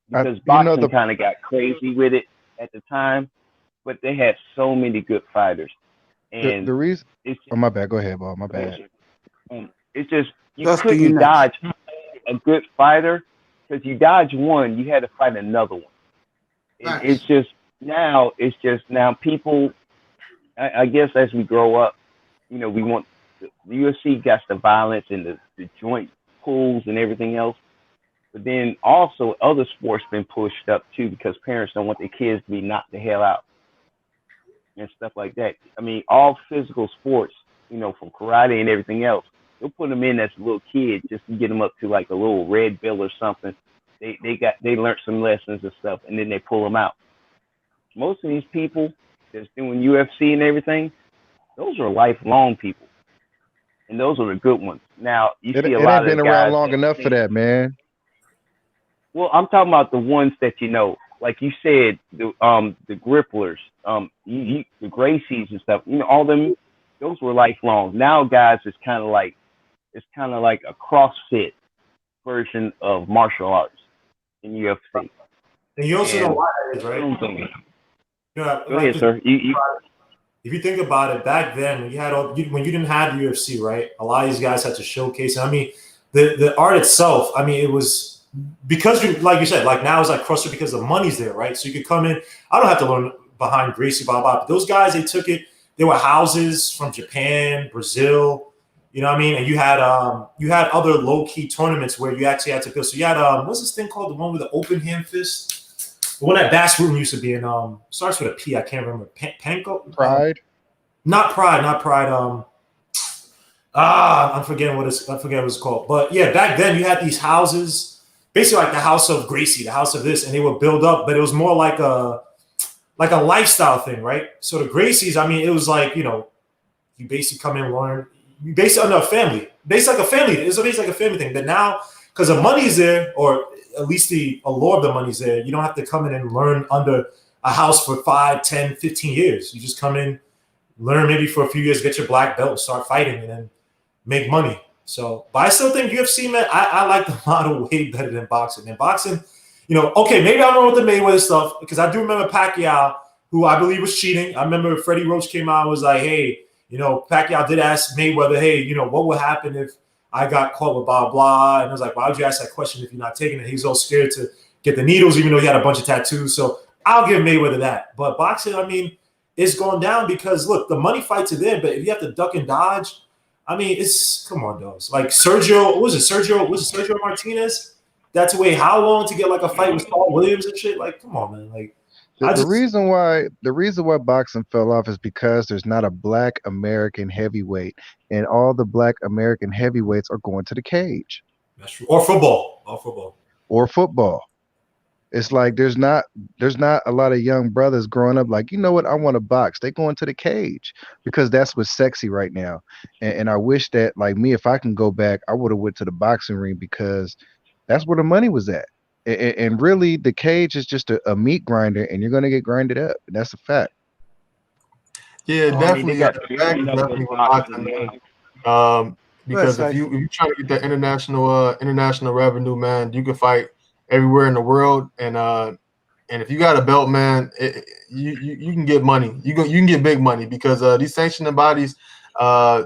because boxing kind of got crazy with it at the time, but they had so many good fighters. And the reason, my bad. Go ahead, Bob. My bad. It's just you couldn't dodge a good fighter because you dodge one, you had to fight another one. It's just now people. I guess as we grow up, we want the UFC got the violence and the joint pulls and everything else. But then also other sports been pushed up too because parents don't want their kids to be knocked the hell out and stuff like that. I mean, all physical sports, from karate and everything else, they'll put them in as a little kid just to get them up to like a little red belt or something. They learned some lessons and stuff, and then they pull them out. Most of these people that's doing UFC and everything, those are lifelong people, and those are the good ones. Now you see a lot of guys. It ain't been around long enough for that, man. Well, I'm talking about the ones that like you said, the Gripplers, the Gracies and stuff. All them, those were lifelong. Now, guys, it's kind of like a CrossFit version of martial arts in UFC. And you also know why that is, right? Go ahead, sir. If you think about it, back then when you didn't have the UFC, right? A lot of these guys had to showcase. I mean, the art itself. I mean, it was because like you said, like now it's like CrossFit because the money's there, right? So you could come in. I don't have to learn behind Gracie, blah blah. But those guys, they took it. There were houses from Japan, Brazil. You know what I mean? And you had other low key tournaments where you actually had to go. So you had what's this thing called? The one with the open hand fist. The one that Bass Rutten used to be in, starts with a P. I can't remember. Panko? Pride? Not Pride. I'm forgetting what it's called. But yeah, back then you had these houses, basically like the House of Gracie, the House of this, and they would build up, but it was more like a lifestyle thing, right? So the Gracies, I mean, it was like, you basically come in and learn. You basically under a family. Basically like a family. It's basically like a family thing. But now, because the money's there, or at least the allure of the money's there, you don't have to come in and learn under a house for 5, 10, 15 years. You just come in, learn maybe for a few years, get your black belt, start fighting, and then make money. So, but I still think UFC, man, I like the model way better than boxing. And boxing, okay, maybe I'm wrong with the Mayweather stuff, because I do remember Pacquiao, who I believe was cheating. I remember Freddie Roach came out and was like, hey, Pacquiao did ask Mayweather, hey, what would happen if I got caught with blah, blah. And I was like, why would you ask that question if you're not taking it? He was all scared to get the needles, even though he had a bunch of tattoos. So I'll give Mayweather that. But boxing, I mean, it's going down because, look, the money fights are there, but if you have to duck and dodge, I mean, come on, dogs. Like Sergio Martinez? That's wait how long to get like a fight with Saul Williams and shit? Like, come on, man. Like, the reason why boxing fell off is because there's not a black American heavyweight, and all the black American heavyweights are going to the cage. That's true. Or football. It's like there's not a lot of young brothers growing up like, you know what, I want to box. They going to the cage because that's what's sexy right now. And I wish that, like me, if I can go back, I would have went to the boxing ring because that's where the money was at. And really, the cage is just a meat grinder, and you're gonna get grinded up. That's a fact. Yeah, definitely. Because if you try to get that international revenue, man, you can fight everywhere in the world, and And if you got a belt, man, you can get money. You can get big money because these sanctioning bodies, they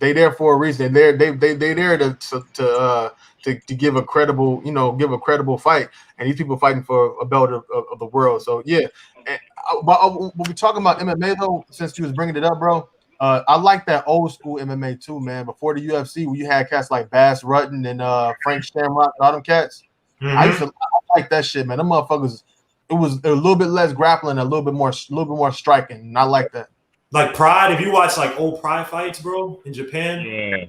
there for a reason. They there to give a credible fight. And these people fighting for a belt of the world. So yeah. And, but we're talking about MMA though, since you was bringing it up, bro. I like that old school MMA too, man. Before the UFC, where you had cats like Bass Rutten and Frank Shamrock and all them cats. Mhm. I like that shit, man. Them motherfuckers. It was a little bit less grappling, a little bit more striking. And I like that. Like Pride, if you watch like old Pride fights, bro, in Japan, Yeah.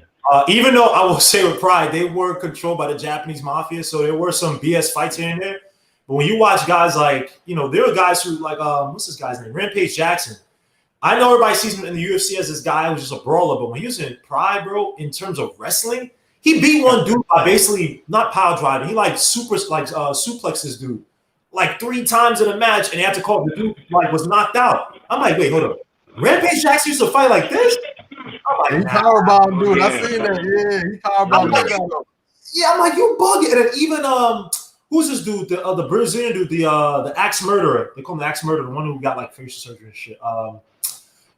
even though I will say with Pride, they were controlled by the Japanese mafia, so there were some BS fights here and there. But when you watch guys like, there are guys who like, what's this guy's name? Rampage Jackson. I know everybody sees him in the UFC as this guy who's just a brawler, but when he was in Pride, bro, in terms of wrestling, he beat one dude by basically not pile driving. He suplexed this dude like 3 times in a match, and they had to call the dude was knocked out. I'm like, wait, hold up. Rampage Jackson used to fight like this? He powerbomb, dude. I seen that. Yeah, he powerbomb. Yeah, I'm like, you bugging. And then even who's this dude? The Brazilian dude, the axe murderer. They call him the axe murderer, the one who got like facial surgery and shit.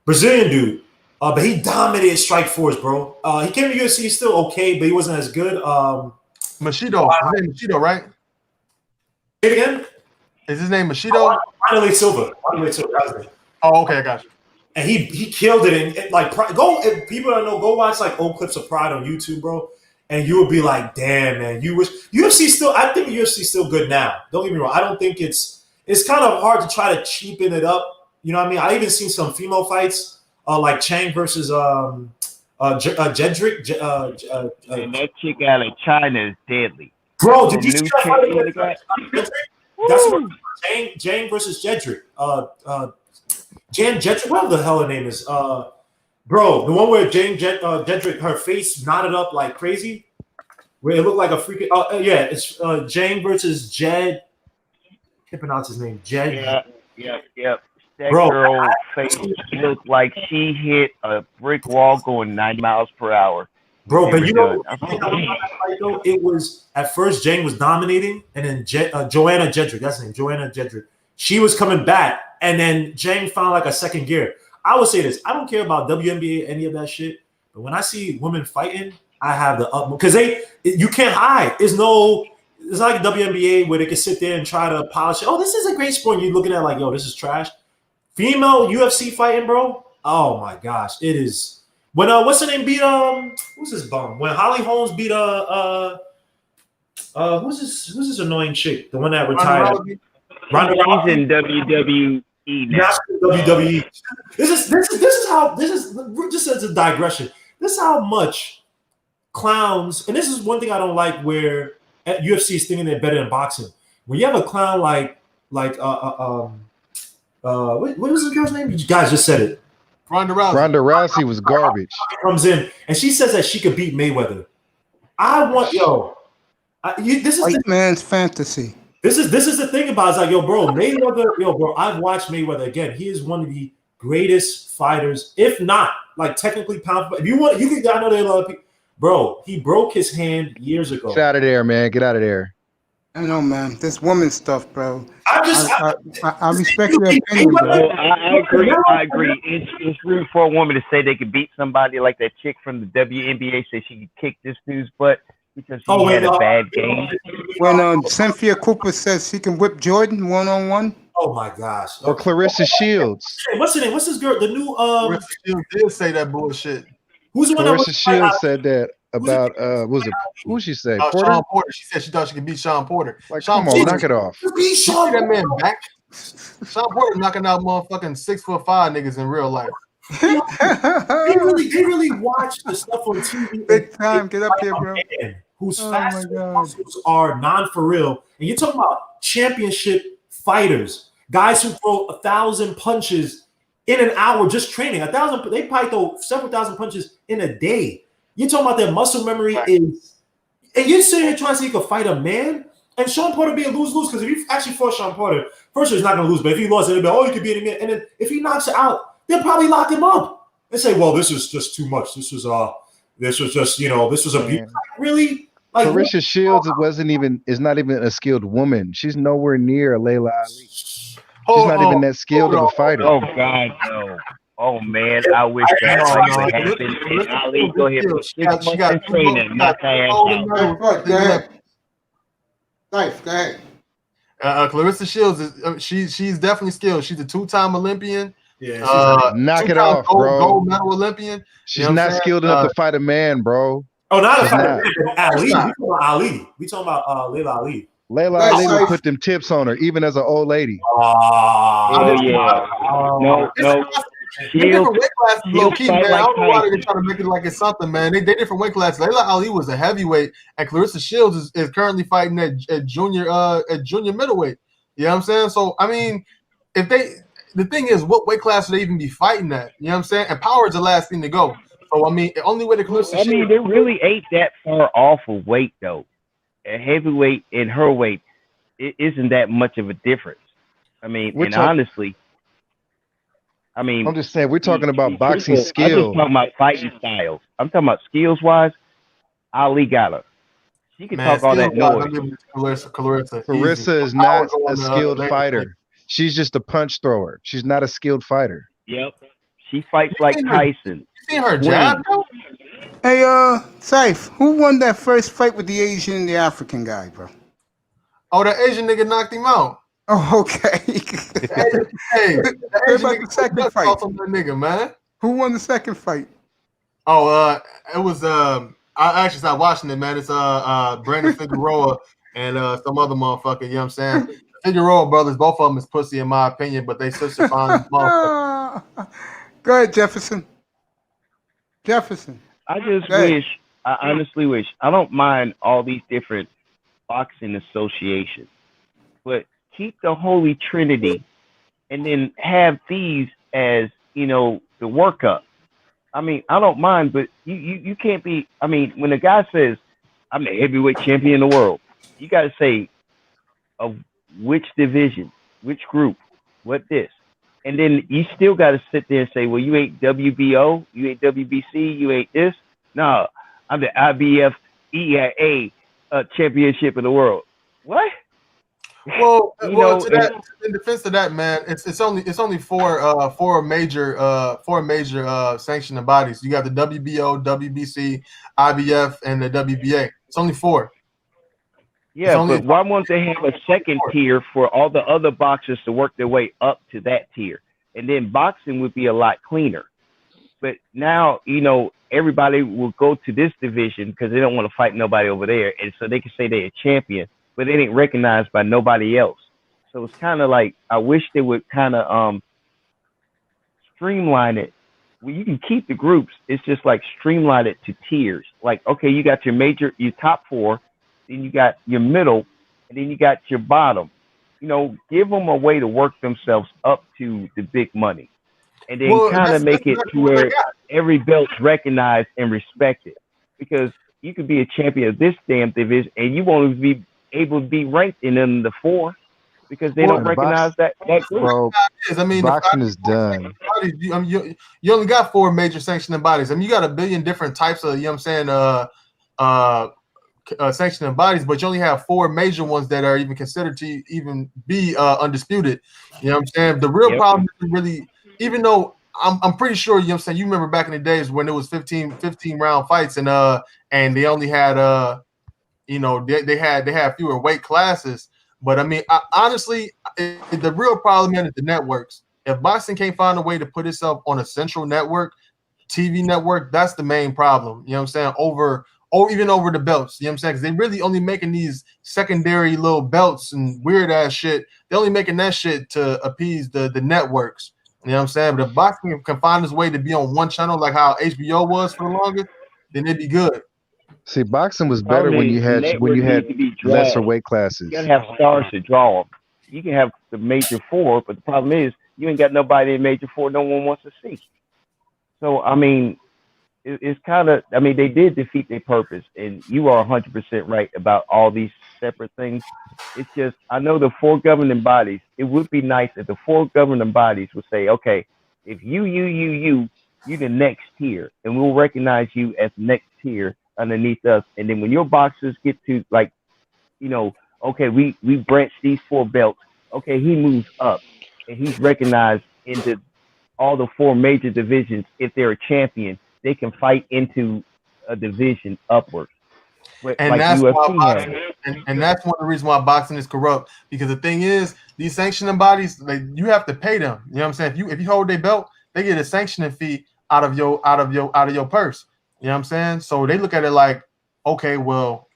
Brazilian dude. But he dominated Strikeforce, bro. He came to UFC still okay, but he wasn't as good. Machido. His name Machido, right? Say it again? Is his name Machido? Wanderlei Silva. Wanderlei Silva. That was his name. Oh, okay, I got you. And he killed it. And like, if people don't know, go watch like old clips of Pride on YouTube, bro. And you will be like, damn, man, UFC still. I think UFC is still good now. Don't get me wrong. I don't think it's kind of hard to try to cheapen it up. You know what I mean? I even seen some female fights, like Chang versus Jedrick. And that chick out of China is deadly. Bro, did you see that fight Woo! against That's what Jang versus Jedrick. Jan Jedrick, whatever the hell her name is. Bro, the one where Jedrick, her face knotted up like crazy, where it looked like a freaking. It's Jang versus Jed. Can't pronounce his name. Jed. Yep. That Bro, girl face looked like she hit a brick wall going 90 miles per hour. Bro, but Never it was at first Jang was dominating, and then Joanna Jedrick, that's her name, Joanna Jedrick. She was coming back, and then Jang found like a second gear. I would say this: I don't care about WNBA, any of that shit, but when I see women fighting, I have the utmost because you can't hide. It's like WNBA where they can sit there and try to polish it. Oh, this is a great sport. And you're looking at it like, yo, this is trash. Female UFC fighting, bro. Oh my gosh, it is. When what's her name beat who's this bum? When Holly Holmes beat who's this annoying chick? The one that retired. Ronda Rousey in WWE now. WWE. This is just as a digression. This is how much clowns, and this is one thing I don't like where UFC is thinking they're better than boxing. When you have a clown like what was this girl's name? You guys just said it. Ronda Rousey. Ronda Rousey was garbage. Comes in and she says that she could beat Mayweather. This is White man's fantasy. This is the thing about it. It's like, bro, Mayweather, I've watched Mayweather again. He is one of the greatest fighters, if not like technically pound. If you want, you can. I know there are a lot of people. Bro, he broke his hand years ago. Get out of there, man. Get out of there. I know, man. This woman stuff, bro. I respect your opinion, bro. I agree. It's rude for a woman to say they could beat somebody like that chick from the WNBA said she could kick this dude's butt because he had a bad game. When Cynthia Cooper says she can whip Jordan one-on-one. Oh my gosh. Or Clarissa Shields. Hey, what's her name? What's this girl? The new Clarissa Shields did say that bullshit. Who's the one Clarissa Shields said that about who'd she say? Porter? Sean Porter. She said she thought she could beat Sean Porter. Like, Sean come on, Porter, knock it off. Beat Sean that man back. Sean Porter knocking out motherfucking 6'5" niggas in real life. They really watch the stuff on TV. Big time. Get up here, bro. Whose fast muscles are non for real. And you're talking about championship fighters, guys who throw 1,000 punches in an hour just training. 1,000, they probably throw several thousand punches in a day. You're talking about their muscle memory is, and you're sitting here trying to say you can fight a man. And Sean Porter be a lose-lose because if you actually fought Sean Porter, first he's not going to lose, but if he lost, it'll be, oh, you could beat him. And then if he knocks it out, they'll probably lock him up and say, well, this is just too much. This was just, this was abuse. Really? Like, Clarissa Shields is not even a skilled woman. She's nowhere near a Layla Ali. She's not even that skilled of a fighter. Oh God, no. Oh man, I wish that fight would happen. And Ali go ahead for 6 months in training, knock her ass out. Go ahead. Life, go ahead. Clarissa Shields is she's definitely skilled. She's a 2-time Olympian. yeah, Knock it off, bro. Gold medal Olympian. She's not skilled enough to fight a man, bro. oh, not She's not. Ali. We talking about Ali. We talking about Layla Ali. Layla Ali would put them tips on her, even as an old lady. Oh yeah. No. They different weight classes, low key, man. fight I don't know why like they're trying to make it like it's something, man. They different weight classes. Layla Ali was a heavyweight, and Clarissa Shields is currently fighting at junior middleweight. You know what I'm saying? So I mean, the thing is, what weight class would they even be fighting at? You know what I'm saying? And power is the last thing to go. So I mean, the only way to Clarissa Shields. they really ain't that far off of weight though. A heavyweight and her weight, it isn't that much of a difference. I mean, honestly. I mean, I'm just saying, we're talking about boxing I'm just skill. talking about fighting styles. I'm talking about skills wise. Ali got her. She can talk all that noise. Clarissa is not a skilled fighter. She's just a punch thrower. She's not a skilled fighter. Yep. She fights like Tyson. You seen her jab, bro? Hey, Saif, who won that first fight with the Asian and the African guy, bro? Oh, the Asian nigga knocked him out. Oh, okay. Hey, the Asian about the second fight? That nigga, man. Who won the second fight? Oh, it was I actually stopped watching it, man. It's Brandon Figueroa and some other motherfucker. You know what I'm saying? Figueroa brothers, both of them is pussy in my opinion, but they such a fine motherfucker. Go ahead, Jefferson. I just wish, I honestly wish, I don't mind all these different boxing associations, but keep the Holy Trinity and then have these as, you know, the workup. I mean, I don't mind, but you can't be, I mean, when a guy says, I'm the heavyweight champion in the world, you got to say, of which division, which group, what this. And then you still got to sit there and say, well, you ain't WBO, you ain't WBC, you ain't this. No, I'm the IBF EIA championship in the world. What? Well, in defense of that, man, it's only four major sanctioning bodies. You got the WBO, WBC, IBF, and the WBA. It's only 4. Yeah, but why won't they have a second tier for all the other boxers to work their way up to that tier? And then boxing would be a lot cleaner. But now, you know, everybody will go to this division because they don't want to fight nobody over there. And so they can say they're a champion, but they ain't recognized by nobody else. So it's kind of like, I wish they would kind of streamline it. Well, you can keep the groups. It's just like streamline it to tiers. Like, okay, you got your top 4, then you got your middle, and then you got your bottom. You know, give them a way to work themselves up to the big money. And then kind of make it to where every belt's recognized and respected. Because you could be a champion of this damn division, and you won't be able to be ranked in the 4 because they don't recognize that group. Bro, I mean, boxing is done. You only got 4 major sanctioning bodies. I mean, you got a billion different types of, you know what I'm saying, sanctioning bodies, but you only have 4 major ones that are even considered to even be undisputed. You know what I'm saying? The real problem is really, even though I'm pretty sure, you know what I'm saying, you remember back in the days when it was 15 round fights and they only had you know, they had fewer weight classes. But I mean, honestly, the real problem is the networks. If boxing can't find a way to put itself on a central network, TV network, that's the main problem. You know what I'm saying? Even over the belts. You know what I'm saying? Because they really only making these secondary little belts and weird ass shit. They're only making that shit to appease the networks. You know what I'm saying? But if boxing can find its way to be on one channel like how HBO was for the longest, then it'd be good. See, boxing was better when you had lesser weight classes. You gotta have stars to draw them. You can have the major 4, but the problem is you ain't got nobody in major 4 no one wants to see. So I mean, it's kind of, I mean, they did defeat their purpose, and you are 100% right about all these separate things. It's just, I know the 4 governing bodies, it would be nice if the 4 governing bodies would say, okay, if you the next tier, and we'll recognize you as next tier, underneath us. And then when your boxers get to like, okay, we branch these 4 belts. Okay, he moves up and he's recognized into all the 4 major divisions. If they're a champion, they can fight into a division upwards. But And like that's why UFC has. boxing, and that's one of the reasons why boxing is corrupt. Because the thing is, these sanctioning bodies, you have to pay them. You know what I'm saying? If you hold their belt, they get a sanctioning fee out of your purse. You know what I'm saying? So they look at it like, okay, well,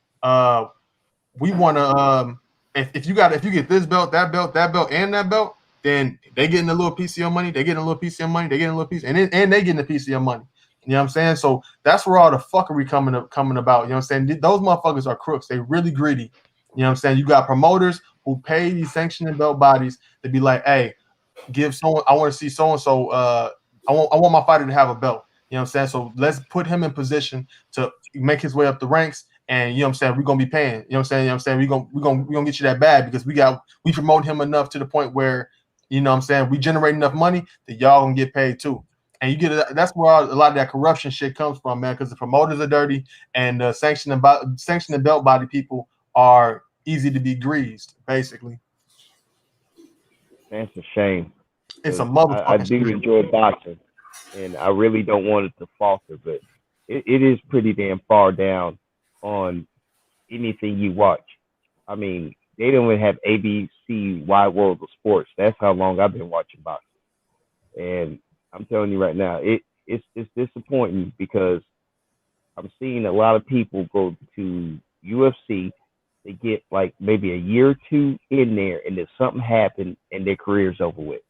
we want to if you get this belt, that belt, and that belt, then they getting a little piece of your money, they getting a little piece of your money, they getting a little piece, and they getting a piece of your money. You know what I'm saying? So that's where all the fuckery coming about. You know what I'm saying? Those motherfuckers are crooks. They really greedy. You know what I'm saying? You got promoters who pay these sanctioning belt bodies to be like, hey, give someone, I want to see so and so. I want my fighter to have a belt. You know what I'm saying? So let's put him in position to make his way up the ranks. And you know what I'm saying? We're gonna be paying. You know what I'm saying? You know what I'm saying? We're gonna get you that bag because we promote him enough to the point where, you know what I'm saying, we generate enough money that y'all gonna get paid too. And you get that's where a lot of that corruption shit comes from, man, because the promoters are dirty and sanctioning belt body people are easy to be greased, basically. That's a shame. It's a 'Cause motherfucking I do shame. enjoy boxing, and I really don't want it to falter, but it is pretty damn far down on anything you watch. I mean, they don't even have ABC Wide World of Sports. That's how long I've been watching boxing, and I'm telling you right now, it's disappointing because I'm seeing a lot of people go to UFC. They get like maybe a year or 2 in there, and then something happened, and their career's over with.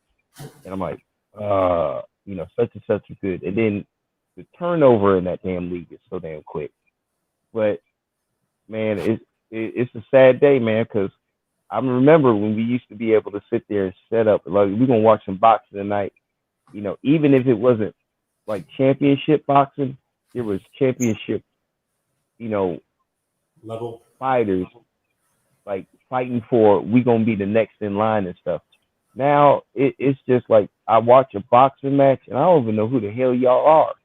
And I'm like, such and such is good. And then the turnover in that damn league is so damn quick. But man, it's a sad day, man, because I remember when we used to be able to sit there and set up like we're gonna watch some boxing tonight. Even if it wasn't like championship boxing, there was championship, Level. fighters like fighting for we gonna be the next in line and stuff. Now it's just like I watch a boxing match and I don't even know who the hell y'all are,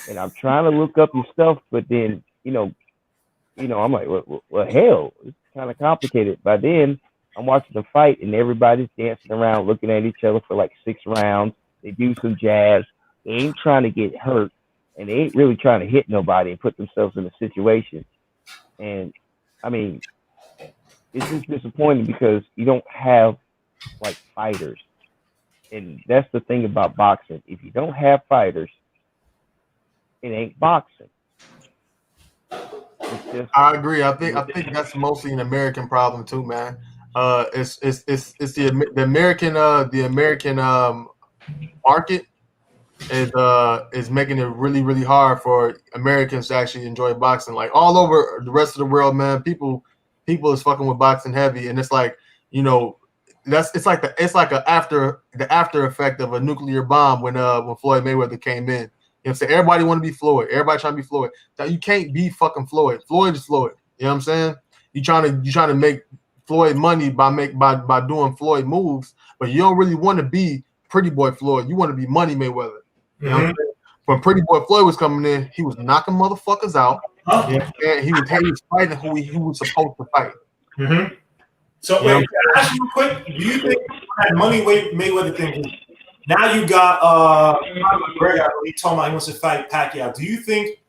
and I'm trying to look up your stuff, but then I'm like, well hell, it's kind of complicated. By then I'm watching the fight and everybody's dancing around, looking at each other for like 6 rounds. They do some jabs. They ain't trying to get hurt, and they ain't really trying to hit nobody and put themselves in a situation. And I mean, it's just disappointing because you don't have like fighters. And that's the thing about boxing. If you don't have fighters, it ain't boxing. It's just I agree. I think that's mostly an American problem too, man. It's the American market is making it really really hard for Americans to actually enjoy boxing. Like all over the rest of the world, man, people is fucking with boxing heavy, and it's like it's like the after effect of a nuclear bomb when Floyd Mayweather came in. You know what I'm saying? Everybody want to be Floyd. Everybody trying to be Floyd. Now, you can't be fucking Floyd. Floyd is Floyd. You know what I'm saying? You trying to make Floyd money by doing Floyd moves, but you don't really want to be Pretty Boy Floyd. You want to be Money Mayweather. You know what I'm saying? When Pretty Boy Floyd was coming in, he was knocking motherfuckers out. You know what I'm saying? He was fighting who he was supposed to fight. Mm-hmm. So wait, can I ask you real quick? Do you think that Money Mayweather thing? Now you got Greg, I believe, talking about he wants to fight Pacquiao. Do you think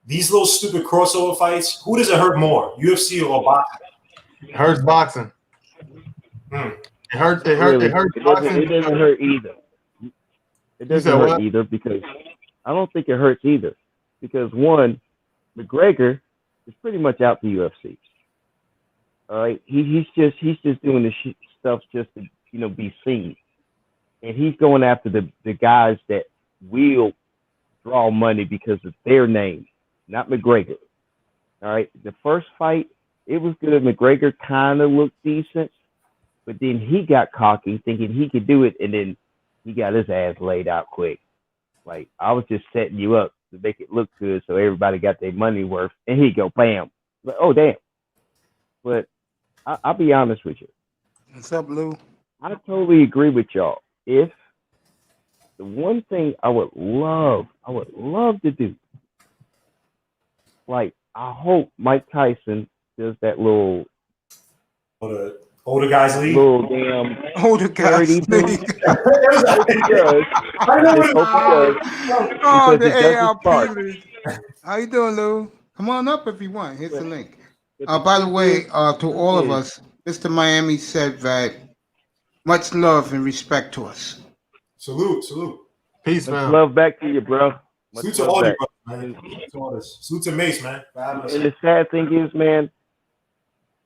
these little stupid crossover fights, who does it hurt more, UFC or boxing? It hurts boxing. It hurts boxing. It doesn't hurt either. It doesn't hurt either because I don't think it hurts either. Because one, McGregor is pretty much out the UFC. All right, he's just doing the stuff just to be seen, and he's going after the guys that will draw money because of their name, not McGregor. All right, the first fight it was good. McGregor kind of looked decent, but then he got cocky, thinking he could do it, and then he got his ass laid out quick. Like I was just setting you up to make it look good, so everybody got their money worth, and he go bam. But oh damn! But I'll be honest with you. What's up, Lou? I totally agree with y'all. If the one thing I would love to do like I hope Mike Tyson does that little For the older guys league. damn Older charity guys thing. league. I hope he does. I know I what just it hope he does Oh, because the it doesn't ARP spark. league. How you doing, Lou? Come on up if you want. Here's the But, link. but By the truth way, is, to all of us, Mr. Miami said that much love and respect to us. Salute. Peace, much fam. love back to you, bro. Much Salute to love all you back. brothers, man. Salute to all this. Salute to Mace, man. For having us. And the sad thing is, man,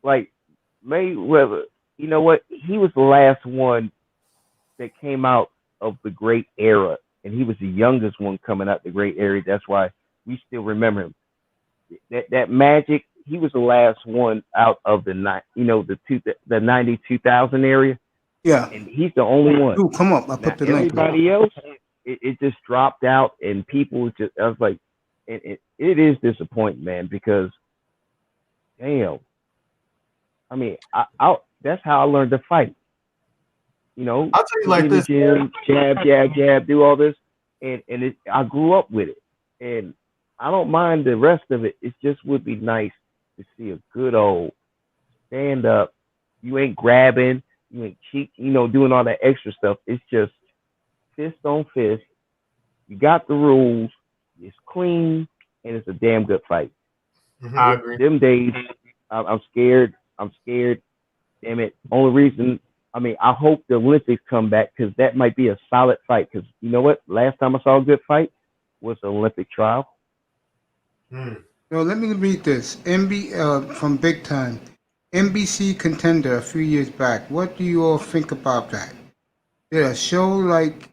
like Mayweather, you know what? He was the last one that came out of the great era, and he was the youngest one coming out the great era. That's why we still remember him. That Magic, he was the last one out of the 90 2000 area, Yeah. and he's the only one. Ooh, come up. I Now, put the link. everybody else, it just dropped out, and people just, I was like, it is disappointing, man, because damn, I mean, that's how I learned to fight. You know, I'll tell you like in the this. gym, jab, do all this, and I grew up with it, and I don't mind the rest of it. It just would be nice to see a good old stand up. You ain't grabbing, you ain't cheating, doing all that extra stuff. It's just fist on fist. You got the rules. It's clean, and it's a damn good fight. I agree. Them days, I'm scared. Damn it. Only reason, I hope the Olympics come back because that might be a solid fight. Because you know what? Last time I saw a good fight was the Olympic trial. So let me read this. From Big Time. NBC Contender a few years back. What do you all think about that? Did a show like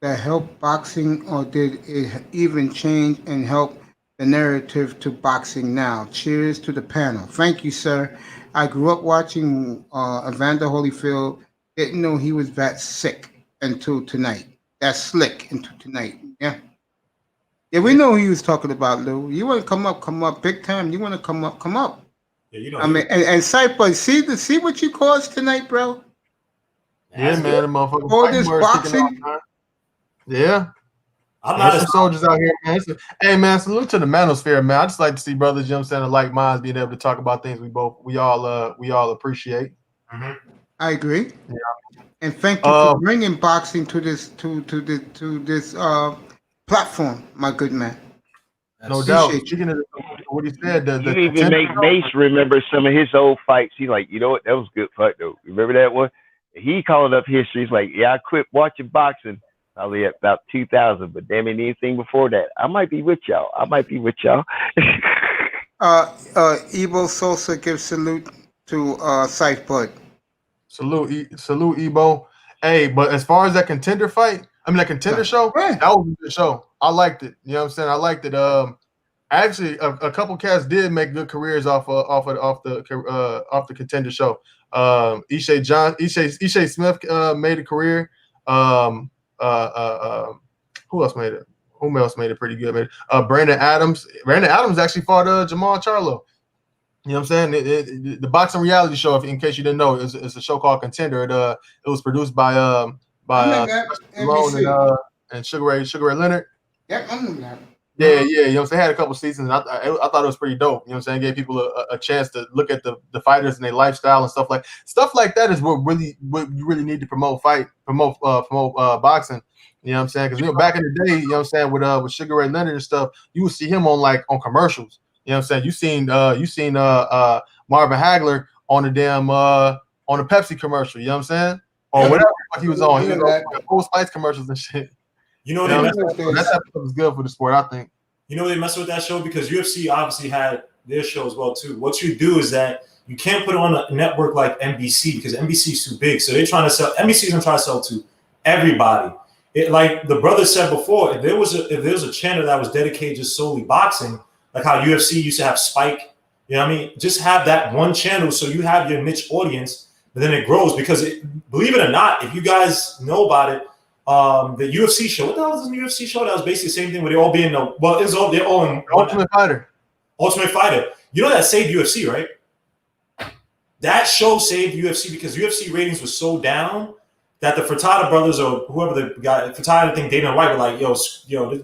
that help boxing, or did it even change and help the narrative to boxing now? Cheers to the panel. Thank you, sir. I grew up watching Evander Holyfield. Didn't know he was that sick until tonight. That's slick until tonight. Yeah. Yeah, we know who he was talking about, Lou. You want to come up, Big Time. You want to come up. Yeah, you know. And Cypher, see what you caused tonight, bro. Yeah, man, the motherfucker. All this boxing. Yeah. I'm not some soldiers out here, man. Hey, man, salute to the manosphere, man. I just like to see brothers, of like minds being able to talk about things we all appreciate. Mm-hmm. I agree. Yeah. And thank you for bringing boxing to this platform, my good man. No doubt. Speaking of what he said, you even make Mace remember some of his old fights. He's like, you know what? That was a good fight, though. Remember that one? He calling up history. He's like, yeah, I quit watching boxing probably at about 2000, but damn it, anything before that, I might be with y'all. Evo Sosa gives salute to Cypher. Salute, Ebo. Hey, but as far as that contender fight, that contender show, that was a good show. I liked it. You know what I'm saying? I liked it. Actually, a couple cats did make good careers off the contender show. Ishe Smith made a career. Who else made it? Who else made it pretty good? Brandon Adams. Brandon Adams actually fought Jamal Charlo. You know what I'm saying? The boxing reality show, in case you didn't know, it's a show called Contender. It was produced by Simone and Sugar Ray Leonard. Yep, I knew that. Yeah. You know, they had a couple seasons, and I thought it was pretty dope. You know what I'm saying? Gave people a chance to look at the fighters and their lifestyle and stuff like that is what you really need to promote boxing. You know what I'm saying? Because back in the day, you know what I'm saying, with Sugar Ray Leonard and stuff, you would see him on commercials. You know what I'm saying? You seen Marvin Hagler on the damn on the Pepsi commercial. You know what I'm saying? Or whatever he was on. He was on Old Spice commercials and shit. That stuff is good for the sport, I think. You know they mess with that show because UFC obviously had their show as well too. What you do is that you can't put it on a network like NBC because NBC is too big. So they're trying to sell. NBC's gonna try to sell to everybody. Like the brother said before, if there was a channel that was dedicated just solely boxing, like how UFC used to have Spike, you know what I mean? Just have that one channel so you have your niche audience, but then it grows because believe it or not, if you guys know about it, the UFC show, what the hell is the UFC show? That was basically the same thing where they all be in they're all in Ultimate Fighter. Ultimate Fighter. You know that saved UFC, right? That show saved UFC because UFC ratings were so down that the Furtada brothers or whoever the guy, Furtada, I think Dana White were like, yo,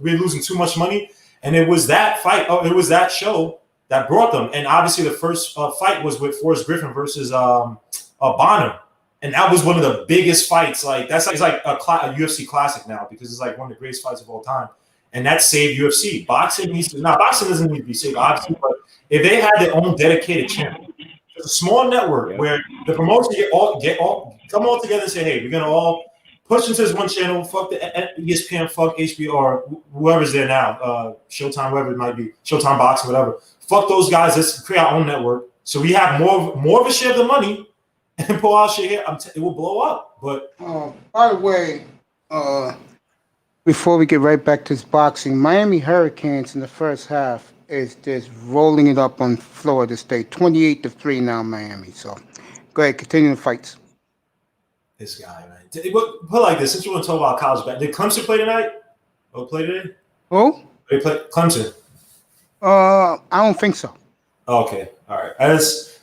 we're losing too much money. And it was that fight. It was that show that brought them. And obviously, the first fight was with Forrest Griffin versus Bonner, and that was one of the biggest fights. Like it's like a UFC classic now because it's like one of the greatest fights of all time, and that saved UFC. Boxing doesn't need to be saved, obviously, but if they had their own dedicated channel, it's a small network where the promotion come all together and say, hey, we're gonna all push into this one channel. Fuck the ESPN, fuck HBO or whoever's there now, Showtime, whoever it might be, Showtime Boxing, whatever. Fuck those guys. Let's create our own network so we have more of a share of the money and pull our shit here. It will blow up. But by the way, before we get right back to this boxing, Miami Hurricanes in the first half is just rolling it up on Florida State, 28-3 now, Miami. So go ahead, continue the fights. This guy, man. Put like this, since you want to talk about college basketball, did Clemson play tonight? Or play today? Who? They play Clemson. I don't think so. Okay, all right.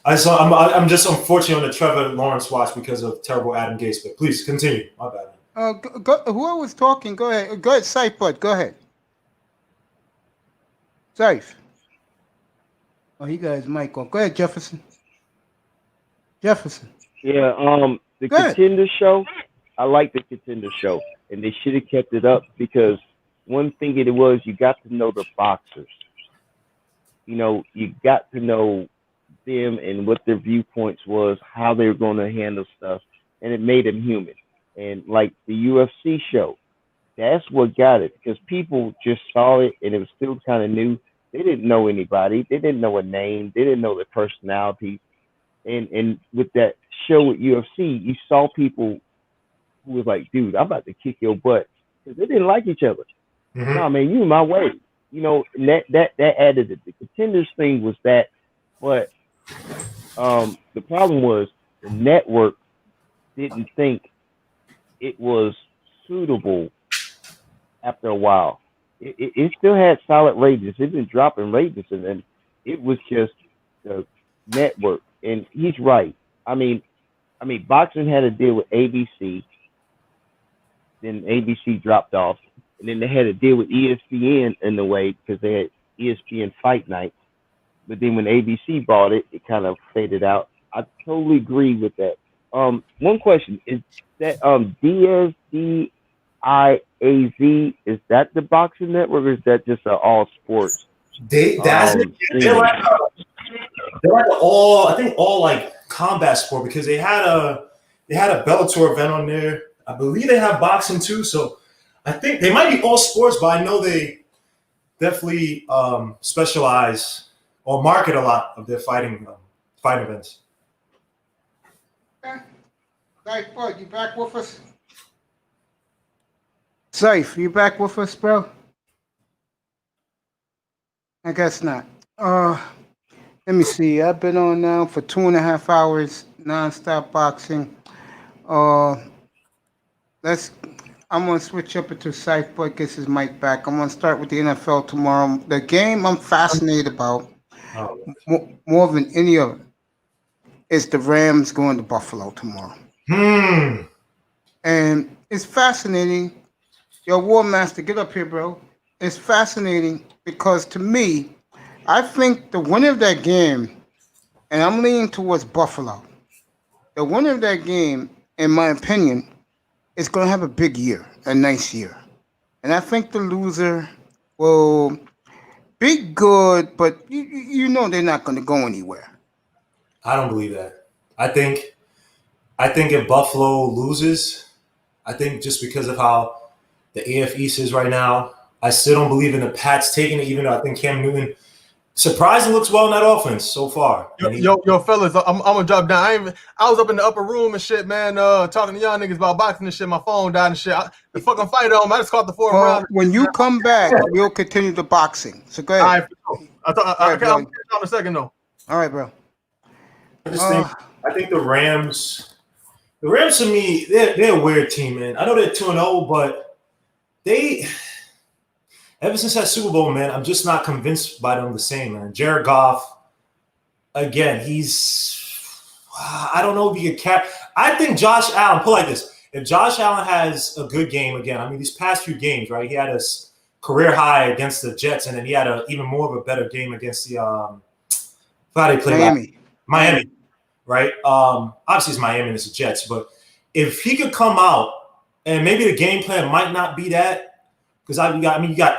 I'm just unfortunate on the Trevor Lawrence watch because of terrible Adam Gase. But please continue. My bad. Whoever was talking, go ahead. Go ahead, Shyt, bud. Go ahead. Shyt. Oh, he got his mic on. Go ahead, Jefferson. Yeah, the Contender Show, I like the Contender Show, and they should have kept it up because one thing it was, you got to know the boxers. You know, you got to know them and what their viewpoints was, how they were going to handle stuff, and it made them human. And like the UFC show, that's what got it because people just saw it and it was still kind of new. They didn't know anybody. They didn't know a name. They didn't know their personality. And with that show with UFC, you saw people who was like, dude, I'm about to kick your butt because they didn't like each other. Mm-hmm. No, man, you in my way. You know, and that added it. The Contenders thing was that, but the problem was the network didn't think it was suitable after a while. It still had solid ratings. It didn't drop in ratings, and then it was just the network. And he's right. I mean, boxing had a deal with ABC. Then ABC dropped off. And then they had a deal with ESPN in a way because they had ESPN Fight Night. But then when ABC bought it, it kind of faded out. I totally agree with that. One question is that Diaz, D-I-A-Z, is that the boxing network or is that just an all sports? They're like all like combat sport because they had a Bellator event on there. I believe they have boxing too. So I think they might be all sports, but I know they definitely specialize or market a lot of their fighting events. Shyt, bud, you back with us? Shyt, you back with us, bro? I guess not. Let me see. I've been on now for 2.5 hours, non-stop boxing. I'm gonna switch up into Shyt, but gets his mic back. I'm gonna start with the NFL tomorrow. The game I'm fascinated about more than any other is the Rams going to Buffalo tomorrow. And it's fascinating. Yo, War Master, get up here, bro. It's fascinating because to me, I think the winner of that game, and I'm leaning towards Buffalo, the winner of that game, in my opinion, is going to have a big year, a nice year. And I think the loser will be good, but you know they're not going to go anywhere. I don't believe that. I think if Buffalo loses, I think just because of how the AF East is right now, I still don't believe in the Pats taking it, even though I think Cam Newton surprisingly looks well in that offense so far. Yo, fellas, I'm gonna drop down. I was up in the upper room and shit, man, talking to y'all niggas about boxing and shit. My phone died and shit. The fucking fight on. I just caught the fourth round. When you come back, we'll continue the boxing. So go ahead. I'll catch you in a second though. All right, bro. I think the Rams to me, they're a weird team, man. I know they're 2-0, but they ever since that Super Bowl, man, I'm just not convinced by them the same, man. Jared Goff, again, I don't know if he could catch. I think Josh Allen, put it like this. If Josh Allen has a good game again, I mean, these past few games, right, he had a career high against the Jets, and then he had even more of a better game against the How they play Miami. Miami, right? Obviously it's Miami and it's the Jets, but if he could come out and maybe the game plan might not be that, because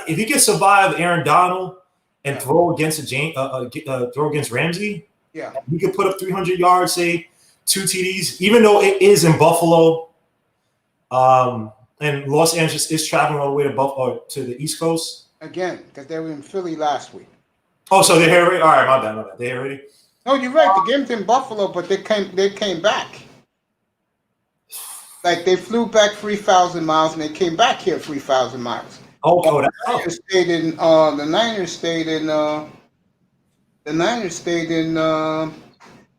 if he can survive Aaron Donald and throw against throw against Ramsey, Yeah, he could put up 300 yards, say 2 TDs, even though it is in Buffalo. And Los Angeles is traveling all the way to Buffalo to the East Coast. again, because they were in Philly last week. Oh, so they're here already? All right, my bad. They're here already? No, you're right. The game's in Buffalo, but they came back. Like they flew back 3,000 miles and they came back here 3,000 miles. Oh, that's The Niners stayed in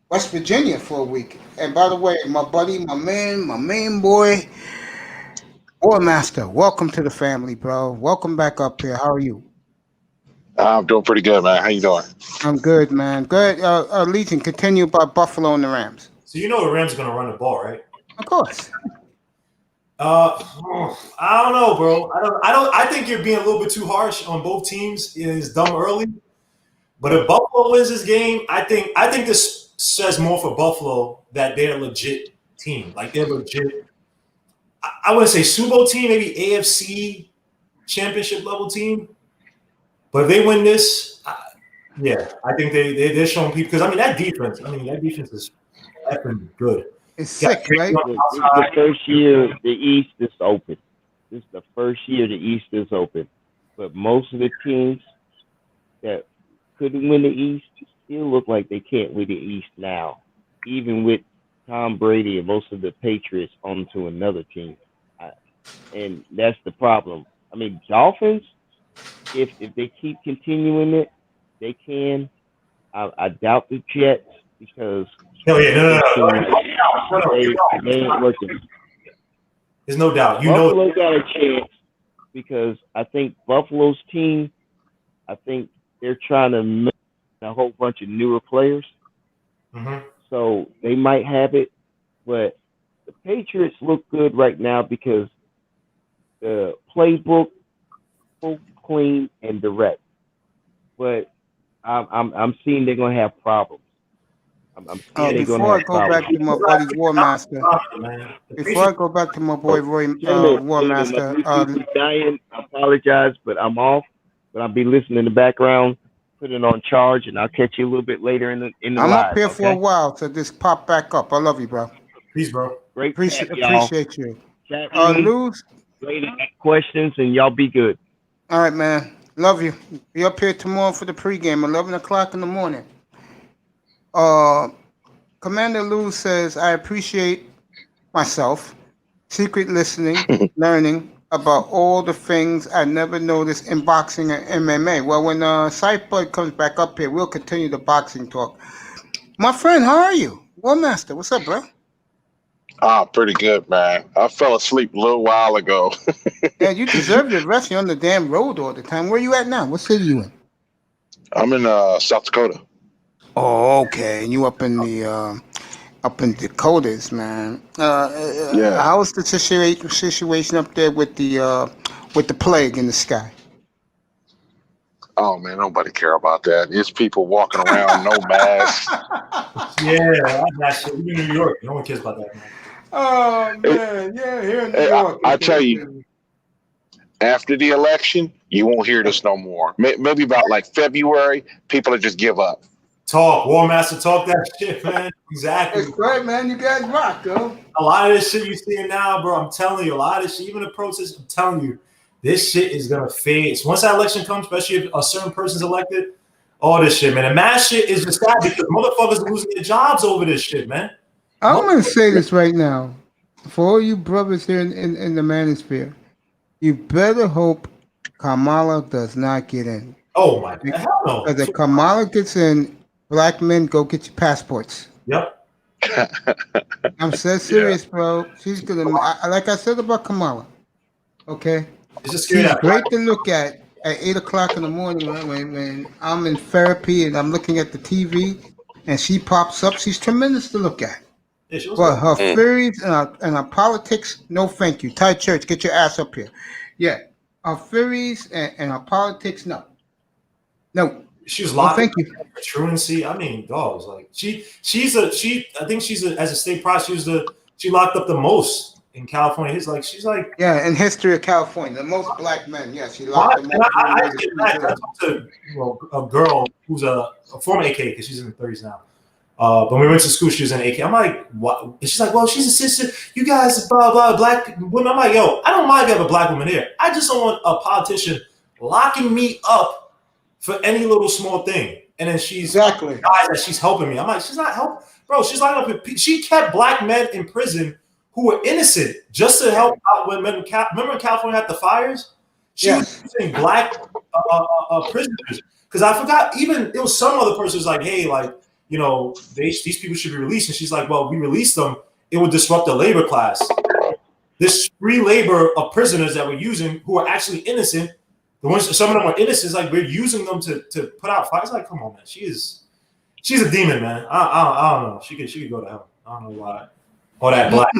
West Virginia for a week. And by the way, my buddy, my main boy, War Master, welcome to the family, bro. Welcome back up here. How are you? I'm doing pretty good, man. How you doing? I'm good, man. Good. Legion, continue about Buffalo and the Rams. So you know the Rams are going to run the ball, right? Of course. I don't know, bro. I think you're being a little bit too harsh on both teams. It's dumb early. But if Buffalo wins this game, I think this says more for Buffalo that they're a legit team. Like they're legit. I wouldn't say Super Bowl team, maybe AFC championship level team. But if they win this, I think they're showing people, because that defense is effing good. It's sick, right? This is the first year the East is open. This is the first year the East is open. But most of the teams that couldn't win the East still look like they can't win the East now, even with Tom Brady and most of the Patriots onto another team. And that's the problem. Dolphins, if they keep continuing it, they can. I doubt the Jets because no. They ain't working. There's no doubt. Buffalo got a chance because I think Buffalo's team, they're trying to make a whole bunch of newer players. Mm-hmm. So they might have it, but the Patriots look good right now because the playbook is clean and direct. But I'm seeing they're gonna have problems. Before I go back to my buddy War Master, War Master, Diane, I apologize, but I'm off. But I'll be listening in the background, put it on charge, and I'll catch you a little bit later in the I'm live, up here for a while, so just pop back up. I love you, bro. Peace, bro. Great Appreciate you. Lose. Great questions, and y'all be good. All right, man. Love you. Be up here tomorrow for the pregame, 11 o'clock in the morning. Commander Lou says, I appreciate myself, secret listening, learning about all the things I never noticed in boxing and MMA. Well, when Shyt comes back up here, we'll continue the boxing talk. My friend, how are you? War Master, what's up, bro? Pretty good, man. I fell asleep a little while ago. Yeah, you deserve your rest. You're on the damn road all the time. Where you at now? What city you in? I'm in South Dakota. Oh, okay. And you up in Dakotas, man. Yeah. How's the situation up there with the plague in the sky? Oh man, nobody care about that. It's people walking around, no masks. Yeah, that's in New York. No one cares about that, man. Oh man, yeah, here in New York. I tell you, after the election, you won't hear this no more. Maybe about like February, people will just give up. Talk, War Master, talk that shit, man. Exactly. It's great, man. You guys rock, yo. A lot of this shit you're seeing now, bro, I'm telling you, a lot of this shit, even the protests, I'm telling you, this shit is gonna fade. So once that election comes, especially if a certain person's elected, all this shit, man. And mass shit is just sad because motherfuckers are losing their jobs over this shit, man. I'm gonna say this right now, for all you brothers here in the manosphere, you better hope Kamala does not get in. Oh my God, hell no. Because if Kamala gets in, black men go get your passports. Yep. I'm so serious, bro. She's gonna, like I said about Kamala. Okay, She's great to look at 8 o'clock in the morning when I'm in therapy and I'm looking at the TV and she pops up. She's tremendous to look at. But her theories and her politics, no thank you. Ty Church, get your ass up here. Yeah, her theories and her politics, no. She was Well, locked thank up you. for truancy. I mean, dogs. Like I think as a state prosecutor, she locked up the most in California. She's like, Yeah, in history of California, the most black men. Yes, she why? locked them And up. I get mad. I talked to a girl who's a former AK because she's in her 30s now. But when we went to school, she was in AK. I'm like, what? And she's like, well, she's a sister. You guys, blah, blah, black women. I'm like, yo, I don't mind if you have a black woman here. I just don't want a politician locking me up for any little small thing. And then she's Exactly. guys that she's helping me. I'm like, she's not helping. Bro, she's locking up. She kept black men in prison who were innocent just to help out when men. Remember when California had the fires? She was using black prisoners. Because I forgot, even it was some other person who's like, hey, like, you know, these people should be released. And she's like, well, we release them, it would disrupt the labor class. This free labor of prisoners that we're using who are actually innocent, some of them are innocent, like we're using them to put out fires. Like, come on, man. She's a demon, man. I don't know. She could go to hell. I don't know why. All that black.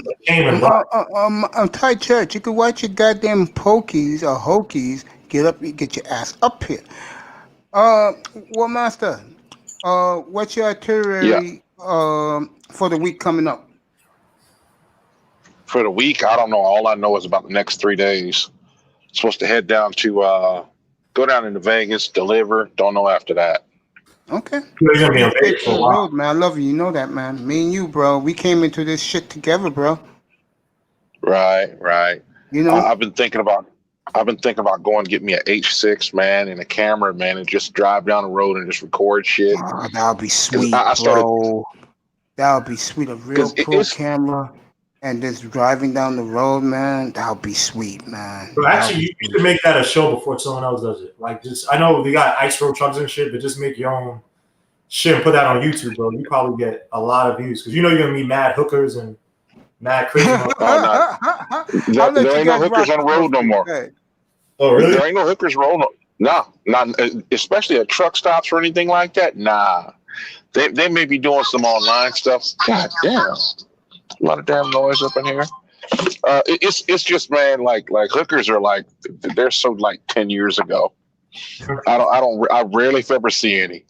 Thai church, you could watch your goddamn pokies or hokies get up, get your ass up here. War Master, what's your itinerary for the week coming up? For the week, I don't know. All I know is about the next 3 days. Supposed to head down to go down into Vegas, deliver. Don't know after that. Okay. You're gonna be on Vegas for a while. Man, I love you. You know that, man. Me and you, bro. We came into this shit together, bro. Right. You know, I've been thinking about going to get me an H6, man, and a camera, man, and just drive down the road and just record shit. oh, that would be sweet, bro. That would be sweet. A real pro camera and just driving down the road, man. That would be sweet, man. Bro, actually, you should make that a show before someone else does it. Like, just I know we got ice road trucks and shit, but just make your own shit and put that on YouTube, bro. You probably get a lot of views because you know you're gonna meet mad hookers and mad crazy. There ain't no hookers on the road no more. Oh, really? There ain't no hookers road. No, not especially at truck stops or anything like that. Nah, they may be doing some online stuff. God damn, a lot of damn noise up in here. It's just, man, like hookers are like they're so like 10 years ago. I rarely ever see any.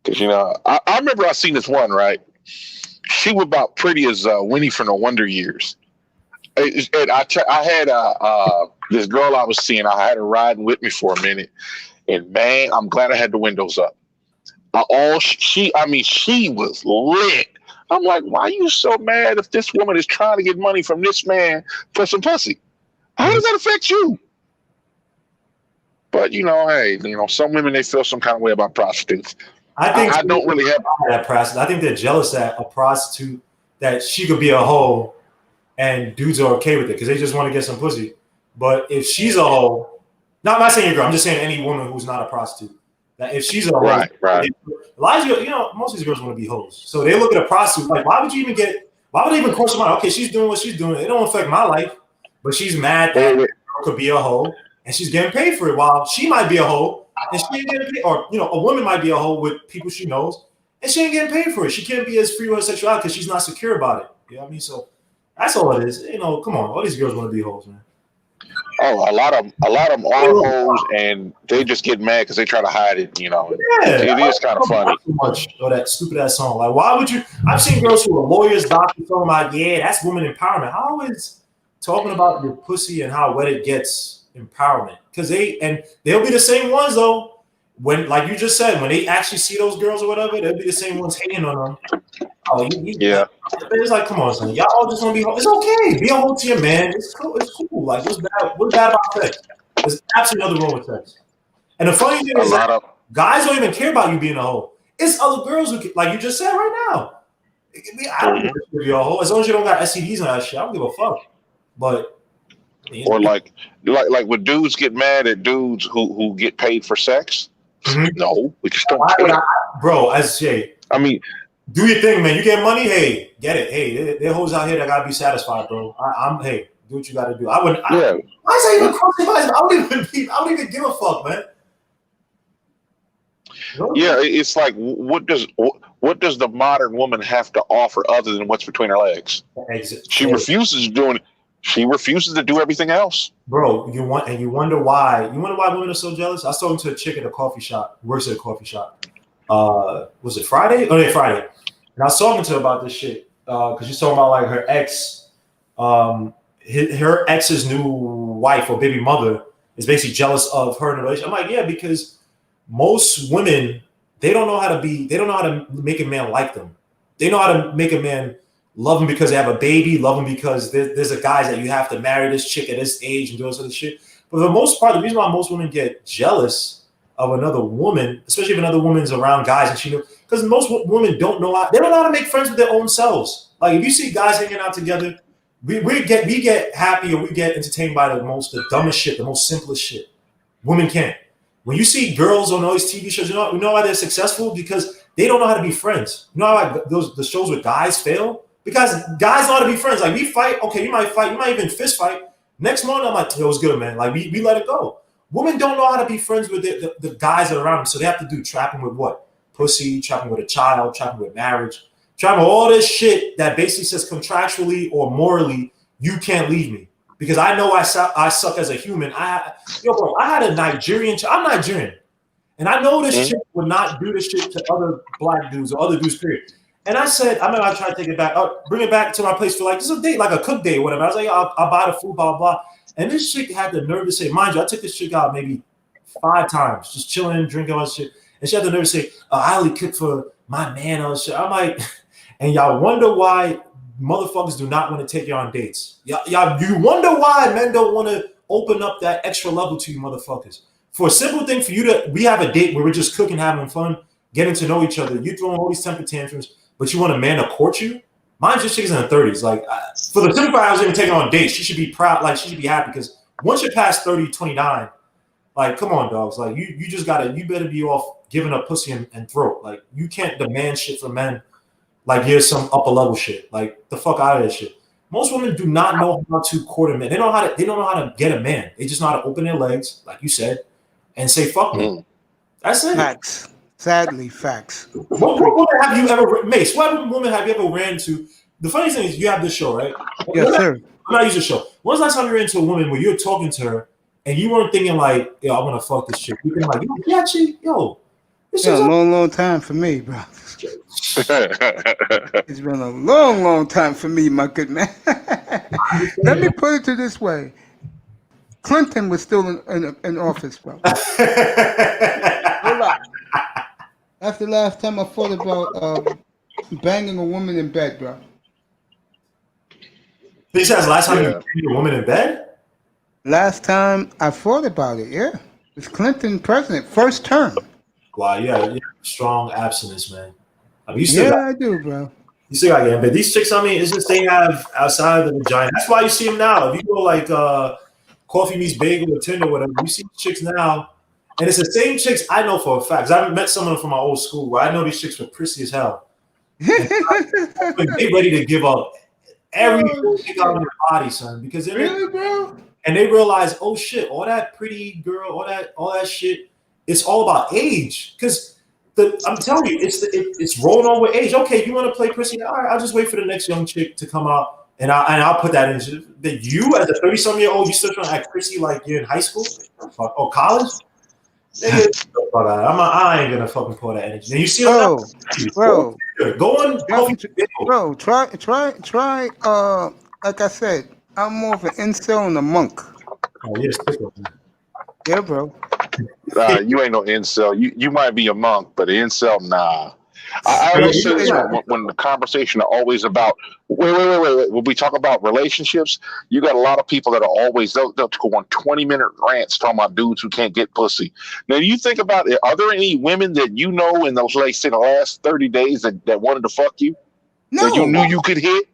Cause you know I remember I seen this one, right. She was about pretty as Winnie from the Wonder Years. And I had this girl I was seeing. I had her riding with me for a minute, and man, I'm glad I had the windows up. She was lit. I'm like, why are you so mad if this woman is trying to get money from this man for some pussy? How does that affect you? But hey, some women, they feel some kind of way about prostitutes. I think I don't really have that prostitute. I think they're jealous that a prostitute that she could be a hoe and dudes are okay with it because they just want to get some pussy. But if she's a hoe, I'm not saying a girl, I'm just saying any woman who's not a prostitute. That if she's a hoe, right. A lot of most of these girls want to be hoes. So they look at a prostitute like, why would they even cross your mind? Okay, she's doing what she's doing. It don't affect my life. But she's mad that a girl could be a hoe and she's getting paid for it while she might be a hoe. And she ain't getting paid, or a woman might be a hoe with people she knows, and she ain't getting paid for it. She can't be as free with her sexuality because she's not secure about it. You know what I mean? So that's all it is. Come on, all these girls want to be hoes, man. Oh, a lot of them are hoes, and they just get mad because they try to hide it. Yeah, it is kind of funny. Too much of that stupid ass song. Like, why would you? I've seen girls who are lawyers, doctors, talking about, yeah, that's woman empowerment. How is talking about your pussy and how wet it gets empowerment? Because they'll be the same ones though. When, like you just said, when they actually see those girls or whatever, they'll be the same ones hating on them. Yeah. It's like, come on, son. Y'all all just want to be home. It's okay. Be a hoe to your man. It's cool. It's cool. Like, what's bad about sex? There's absolutely nothing wrong with sex. And the funny thing is, guys don't even care about you being a hoe. It's other girls who, like you just said right now. I don't care if you're a hoe. As long as you don't got STDs and that shit, I don't give a fuck. But or like when dudes get mad at dudes who get paid for sex. Mm-hmm. No, we just don't care. Bro, as Shyt, I mean, do your thing, man. You get money, hey, get it. Hey, there hoes out here that gotta be satisfied, bro. Hey, do what you gotta do. I wouldn't. Why is that even crossing my mind? I don't even give a fuck, man. Yeah, it's like, what does the modern woman have to offer other than what's between her legs? Exactly. She refuses doing She refuses to do everything else. Bro, you wonder why women are so jealous. I was talking to a chick at a coffee shop, works at a coffee shop. Was it Friday? Oh yeah, Friday. And I was talking to her about this shit because she's talking about like her ex, her ex's new wife or baby mother is basically jealous of her in a relationship. I'm like, yeah, because most women they don't know how to make a man like them. They know how to make a man love them because they have a baby, love them because there's a guys that you have to marry this chick at this age and do this other shit. But for the most part, the reason why most women get jealous of another woman, especially if another woman's around guys and she knows, because most women don't know how to make friends with their own selves. Like if you see guys hanging out together, we get happy or we get entertained by the dumbest shit, the most simplest shit. Women can't. When you see girls on all these TV shows, you know why they're successful? Because they don't know how to be friends. You know how the shows where guys fail? Because guys know how to be friends. Like we fight, okay, you might fight, you might even fist fight. Next morning, I'm like, yo, it was good, man. Like we let it go. Women don't know how to be friends with the guys that are around them. So they have to do trapping with what? Pussy, trapping with a child, trapping with marriage, trapping with all this shit that basically says contractually or morally, you can't leave me. Because I know I suck as a human. I had a Nigerian, I'm Nigerian. And I know this chick would not do this shit to other black dudes or other dudes, period. And I said, I remember I tried to take it back, bring it back to my place for like, just a date, like a cook day or whatever. I was like, I'll buy the food, blah, blah, blah. And this chick had the nerve to say, mind you, I took this chick out maybe 5 times, just chilling, drinking all this shit. And she had the nerve to say, I only cook for my man or shit. I'm like, and y'all wonder why motherfuckers do not want to take you on dates. You wonder why men don't want to open up that extra level to you motherfuckers. For a simple thing for you we have a date where we're just cooking, having fun, getting to know each other. You throwing all these temper tantrums, but you want a man to court you? Mine's just chicks in her 30s. Like, for the simple fact I was even taking on dates, she should be proud. Like, she should be happy because once you're past 30, 29, like, come on, dogs. Like, you better be off giving up pussy and throat. Like, you can't demand shit from men like here's some upper level shit. Like, the fuck out of this shit. Most women do not know how to court a man. They don't know how to get a man. They just know how to open their legs, like you said, and say fuck me. That's it. Facts. Sadly, facts. What woman have you ever, Mace? What woman have you ever ran to? The funny thing is, you have this show, right? Yes, sir. I'm not using the show. When's the last time you ran into a woman where you're talking to her and you weren't thinking like, yo, I want to fuck this chick? You're thinking like, yeah, actually, yo. It's been a long time for me, bro. It's been a long time for me, my good man. Let me put it to this way. Clinton was still in office, bro. That's the last time I thought about banging a woman in bed, bro. This is the last time you banged a woman in bed? Last time I thought about it, yeah. It's Clinton president, first term. Wow, yeah, strong abstinence, man. I mean, I do, bro. You still got to get in bed. These chicks, I mean, it's just they have outside of the vagina. That's why you see them now. If you go like Coffee Meets Bagel or Tinder or whatever, you see chicks now. And it's the same chicks I know for a fact. I met some of them from my old school where I know these chicks were prissy as hell. They ready to give up everything out of their body, son. Because really, bro? And they realize, oh shit, all that pretty girl, all that shit, it's all about age. Because I'm telling you, it's rolling on with age. Okay, you want to play prissy? All right, I'll just wait for the next young chick to come out, and I'll put that in. That you, as a 30-some-year-old, you still trying to act prissy like you're in high school or college? I ain't gonna fucking pour that energy. And you see, bro, go on, bro. Try. Like I said, I'm more of an incel and a monk. Oh yes, yeah, bro. You ain't no incel. You might be a monk, but an incel, nah. I always say this when the conversation are always about wait. When we talk about relationships, you got a lot of people that are always they'll go on 20-minute rants talking about dudes who can't get pussy. Now you think about it, are there any women that you know in the last 30 days that wanted to fuck you? No. That you knew you could hit?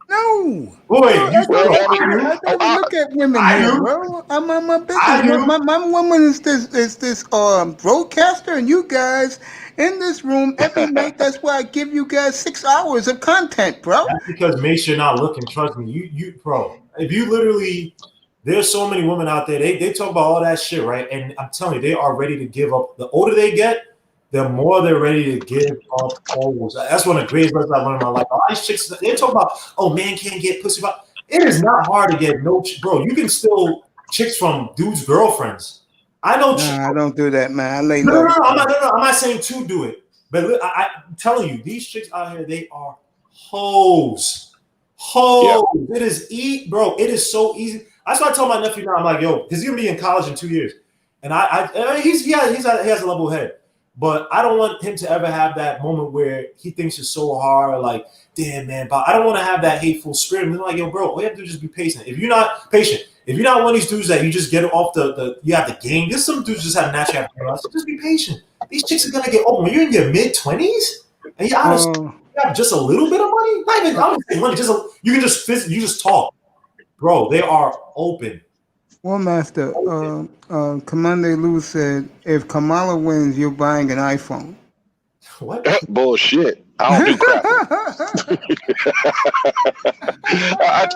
No. Boy, I look at women here, bro. I'm my business. My woman is this broadcaster, and you guys in this room every night. That's why I give you guys 6 hours of content, bro. That's because Mace, you're not looking. Trust me, you bro. If you literally, there's so many women out there. They talk about all that shit, right? And I'm telling you, they are ready to give up. The older they get, the more they're ready to give up holes. That's one of the greatest lessons I learned in my life. All these chicks, they talk about, oh, man can't get pussy. It is not hard to get bro. You can still chicks from dudes' girlfriends. I know. Nah, I don't do that, man. I lay No, low. I'm not saying to do it, but look, I'm telling you, these chicks out here, they are hoes. Yeah. It is bro. It is so easy. That's why I told my nephew now. I'm like, yo, because he's gonna be in college in 2 years, and he has a level head, but I don't want him to ever have that moment where he thinks it's so hard, like, damn man. But I don't want to have that hateful spirit. And like, yo, bro, all you have to do is just be patient. If you're not patient, if you're not one of these dudes that you just get off you have the game. There's some dudes just have naturally have so just be patient. These chicks are gonna get old when you're in your mid-20s and you have just a little bit of money. Not even I don't say money. You can just talk, bro. They are open. War Master, Commander Lou said, if Kamala wins, you're buying an iPhone. What? Bullshit. I don't do crap.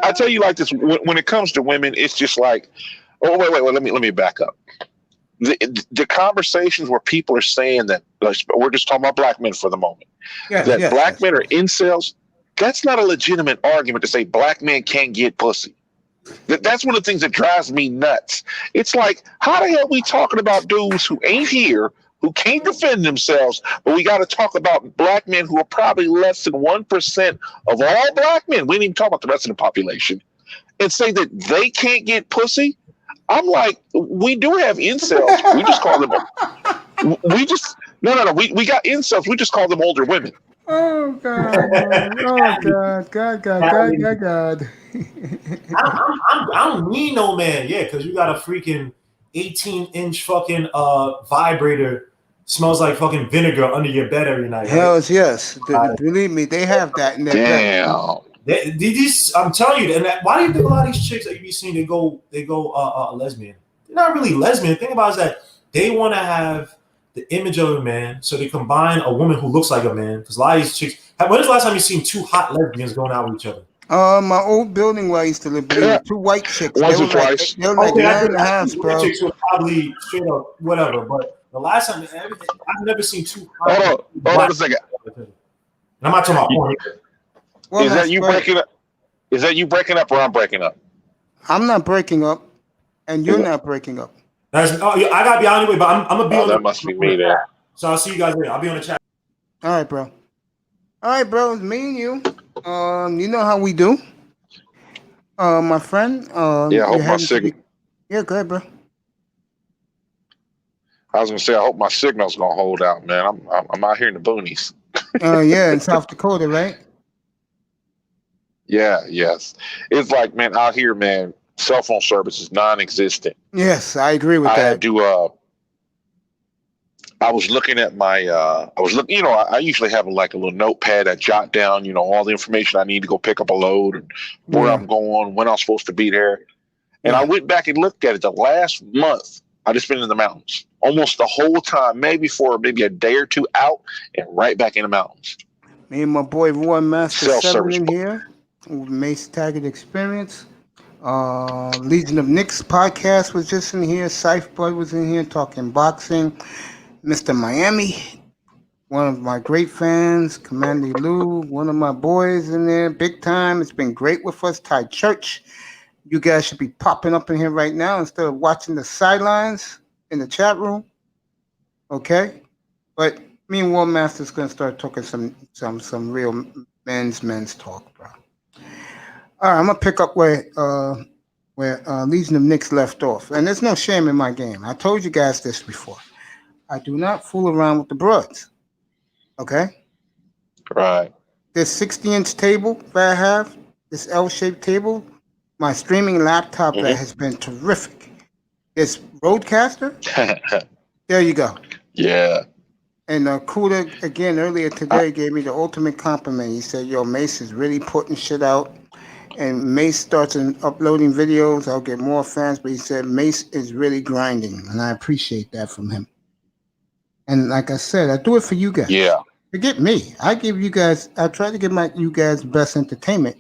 I tell you like this. When it comes to women, it's just like, oh wait. Let me back up. The conversations where people are saying that, we're just talking about black men for the moment, black men are incels. That's not a legitimate argument to say black men can't get pussy. That's one of the things that drives me nuts. It's like, how the hell are we talking about dudes who ain't here, who can't defend themselves, but we got to talk about black men who are probably less than 1% of all black men. We didn't even talk about the rest of the population, and say that they can't get pussy. I'm like, we do have incels. We just call them. We got incels. We just call them older women. Oh God! God! I don't need no man, because you got a freaking 18-inch fucking vibrator, smells like fucking vinegar under your bed every night. Hells yes, believe me, they have that in their bed. I'm telling you, and why do you think a lot of these chicks that you be seeing they go lesbian? They're not really lesbian. The thing about it is that they want to have the image of a man, so they combine a woman who looks like a man. Because a lot of these chicks. When was the last time you seen two hot lesbians going out with each other? My old building where I used to live, there were two white chicks. Once or twice. They were like 9.5, bro. Chicks were probably straight up whatever. But the last time, I've never seen two hot. Hold on a second. And I'm not talking about porn. Well, is that you breaking up? Is that you breaking up or I'm breaking up? I'm not breaking up, and you're not breaking up. I gotta be on the way, but I'm gonna be on. That must be me there. So I'll see you guys later. I'll be on the chat. All right, bro. It's me and you. You know how we do. My friend. I hope my signal. Yeah, go ahead, bro. I was gonna say I hope my signal's gonna hold out, man. I'm out here in the boonies. Yeah, in South Dakota, right? Yeah, yes. It's like, man, out here, man, cell phone service is non-existent. Yes, I agree with that. I had to. I was looking at my. I usually have like a little notepad I jot down, all the information I need to go pick up a load and where I'm going, when I'm supposed to be there. And I went back and looked at it. The last month, I just been in the mountains almost the whole time. Maybe a day or two out and right back in the mountains. Me and my boy War Master Cell 7 service. in here. Mace Taggart Experience. Legion of Knicks podcast was just in here. Scythe Bud was in here talking boxing. Mr. Miami, one of my great fans. Commander Lou, one of my boys in there, big time. It's been great with us. Ty Church, you guys should be popping up in here right now instead of watching the sidelines in the chat room. Okay, but me and War Master's gonna start talking some real men's talk, bro. All right, I'm gonna pick up where Legion of Knicks left off, and there's no shame in my game. I told you guys this before. I do not fool around with the broads. Okay. Right. This 60-inch table that I have, this L-shaped table, my streaming laptop that has been terrific. This Rodecaster. There you go. Yeah. And Kuda again earlier today gave me the ultimate compliment. He said, "Yo, Mace is really putting shit out." And Mace starts uploading videos. I'll get more fans, but he said Mace is really grinding, and I appreciate that from him. And like I said, I do it for you guys. Yeah. Forget me. I try to give you guys best entertainment.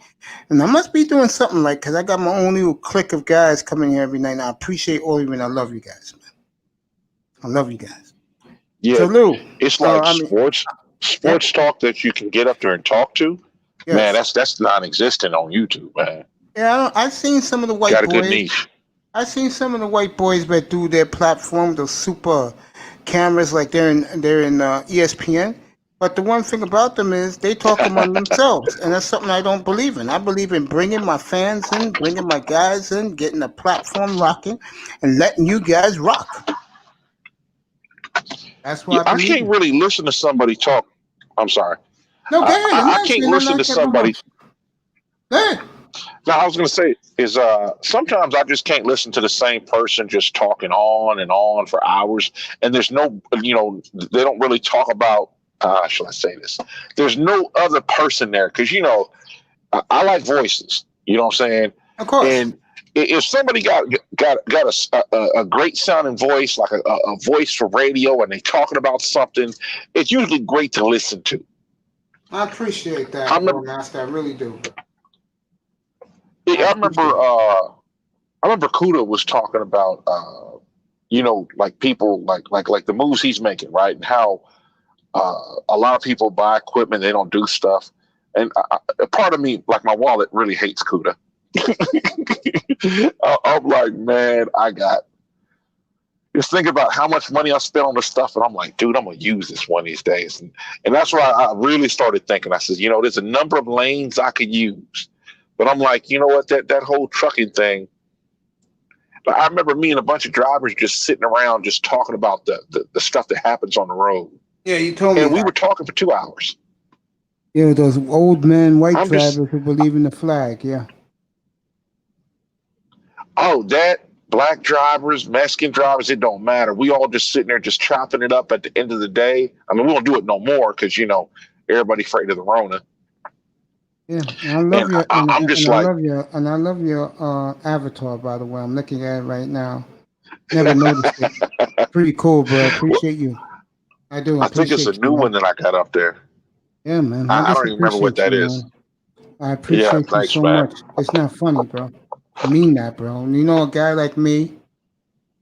And I must be doing something because I got my own little clique of guys coming here every night. And I appreciate all of you, and I love you guys, man. I love you guys. Yeah. So, Lou. It's like sports talk that you can get up there and talk to. Yes. Man, that's non-existent on YouTube, man. Yeah, I've seen some of the white Got a good boys. niche. I've seen some of the white boys that do their platform, those super cameras, like they're in ESPN. But the one thing about them is they talk among themselves, and that's something I don't believe in. I believe in bringing my fans in, bringing my guys in, getting the platform rocking, and letting you guys rock. That's Yeah, what I I believe can't in. really listen to somebody talk. I'm sorry. No, go ahead. I'm I not can't saying nothing listen to like that no more. somebody. Go ahead. No, I was going to say is sometimes I just can't listen to the same person just talking on and on for hours, and there's no, they don't really talk about. Shall I say this? There's no other person there because I like voices. You know what I'm saying? Of course. And if somebody got a great sounding voice, like a voice for radio, and they talking about something, it's usually great to listen to. I appreciate that, I remember, Master. I really do. I remember Kuda was talking about, like people like the moves he's making, right, and how a lot of people buy equipment, they don't do stuff, and a part of me, like my wallet, really hates Kuda. I'm like, man, just think about how much money I spent on this stuff, and I'm like, dude, I'm gonna use this one of these days, and that's why I really started thinking. I said, there's a number of lanes I could use, but I'm like, you know what, that whole trucking thing. I remember me and a bunch of drivers just sitting around, just talking about the stuff that happens on the road. Yeah, you told me. And we were talking for 2 hours. Yeah, those old men, white drivers who believe in the flag. Yeah. Oh, that black drivers, Mexican drivers, it don't matter. We all just sitting there just chopping it up at the end of the day. I mean, we won't do it no more because, everybody afraid of the Rona. Yeah, I love your. I'm just like, I love your avatar. By the way, I'm looking at it right now. Never noticed it. Pretty cool, bro. Appreciate you. I do. I think it's a new one that I got up there. Yeah, man. I don't even remember what that is. I appreciate you so much. It's not funny, bro. I mean that, bro. You know, a guy like me,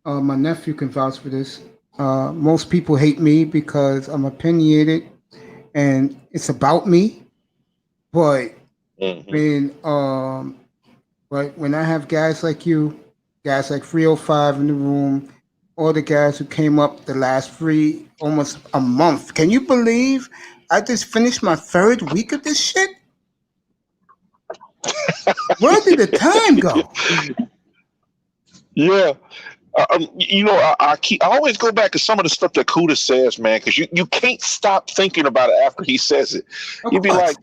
my nephew can vouch for this. Most people hate me because I'm opinionated and it's about me. But when I have guys like you, guys like 305 in the room, all the guys who came up the last almost a month. Can you believe I just finished my 3rd week of this shit? Where did the time go? Yeah. I always go back to some of the stuff that Kuda says, man, because you can't stop thinking about it after he says it. You'd be like,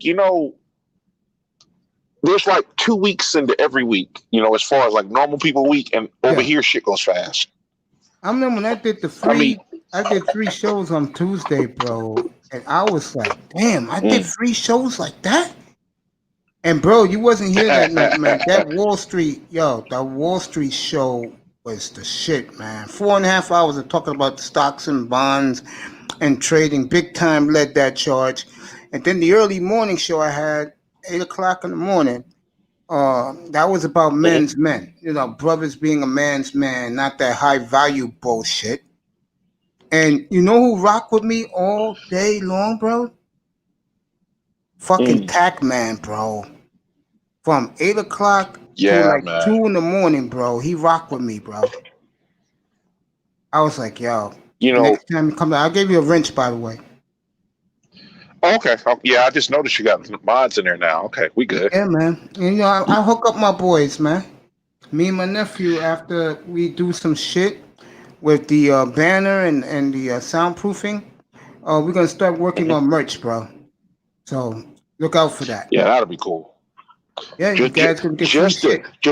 there's like 2 weeks into every week, as far as like normal people week, and over here shit goes fast. I remember when I did I did 3 shows on Tuesday, bro, and I was like, damn, I did 3 shows like that? And bro, you wasn't here that night, man. That Wall Street show was the shit, man. 4.5 hours of talking about stocks and bonds and trading. Big Time led that charge. And then the early morning show I had, 8 o'clock in the morning, that was about men's men. Brothers being a man's man, not that high value bullshit. And you know who rocked with me all day long, bro? Fucking Tac Man, bro. From 8 o'clock to like 2 in the morning, bro. He rocked with me, bro. I was like, yo, next time you come back, I'll give you a wrench, by the way. Okay. Yeah, I just noticed you got mods in there now. Okay, we good. Yeah, man. And, I hook up my boys, man. Me and my nephew, after we do some shit with the banner and the soundproofing, we're going to start working on merch, bro. So look out for that. Yeah, that'll be cool. Yeah, you guys can get just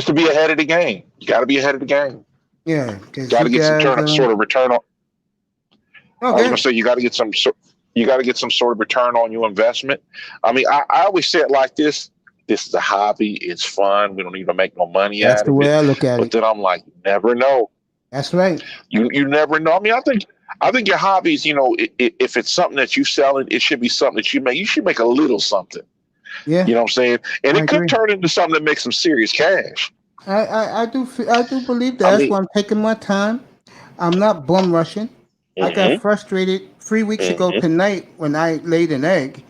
to be ahead of the game. You got to be ahead of the game. Yeah, got to get some sort of return on. Okay. I was gonna say you got to get some sort of return on your investment. I mean, I always say it like this: this is a hobby. It's fun. We don't need to make no money out of it. That's the way I look at it. But then I'm like, you never know. That's right. You never know. I mean, I think your hobbies, if it's something that you selling, it should be something that you make. You should make a little something. Yeah. You know what I'm saying? And it could turn into something that makes some serious cash. I do believe that. That's why I'm taking my time. I'm not bum rushing. I got frustrated 3 weeks ago tonight when I laid an egg.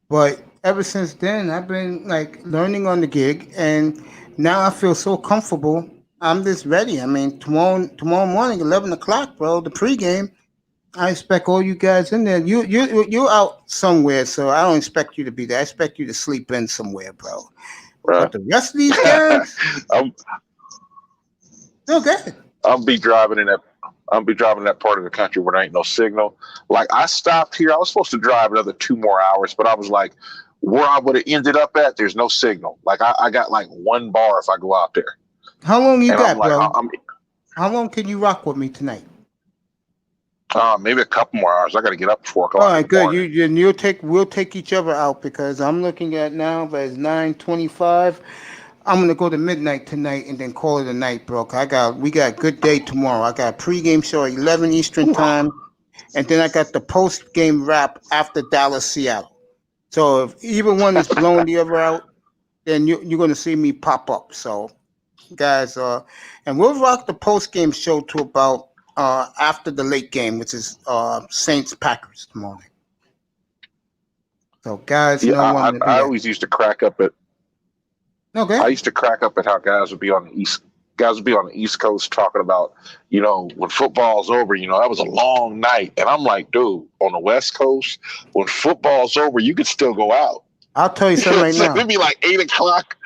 But ever since then, I've been like learning on the gig. And now I feel so comfortable. I'm just ready. I mean, tomorrow morning, 11 o'clock, bro. The pregame. I expect all you guys in there. You're out somewhere, so I don't expect you to be there. I expect you to sleep in somewhere, bro. Right. But the rest of these guys, I'm no good. I'll be driving in that. I'll be driving that part of the country where there ain't no signal. Like I stopped here. I was supposed to drive another 2 more hours, but I was like, where I would have ended up at, there's no signal. Like I got like 1 bar if I go out there. How long you And got, I'm like, bro? How long can you rock with me tonight? Maybe a couple more hours. I got to get up at 4 o'clock. All right, in the good. morning. We'll take each other out because I'm looking at now, but it's 9:25. I'm gonna go to midnight tonight and then call it a night, bro. We got a good day tomorrow. I got a pregame show at 11 Eastern time, and then I got the post game wrap after Dallas Seattle. So if either one is blowing the other out, then you're gonna see me pop up. So, guys, and we'll rock the post game show to about after the late game, which is Saints Packers tomorrow night. So, guys, Yeah, no one. I always used to crack up at. Okay. I used to crack up at how guys would be on the East Coast talking about, when football's over, that was a long night. And I'm like, dude, on the West Coast, when football's over, you could still go out. I'll tell you something right now. It'd be like 8 o'clock.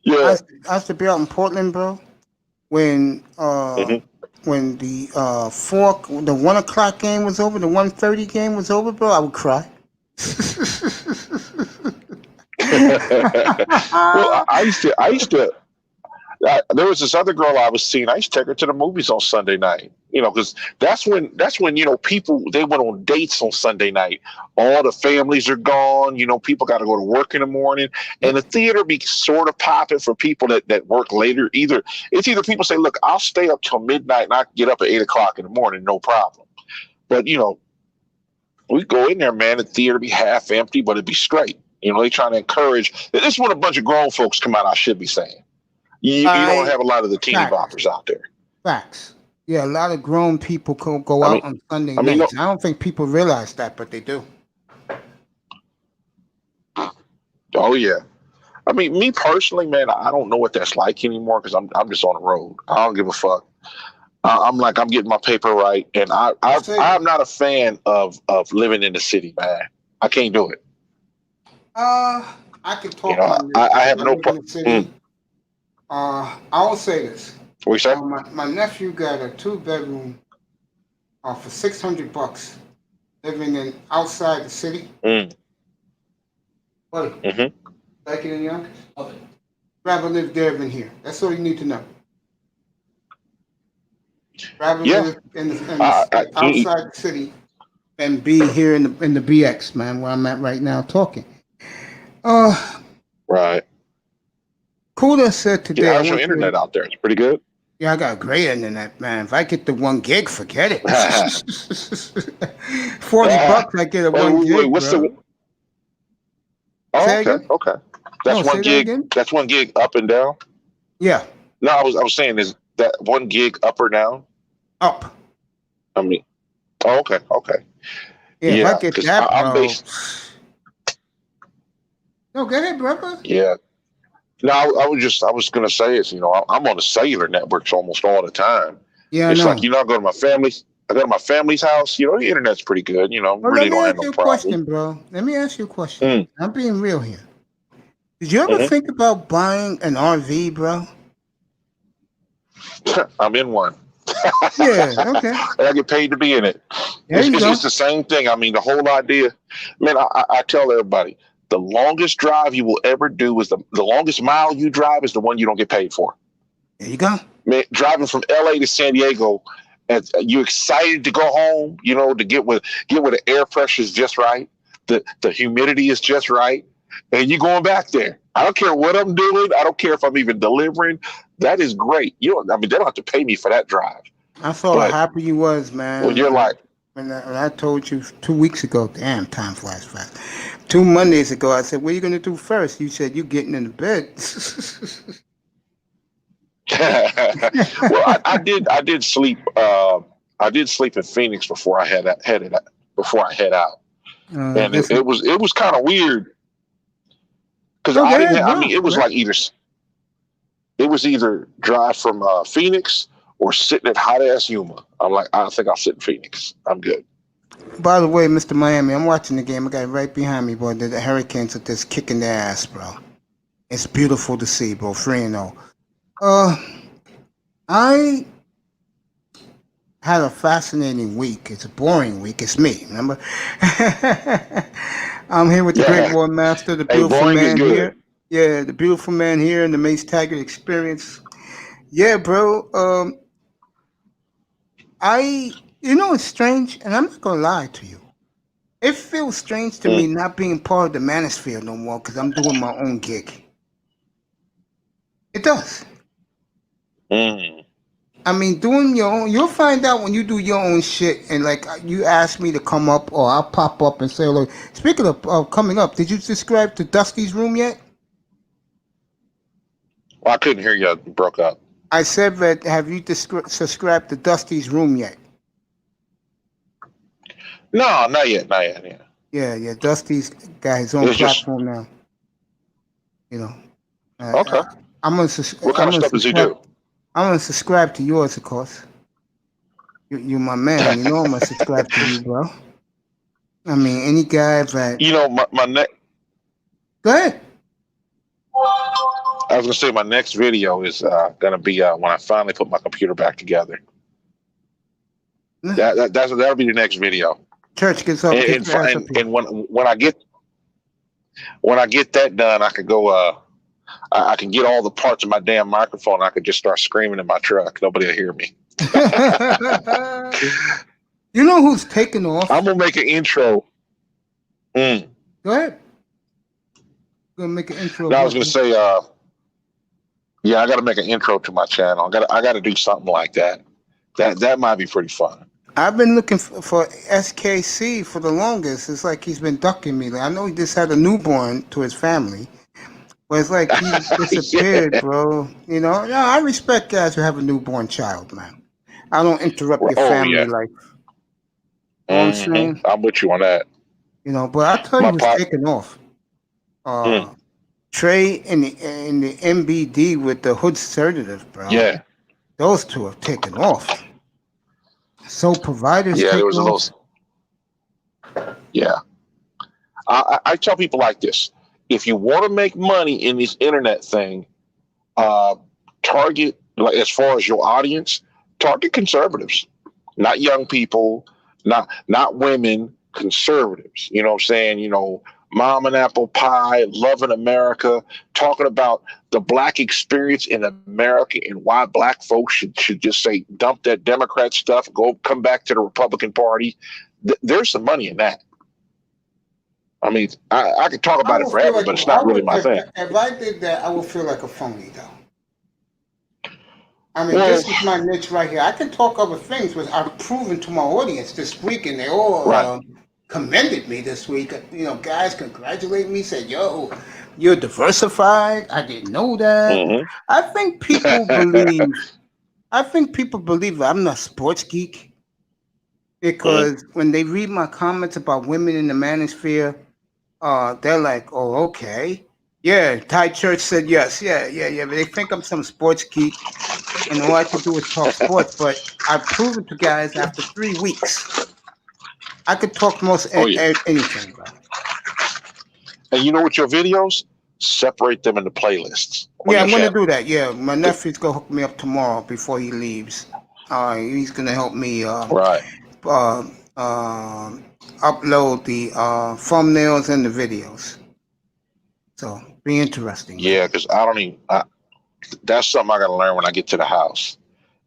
Yeah. I used to be out in Portland, bro. When Mhm. when the 1 o'clock game was over, the 1:30 game was over, bro, I would cry. Well, I used to. There was this other girl I was seeing. I used to take her to the movies on Sunday night. Because that's when people, they went on dates on Sunday night. All the families are gone. People got to go to work in the morning, and the theater be sort of popping for people that work later. Either people say, "Look, I'll stay up till midnight and I can get up at 8 o'clock in the morning, no problem." But we go in there, man. The theater be half empty, but it'd be straight. They trying to encourage. This is when a bunch of grown folks come out. I should be saying. You don't have a lot of the teeny boppers out there. Facts. Yeah, a lot of grown people go out on Sunday nights. I don't think people realize that, but they do. Oh yeah. I mean, me personally, man, I don't know what that's like anymore because I'm just on the road. I don't give a fuck. I'm getting my paper right, and I'm not a fan of living in the city, man. I can't do it. I can talk on this. I have no problem. I will say this. What you say? My nephew got a 2-bedroom for $600 living outside the city. What? Like it in Yonkers? Love it. Rather live there than here. That's all you need to know. Rather live outside the city and be here in the BX, man, where I'm at right now talking. Right. Kuda said today. How's your internet out there? It's pretty good. Yeah, I got great internet, man. If I get the 1 gig, forget it. $40, I get a 1 gig. Wait, what's the? Oh, okay. That's 1 gig. That's 1 gig up and down. Yeah. No, I was saying, is that 1 gig up or down? Up. I mean, okay. Yeah, if I get that, bro. No, go ahead, brother. Yeah. No, I was gonna say is, I'm on the cellular networks almost all the time. Yeah, it's I know. like, I go to my family's house. The internet's pretty good. Really don't have no problem. Bro. Let me ask you a question. I'm being real here. Did you ever think about buying an RV, bro? I'm in one. Yeah, okay. And I get paid to be in it. It's the same thing. I mean, the whole idea, man. I tell everybody, the longest drive you will ever do is the longest mile you drive is the one you don't get paid for. There you go. Man, driving from LA to San Diego, and you're excited to go home, to get where the air pressure is just right, the humidity is just right, and you're going back there. I don't care what I'm doing. I don't care if I'm even delivering. That is great. They don't have to pay me for that drive. I saw how happy you was, man. Well, you're like, when I told you 2 weeks ago, damn, time flies fast. 2 Mondays ago, I said, what are you going to do first? You said, you getting in the bed. Well, I did sleep. I did sleep in Phoenix before I head out. And it was kind of weird because it was like either. It was either drive from Phoenix or sitting at hot ass Yuma. I'm like, I think I'll sit in Phoenix. I'm good. By the way, Mr. Miami, I'm watching the game. I got it right behind me, boy. The Hurricanes are just kicking their ass, bro. It's beautiful to see, bro. 3-0. I had a fascinating week. It's a boring week. It's me, remember? I'm here with the Great War Master, the Hey, beautiful boring is man good. here. Yeah, the beautiful man here in the Mace Taggart Experience. Yeah, bro. It's strange, and I'm not gonna lie to you. It feels strange to me not being part of the Manosphere no more because I'm doing my own gig. It does. Mm. I mean, doing your own, you'll find out when you do your own shit and like you ask me to come up or I'll pop up and say, look, speaking of coming up, did you subscribe to Dusty's Room yet? Well, I couldn't hear you. It broke up. I said that, have you subscribed to Dusty's Room yet? No, not yet. Not yet. Yeah. Yeah. Dusty's got his own platform now. You know. Okay. I'm gonna What kind of stuff does he do? I'm gonna subscribe to yours, of course. You're my man. You know I'm gonna subscribe to you, bro. I mean, any guy that my next. Go ahead. I was gonna say my next video is gonna be when I finally put my computer back together. That'll be the next video. Church gets up. And when I get that done, I can go. I can get all the parts of my damn microphone. I could just start screaming in my truck. Nobody will hear me. You know who's taking off? I'm gonna make an intro. Go ahead. Gonna make an intro. No, I was gonna say, I got to make an intro to my channel. I got to do something like that. That might be pretty fun. I've been looking for SKC for the longest. It's like he's been ducking me. Like, I know he just had a newborn to his family, but it's like he disappeared, bro. You know, I respect guys who have a newborn child, man. I don't interrupt your family life. You know what I'm saying? I'm with you on that. You know, but I tell you who's taking off. Trey in the MBD with the Hood Assertive, bro. Yeah. Those two have taken off. So providers. Yeah, there was off. Yeah. I tell people like this. If you want to make money in this internet thing, target, like as far as your audience, target conservatives, not young people, not women, conservatives. You know what I'm saying? Mom and apple pie, loving America, talking about the black experience in America and why black folks should just say, dump that Democrat stuff, come back to the Republican Party. There's some money in that. I mean, I could talk about it forever, but it's not really my thing. If I did that, I would feel like a phony, though. I mean, this is my niche right here. I can talk other things, which I've proven to my audience this week, and they all commended me this week. Guys congratulate me, said, yo, you're diversified. I didn't know that. Mm-hmm. I think people believe I'm not a sports geek because when they read my comments about women in the manosphere, they're like, oh, okay. Yeah, Ty Church said yes. Yeah. But they think I'm some sports geek and all I can do is talk sports. But I've proven to guys after 3 weeks, I could talk anything, bro. And with your videos, separate them into playlists. Yeah, I'm going to do that. Yeah, my nephew's going to hook me up tomorrow before he leaves. He's going to help me upload the thumbnails and the videos. So, be interesting. Yeah, because that's something I got to learn when I get to the house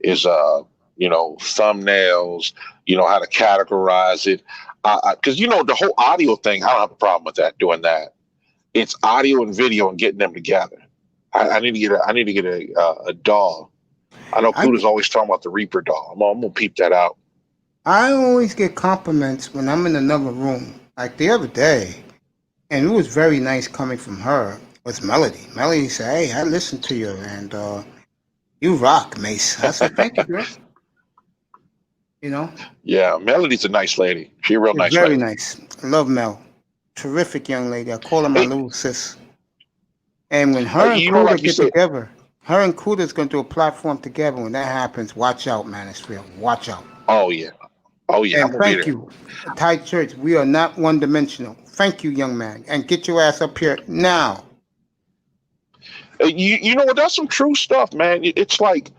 is, thumbnails, how to categorize it. Because, the whole audio thing, I don't have a problem with doing that. It's audio and video and getting them together. I need to get a doll. I know Kuda's always talking about the Reaper doll. I'm going to peep that out. I always get compliments when I'm in another room. Like the other day, and it was very nice coming from her, was Melody. Melody said, hey, I listened to you, and you rock, Mace. I said, thank you, girl. Yeah, Melody's a nice lady. She's a real nice lady. Very nice. I love Mel. Terrific young lady. I call her my little sis. And when her and Kuda get together, Her and Kuda's gonna do a platform together. When that happens, watch out, Manosphere. Watch out. Oh yeah. Oh yeah. I'm And gonna be thank there. you, Thai Church. We are not one-dimensional. Thank you, young man. And get your ass up here now. You know what? That's some true stuff, man. It's like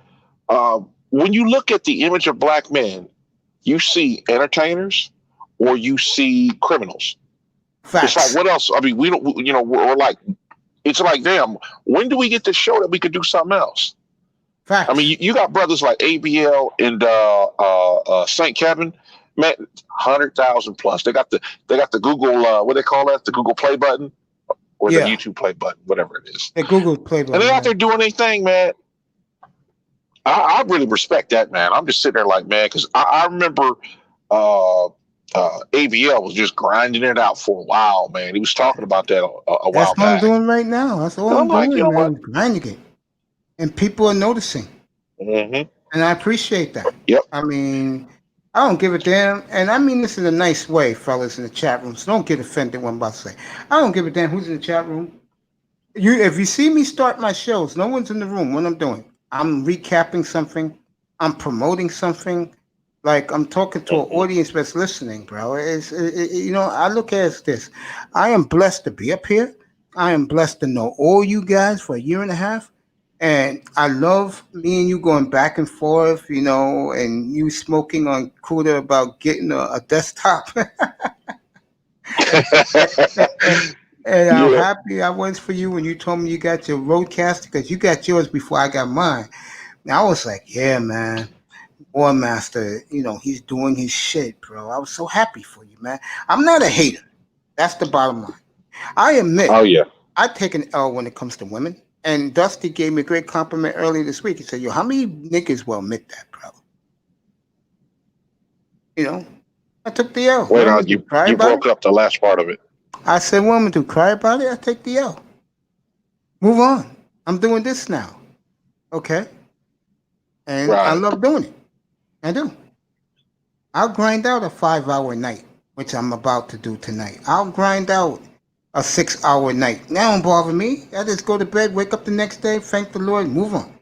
when you look at the image of black men, you see entertainers or you see criminals. It's like, Facts. what else? I mean, we don't. You know, we're like, it's like, damn. When do we get to show that we could do something else? Facts. I mean, you got brothers like ABL and St. Kevin, man, 100,000 plus. They got the Google what they call that, the Google Play button or the YouTube Play button, whatever it is. The Google Play button. And they're out there doing their thing, man. I really respect that, man. I'm just sitting there like, man, because I remember ABL was just grinding it out for a while, man. He was talking about that a while That's what back. I'm doing right now. That's all I'm like, doing, you know man. Grinding it. And people are noticing. Mm-hmm. And I appreciate that. Yep. I mean, I don't give a damn. And I mean this in a nice way, fellas in the chat room. So don't get offended what I'm about to say. I don't give a damn who's in the chat room. If you see me start my shows, no one's in the room. What I'm doing, I'm recapping something. I'm promoting something. Like I'm talking to an audience that's listening, bro. You know, I look at it as this. I am blessed to be up here. I am blessed to know all you guys for a year and a half. And I love me and you going back and forth, you know, and you smoking on Kuda about getting a desktop. And I'm happy I was for you when you told me you got your Roadcaster, because you got yours before I got mine. And I was like, yeah, man, War Master, you know, he's doing his shit, bro. I was so happy for you, man. I'm not a hater. That's the bottom line. I admit, I take an L when it comes to women. And Dusty gave me a great compliment earlier this week. He said, yo, how many niggas will admit that, bro? You know, I took the L. Wait on, you broke up the last part of it. I said, what am I going to do, cry about it? I take the L. Move on. I'm doing this now. Okay? And I love doing it. I do. I'll grind out a 5-hour night, which I'm about to do tonight. I'll grind out a 6-hour night. That don't bother me. I just go to bed, wake up the next day, thank the Lord, move on.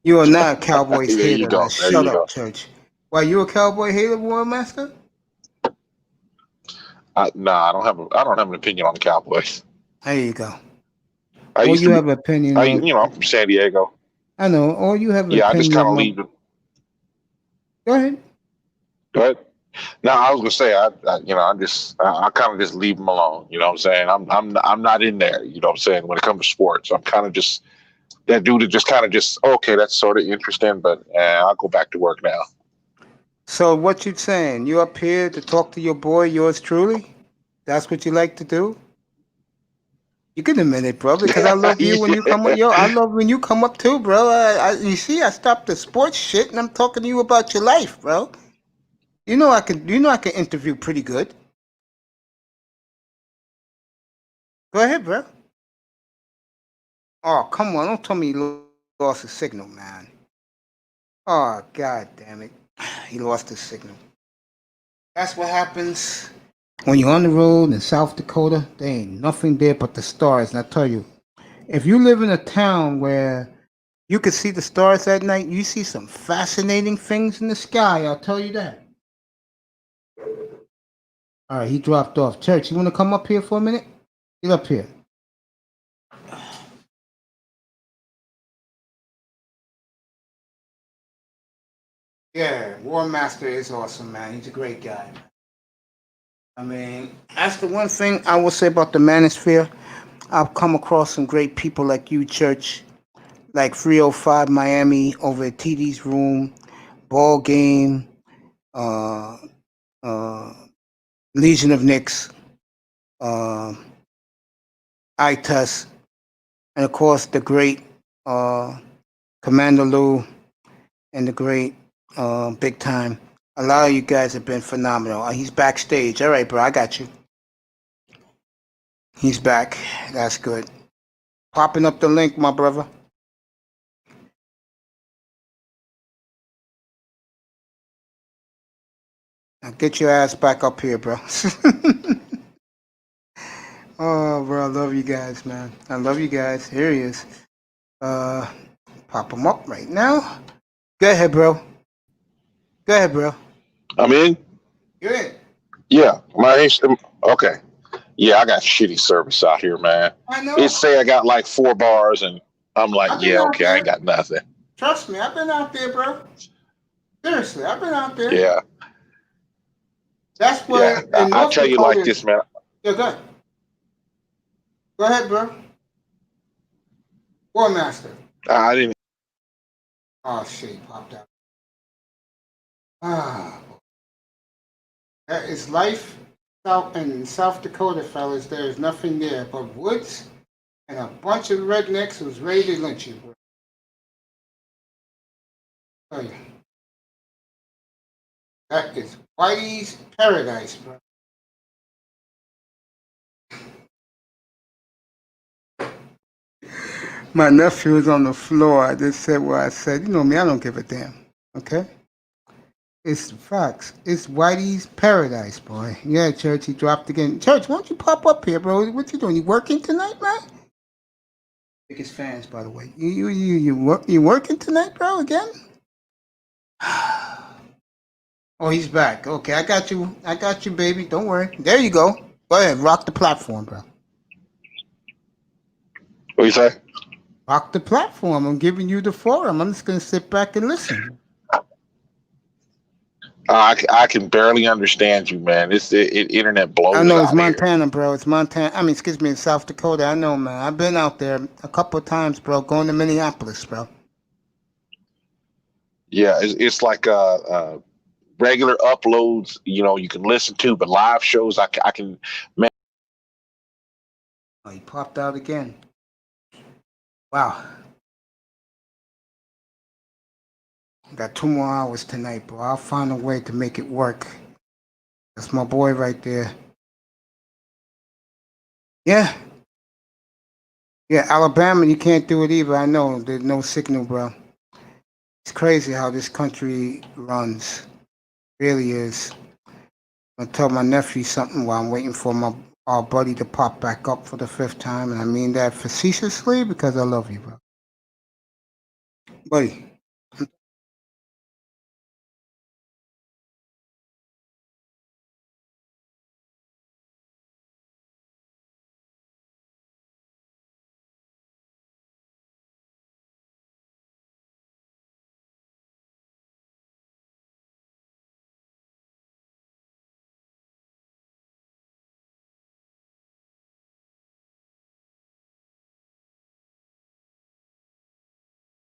You are not a Cowboys hater. Shut up, church. Why, you a Cowboy hater, War Master? Nah, I don't have an opinion on the Cowboys. There you go. Or you have an opinion. You know, I'm from San Diego. I know. Or you have an opinion. I just kind of leave it. Go ahead. Go ahead. No, I was gonna say, I kind of just leave them alone. You know what I'm saying? I'm not in there. You know what I'm saying? When it comes to sports, I'm kind of just that dude that just kind of just okay, that's sort of interesting, but I'll go back to work now. So what you saying? You up here to talk to your boy, yours truly? That's what you like to do? You can admit it, bro, because I love you when you come up. Yo, I love when you come up too, bro. You see, I stopped the sports shit and I'm talking to you about your life, bro. You know I can interview pretty good. Go ahead, bro. Oh, come on, don't tell me you lost the signal, man. Oh, god damn it. He lost his signal. That's what happens when you're on the road in South Dakota. There ain't nothing there but the stars. And I tell you, if you live in a town where you can see the stars at night, you see some fascinating things in the sky. I'll tell you that. All right, he dropped off. Church, you want to come up here for a minute? Get up here. Yeah, War Master is awesome, man. He's a great guy. I mean, that's the one thing I will say about the Manosphere. I've come across some great people like you, Church, like 305 Miami over at TD's room, Ball Game, Legion of Knicks, ITUS, and of course the great Commander Lou and the great Big Time. A lot of you guys have been phenomenal. He's backstage. All right, bro, I got you. He's back. That's good. Popping up the link, my brother. Now get your ass back up here, bro. Oh, bro, I love you guys, man. I love you guys. Here he is. Pop them up right now. Go ahead, bro. Go ahead, bro. I'm in. You're in. Yeah, okay. Yeah, I got shitty service out here, man. I know. It say I got like 4 bars, and I'm like, I've been yeah, out okay, I ain't there. got nothing. Trust me, I've been out there, bro. Seriously, I've been out there. Yeah, That's yeah. where in I North tell you like Dakota. this, man. Yeah, go ahead. Go ahead, bro. War Master. I didn't. Oh shit, he popped out. Ah, that is life south in South Dakota, fellas. There is nothing there but woods and a bunch of rednecks who's ready to lynch you, bro. Tell you. That is Whitey's paradise, bro. My nephew was on the floor. I just said what I said. You know me, I don't give a damn. Okay? It's facts. It's Whitey's paradise, boy. Yeah, Church, he dropped again. Church, why don't you pop up here, bro? What you doing? You working tonight, man? Biggest fans, by the way. You working tonight, bro? Again? Oh, he's back. Okay, I got you. I got you, baby. Don't worry. There you go. Go ahead, rock the platform, bro. What you say? Rock the platform. I'm giving you the forum. I'm just gonna sit back and listen. I can barely understand you, man. Internet blows. I know it's out here. Montana, bro. It's Montana. I mean, excuse me, it's South Dakota. I know, man. I've been out there a couple of times, bro. Going to Minneapolis, bro. Yeah, it's like regular uploads. You know, you can listen to, but live shows, I can. Man, Oh, he popped out again. Wow. Got 2 more hours tonight, bro. I'll find a way to make it work. That's my boy right there. Yeah. Yeah, Alabama, you can't do it either. I know. There's no signal, bro. It's crazy how this country runs. It really is. I tell my nephew something while I'm waiting for our buddy to pop back up for the 5th time, and I mean that facetiously because I love you, bro. Buddy.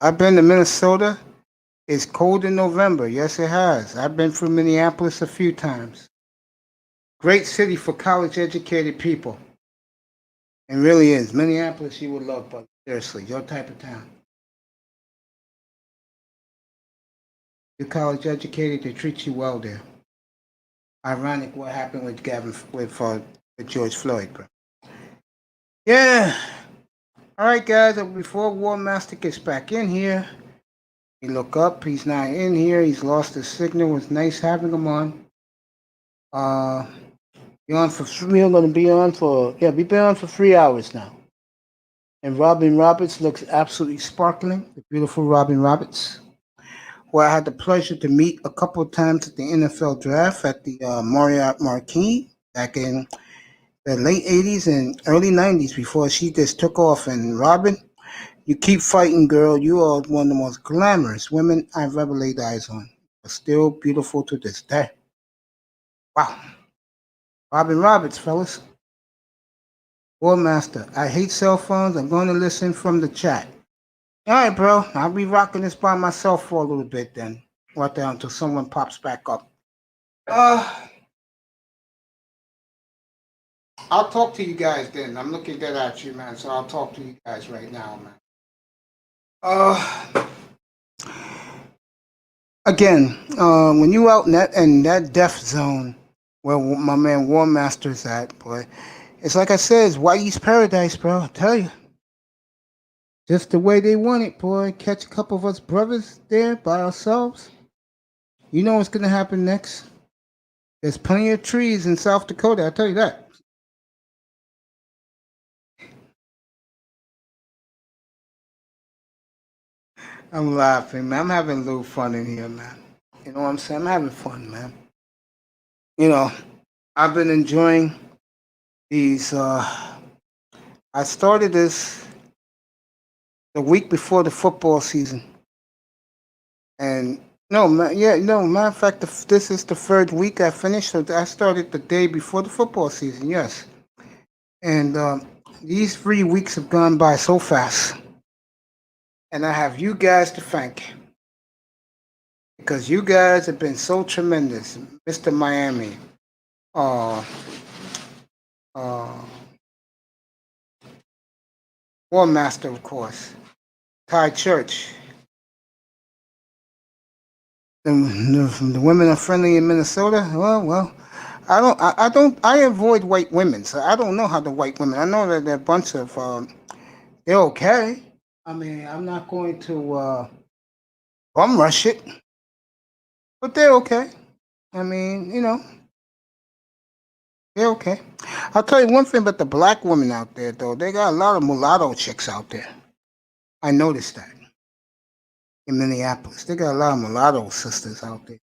I've been to Minnesota. It's cold in November. Yes, it has. I've been through Minneapolis a few times. Great city for college-educated people. It really is. Minneapolis, you would love, but seriously, your type of town. You're college-educated, they treat you well there. Ironic what happened with with George Floyd, bro. Yeah. All right, guys. Before War Master gets back in here, you look up. He's not in here. He's lost his signal. It's nice having him on. We're gonna be on for we've been on for 3 hours now. And Robin Roberts looks absolutely sparkling. The beautiful Robin Roberts, who I had the pleasure to meet a couple of times at the NFL draft at the Marriott Marquis back in the late 80s and early 90s before she just took off. And Robin, you keep fighting, girl. You are one of the most glamorous women I've ever laid eyes on. But still beautiful to this day. Wow. Robin Roberts, fellas. War Master, I hate cell phones. I'm going to listen from the chat. All right, bro. I'll be rocking this by myself for a little bit then. Right there until someone pops back up. I'll talk to you guys then. I'm looking dead at you, man. So I'll talk to you guys right now, man. Again, when you out in that death zone where my man War Master's at, boy, it's like I said, it's Whitey's paradise, bro. I tell you. Just the way they want it, boy. Catch a couple of us brothers there by ourselves. You know what's going to happen next. There's plenty of trees in South Dakota, I'll tell you that. I'm laughing, man. I'm having a little fun in here, man. You know what I'm saying? I'm having fun, man. You know, I've been enjoying these. I started this the week before the football season, and no, yeah, no. Matter of fact, this is the third week I finished. So I started the day before the football season. Yes, and these 3 weeks have gone by so fast, and I have you guys to thank because you guys have been so tremendous, Mr. Miami. Uh, uh, War Master, of course. Thai Church. The women are friendly in Minnesota. Well, I avoid white women, so I don't know how the white women. I know that they're a bunch of, they're okay. I mean, I'm not going to bum rush it, but they're okay. I mean, they're okay. I'll tell you one thing about the black women out there, though. They got a lot of mulatto chicks out there. I noticed that in Minneapolis. They got a lot of mulatto sisters out there,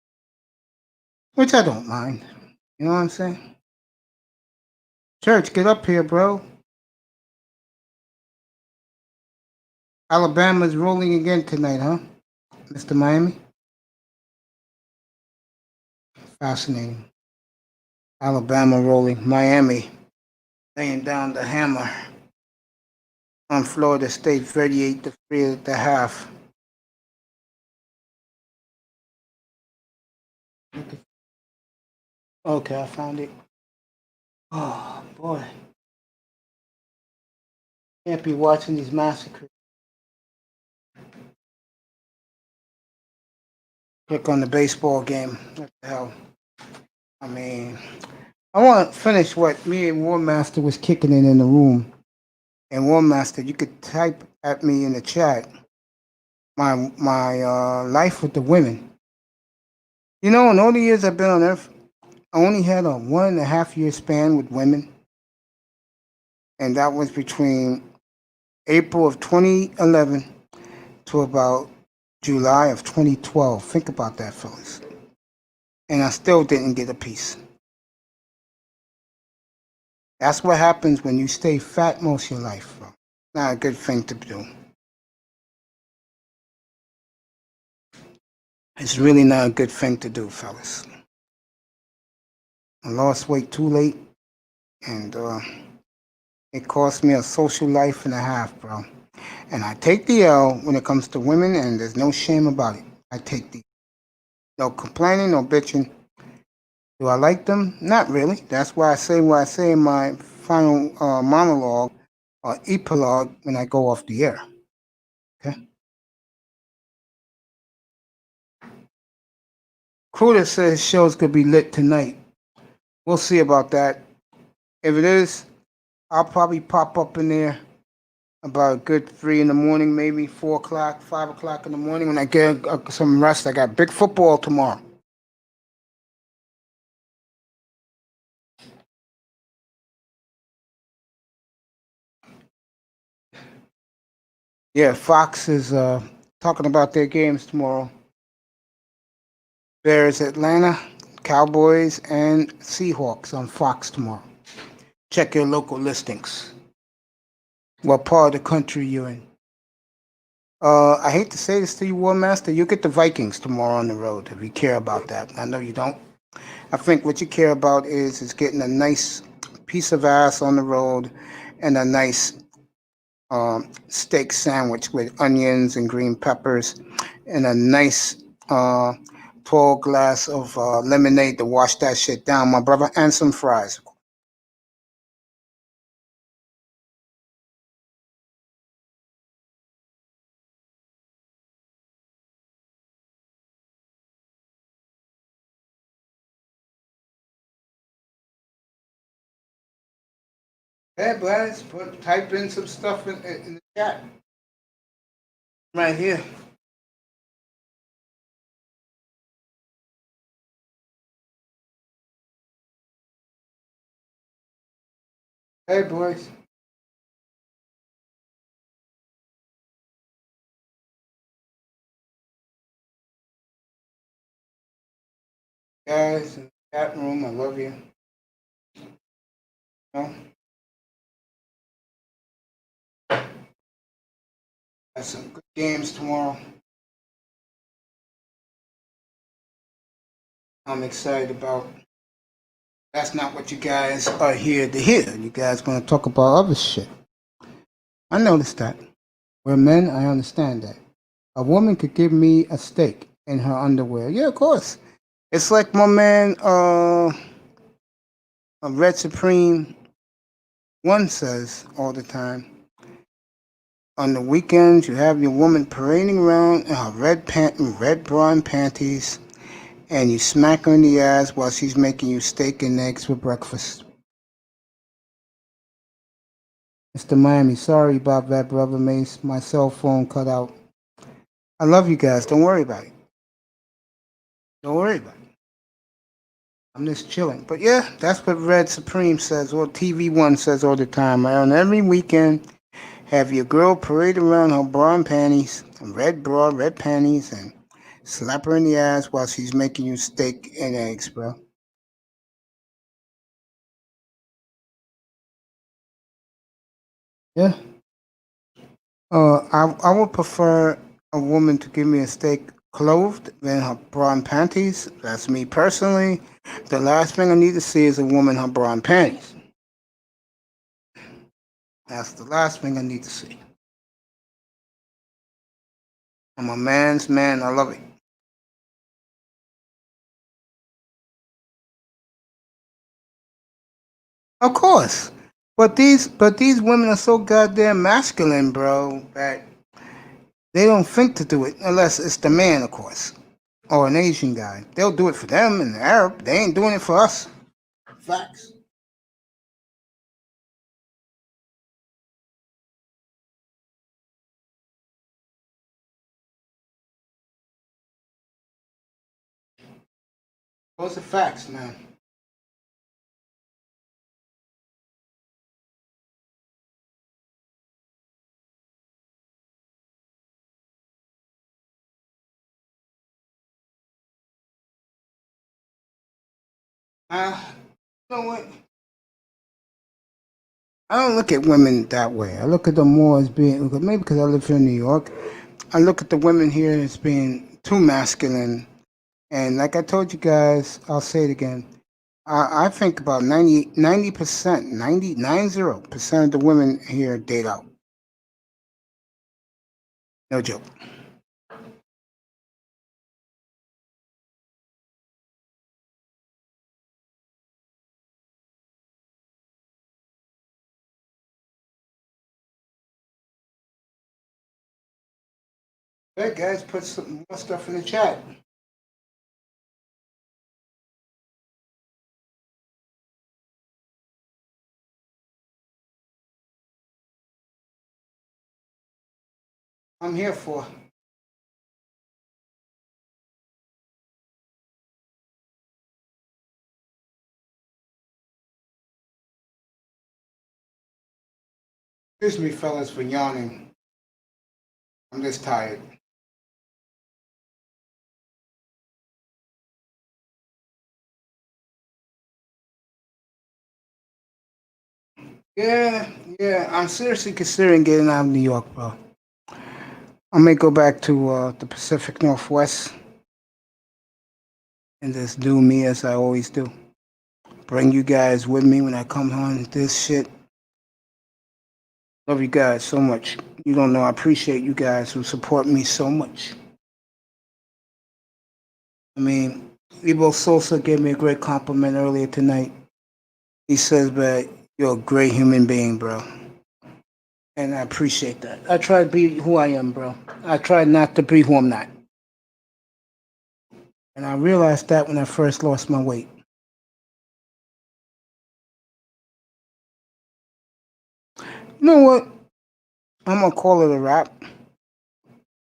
which I don't mind. You know what I'm saying? Church, get up here, bro. Alabama's rolling again tonight, huh? Mr. Miami? Fascinating. Alabama rolling. Miami laying down the hammer on Florida State 38-3 at the half. Okay, I found it. Oh, boy. Can't be watching these massacres. Click on the baseball game. What the hell? I mean, I want to finish what me and War Master was kicking in the room. And War Master, you could type at me in the chat my life with the women. You know, in all the years I've been on Earth, I only had a 1.5 year span with women, and that was between April of 2011 to about July of 2012. Think about that, fellas. And I still didn't get a piece. That's what happens when you stay fat most of your life, bro. Not a good thing to do. It's really not a good thing to do, fellas. I lost weight too late, and it cost me a social life and a half, bro. And I take the L when it comes to women, and there's no shame about it. I take the no complaining, no bitching. Do I like them? Not really. That's why I say what I say in my final monologue or epilogue when I go off the air. Okay. Cruder says shows could be lit tonight. We'll see about that. If it is, I'll probably pop up in there about a good 3 in the morning, maybe 4 o'clock, 5 o'clock in the morning when I get some rest. I got big football tomorrow. Yeah, Fox is talking about their games tomorrow. Bears, Atlanta, Cowboys, and Seahawks on Fox tomorrow. Check your local listings. What part of the country you're in? I hate to say this to you, War Master. You get the Vikings tomorrow on the road if you care about that. I know you don't. I think what you care about is getting a nice piece of ass on the road and a nice steak sandwich with onions and green peppers and a nice tall glass of lemonade to wash that shit down, my brother, and some fries. Hey, guys, type in some stuff in the chat right here. Hey, boys. Guys in the chat room, I love you. You know, got some good games tomorrow. I'm excited about. That's not what you guys are here to hear. You guys going to talk about other shit. I noticed that. We're men, I understand that. A woman could give me a steak in her underwear. Yeah, of course. It's like my man, Red Supreme One says all the time. On the weekends, you have your woman parading around in her red bra and panties, and you smack her in the ass while she's making you steak and eggs for breakfast. Mr. Miami, sorry about that, brother Mace. My cell phone cut out. I love you guys. Don't worry about it. Don't worry about it. I'm just chilling. But yeah, that's what Red Supreme says, or TV1 says all the time. On every weekend, have your girl parade around her bra and panties, red bra, red panties, and slap her in the ass while she's making you steak and eggs, bro. Yeah. I would prefer a woman to give me a steak clothed than her bra and panties. That's me personally. The last thing I need to see is a woman in her bra and panties. That's the last thing I need to see. I'm a man's man. I love it. Of course. But these women are so goddamn masculine, bro, that they don't think to do it unless it's the man, of course, or an Asian guy. They'll do it for them and the Arab. They ain't doing it for us. Facts. Those are facts, man. You know what? I don't look at women that way. I look at them more as being, maybe because I live here in New York, I look at the women here as being too masculine. And like I told you guys, I'll say it again. I think about 90%, 90% of the women here date out. No joke. Hey guys, put some more stuff in the chat. I'm here for. Excuse me, fellas, for yawning. I'm just tired. Yeah, I'm seriously considering getting out of New York, bro. I may go back to the Pacific Northwest and just do me as I always do. Bring you guys with me when I come on this shit. Love you guys so much. You don't know, I appreciate you guys who support me so much. I mean, Ibo Sosa gave me a great compliment earlier tonight. He says, "But you're a great human being, bro." And I appreciate that. I try to be who I am, bro. I try not to be who I'm not. And I realized that when I first lost my weight. You know what? I'm gonna call it a wrap.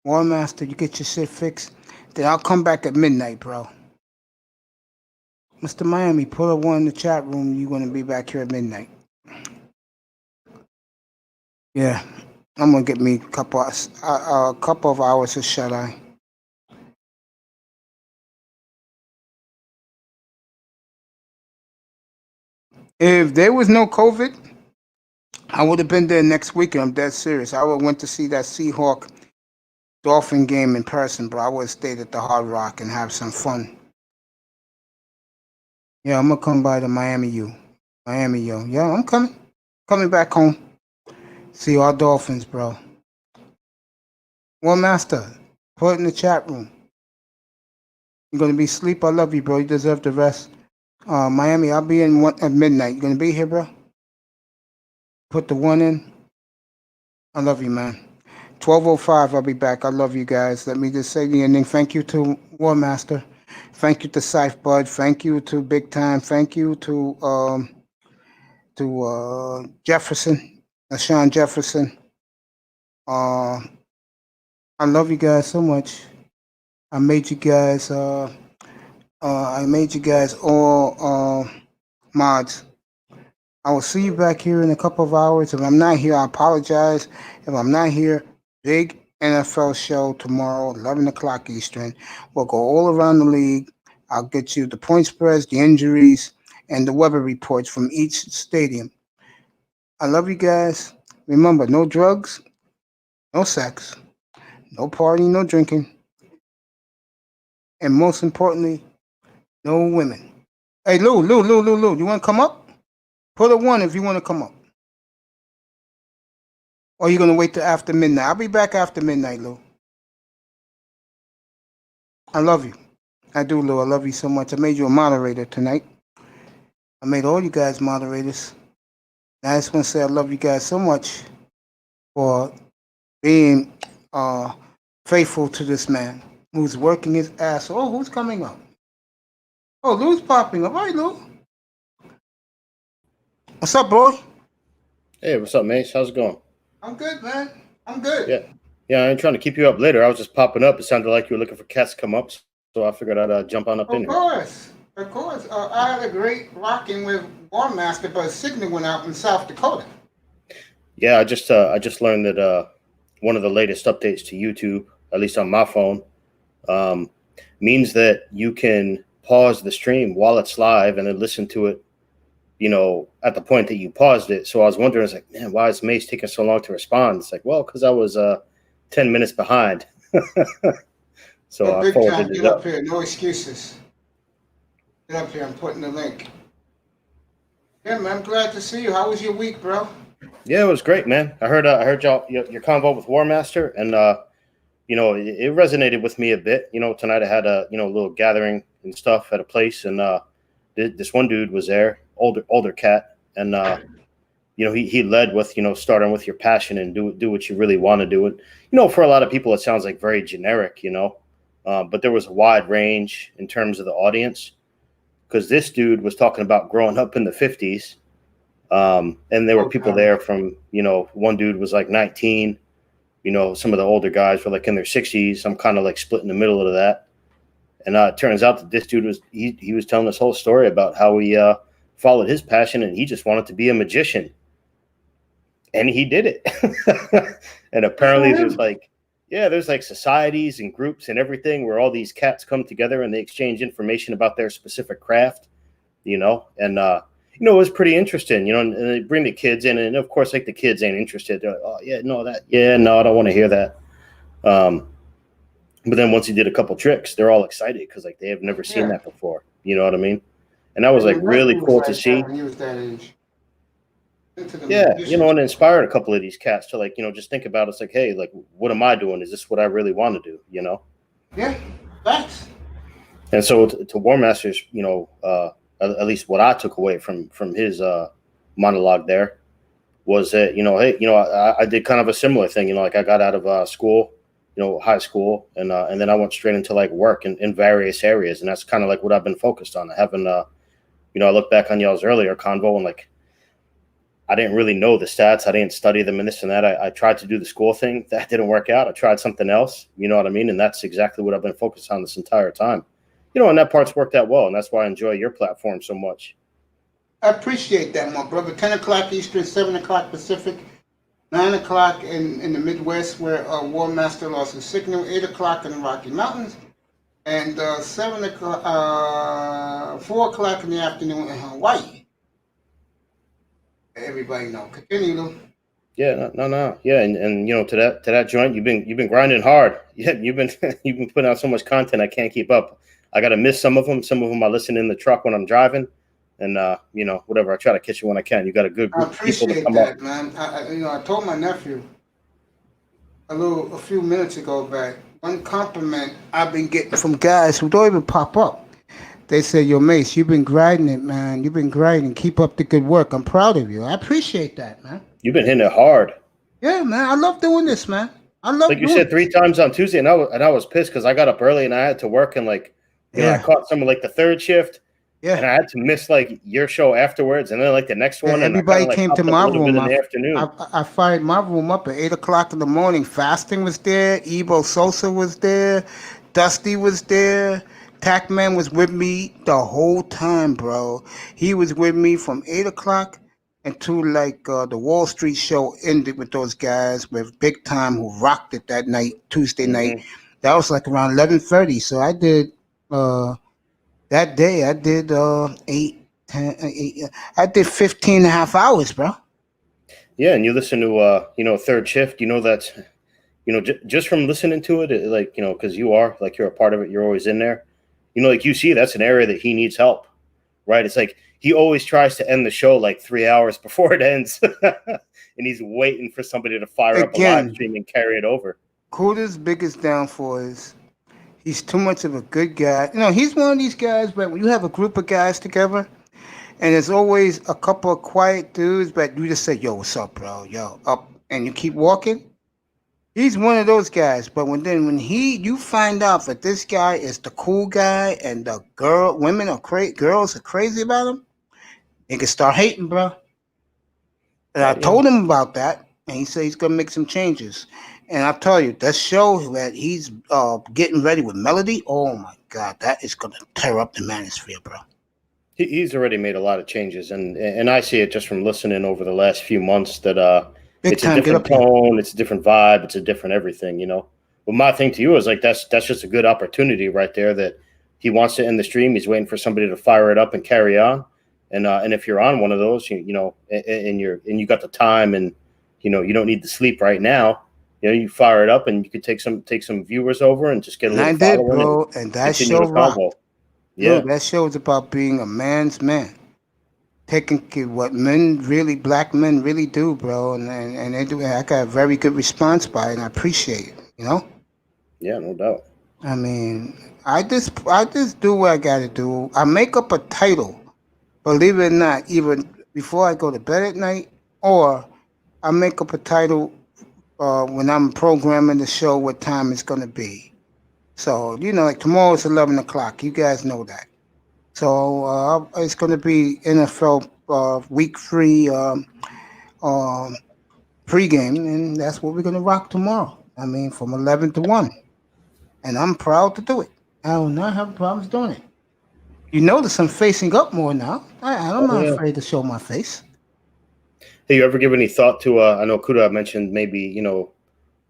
War Master, you get your shit fixed. Then I'll come back at midnight, bro. Mr. Miami, put a one in the chat room. You're gonna be back here at midnight. Yeah, I'm gonna get me a couple of hours of shut eye. If there was no COVID, I would have been there next weekend. I'm dead serious. I would have went to see that Seahawk Dolphin game in person, bro. I would have stayed at the Hard Rock and have some fun. Yeah, I'm gonna come by the Miami U. Miami U. Yeah, I'm coming. Coming back home. See our Dolphins, bro. One master. Put it in the chat room. You're gonna be asleep. I love you, bro. You deserve the rest. Miami, I'll be in at midnight. You gonna be here, bro? Put the one in. I love you, man. 12:05. I'll be back. I love you guys. Let me just say the ending. Thank you to War Master. Thank you to Scythe Bud. Thank you to Big Time. Thank you to Jefferson, Sean Jefferson. I love you guys so much. I made you guys. I made you guys all mods. I will see you back here in a couple of hours. If I'm not here, I apologize. If I'm not here, big NFL show tomorrow, 11 o'clock Eastern. We'll go all around the league. I'll get you the point spreads, the injuries, and the weather reports from each stadium. I love you guys. Remember, no drugs, no sex, no partying, no drinking, and most importantly, no women. Hey, Lou, you want to come up? Put a 1 if you want to come up. Or you're going to wait till after midnight. I'll be back after midnight, Lou. I love you. I do, Lou. I love you so much. I made you a moderator tonight. I made all you guys moderators. And I just want to say I love you guys so much for being faithful to this man who's working his ass. Oh, who's coming up? Oh, Lou's popping up. All right, Lou. What's up, boy? Hey, what's up, Mace? How's it going? I'm good, man. I'm good. Yeah, I ain't trying to keep you up later. I was just popping up. It sounded like you were looking for cats to come up, so I figured I'd jump on up in here. Of course. I had a great rocking with War Master, but his signal went out in South Dakota. Yeah, I just learned that one of the latest updates to YouTube, at least on my phone, means that you can pause the stream while it's live and then listen to it, at the point that you paused it. So I was wondering, it's like, man, why is Mace taking so long to respond? It's like, well, because I was 10 minutes behind. So I forwarded it Get up here. No excuses. Get up here. I'm putting the link. Yeah, man, I'm glad to see you. How was your week, bro? Yeah, it was great, man. I heard your convo with War Master, and it resonated with me a bit. Tonight I had a little gathering and stuff at a place, and this one dude was there, older cat, and he led with starting with your passion and do what you really want to do. And for a lot of people it sounds like very generic, but there was a wide range in terms of the audience, because this dude was talking about growing up in the 50s. And there were people there from, one dude was like 19, some of the older guys were like in their 60s. I'm kind of like split in the middle of that. And it turns out that this dude he was telling this whole story about how he followed his passion, and he just wanted to be a magician. And he did it. And apparently there's like societies and groups and everything where all these cats come together and they exchange information about their specific craft, and it was pretty interesting, and they bring the kids in, and of course, like, the kids ain't interested. They're like, oh yeah, no, I don't want to hear that. But then once he did a couple tricks, they're all excited because like they have never seen that before. You know what I mean? And that was like really cool to see. When he was that age. Yeah, and it inspired a couple of these cats to like, just think about it. It's like, hey, like, what am I doing? Is this what I really want to do? Yeah, thanks. And so to War Masters, at least what I took away from his monologue there was that, hey, I did kind of a similar thing. Like, I got out of school, high school, and then I went straight into like work in various areas, and that's kind of like what I've been focused on. I haven't, I look back on y'all's earlier convo, and like, I didn't really know the stats. I didn't study them and this and that. I tried to do the school thing. That didn't work out. I tried something else. You know what I mean? And that's exactly what I've been focused on this entire time. And that part's worked out well. And that's why I enjoy your platform so much. I appreciate that, my brother. 10 o'clock Eastern, 7 o'clock Pacific, 9 o'clock in the Midwest where War Master lost his signal, 8 o'clock in the Rocky Mountains, and 7 o'clock, 4 o'clock in the afternoon in Hawaii. Everybody know. Continue, Lou. Yeah, no. Yeah, and you know, to that joint, you've been grinding hard. Yeah, you've been you've been putting out so much content. I can't keep up. I gotta miss some of them. Some of them I listen in the truck when I'm driving, and you know, whatever. I try to catch you when I can. You got a good I group of people to appreciate come up. that, man. I told my nephew a few minutes ago that one compliment I've been getting from guys who don't even pop up. They say, "Yo, Mace, you've been grinding it, man. You've been grinding. Keep up the good work. I'm proud of you. I appreciate that, man. You've been hitting it hard. Yeah, man. I love doing this, man. I love Like you doing said, three this. times on Tuesday, and I was pissed because I got up early and I had to work, and like, you know, I Yeah, caught some of like the third shift, and yeah. I had to miss like your show afterwards, and then like the next Yeah, one, and I kind everybody of like came to popped up a my little bit room. in the afternoon. I fired my room up at 8 o'clock in the morning. Fasting was there. Ebo Sosa was there. Dusty was there. Tackman was with me the whole time, bro. He was with me from 8 o'clock until like the Wall Street show ended with those guys with Big Time who rocked it that night, Tuesday night. Hmm. That was like around 11:30. So I did. That day I did 8, 10, 8. I did 15 and a half hours, bro. Yeah, and you listen to you know, third shift, you know that's you know just from listening to it, like you know, because you're a part of it, you're always in there. You know, like you see, that's an area that he needs help, right? It's like he always tries to end the show like 3 hours before it ends, and he's waiting for somebody to fire up a live Again, stream and carry it over. Kuda's biggest downfall is he's too much of a good guy. You know, he's one of these guys, but when you have a group of guys together, and there's always a couple of quiet dudes, but you just say, "Yo, what's up, bro? Yo, up," and you keep walking. He's one of those guys, but when you find out that this guy is the cool guy and the girls are crazy about him, they can start hating, bro. And I Yeah, told him about that, and he said he's gonna make some changes. And I tell you, that show that he's getting ready with Melody, oh my God, that is gonna tear up the manosphere, bro. he's already made a lot of changes, and I see it just from listening over the last few months that Big it's a time, get different up here. tone, it's a different vibe, it's a different everything, you know. But my thing to you is like that's just a good opportunity right there that he wants to end the stream. He's waiting for somebody to fire it up and carry on, and if you're on one of those, you know, and you got the time, and you know you don't need the sleep right now. You know, you fire it up, and you could take some viewers over and just get a And I little did, following and bro, and that continue show the convo. rocked. Yeah. Dude, that show is about being a man's man. Taking what black men really do, bro, and they do. I got a very good response by it, and I appreciate it. You know, Yeah, no doubt. I mean, I just do what I got to do. I make up a title, believe it or not, even before I go to bed at night, or I make up a title when I'm programming the show, what time it's gonna be. So like tomorrow it's 11 o'clock. You guys know that. So it's going to be NFL Week 3 pregame, and that's what we're going to rock tomorrow. I mean, from 11 to 1. And I'm proud to do it. I do not have problems doing it. You notice I'm facing up more now. I'm Oh not yeah. afraid to show my face. Hey, you ever give any thought to? I know Kuda mentioned maybe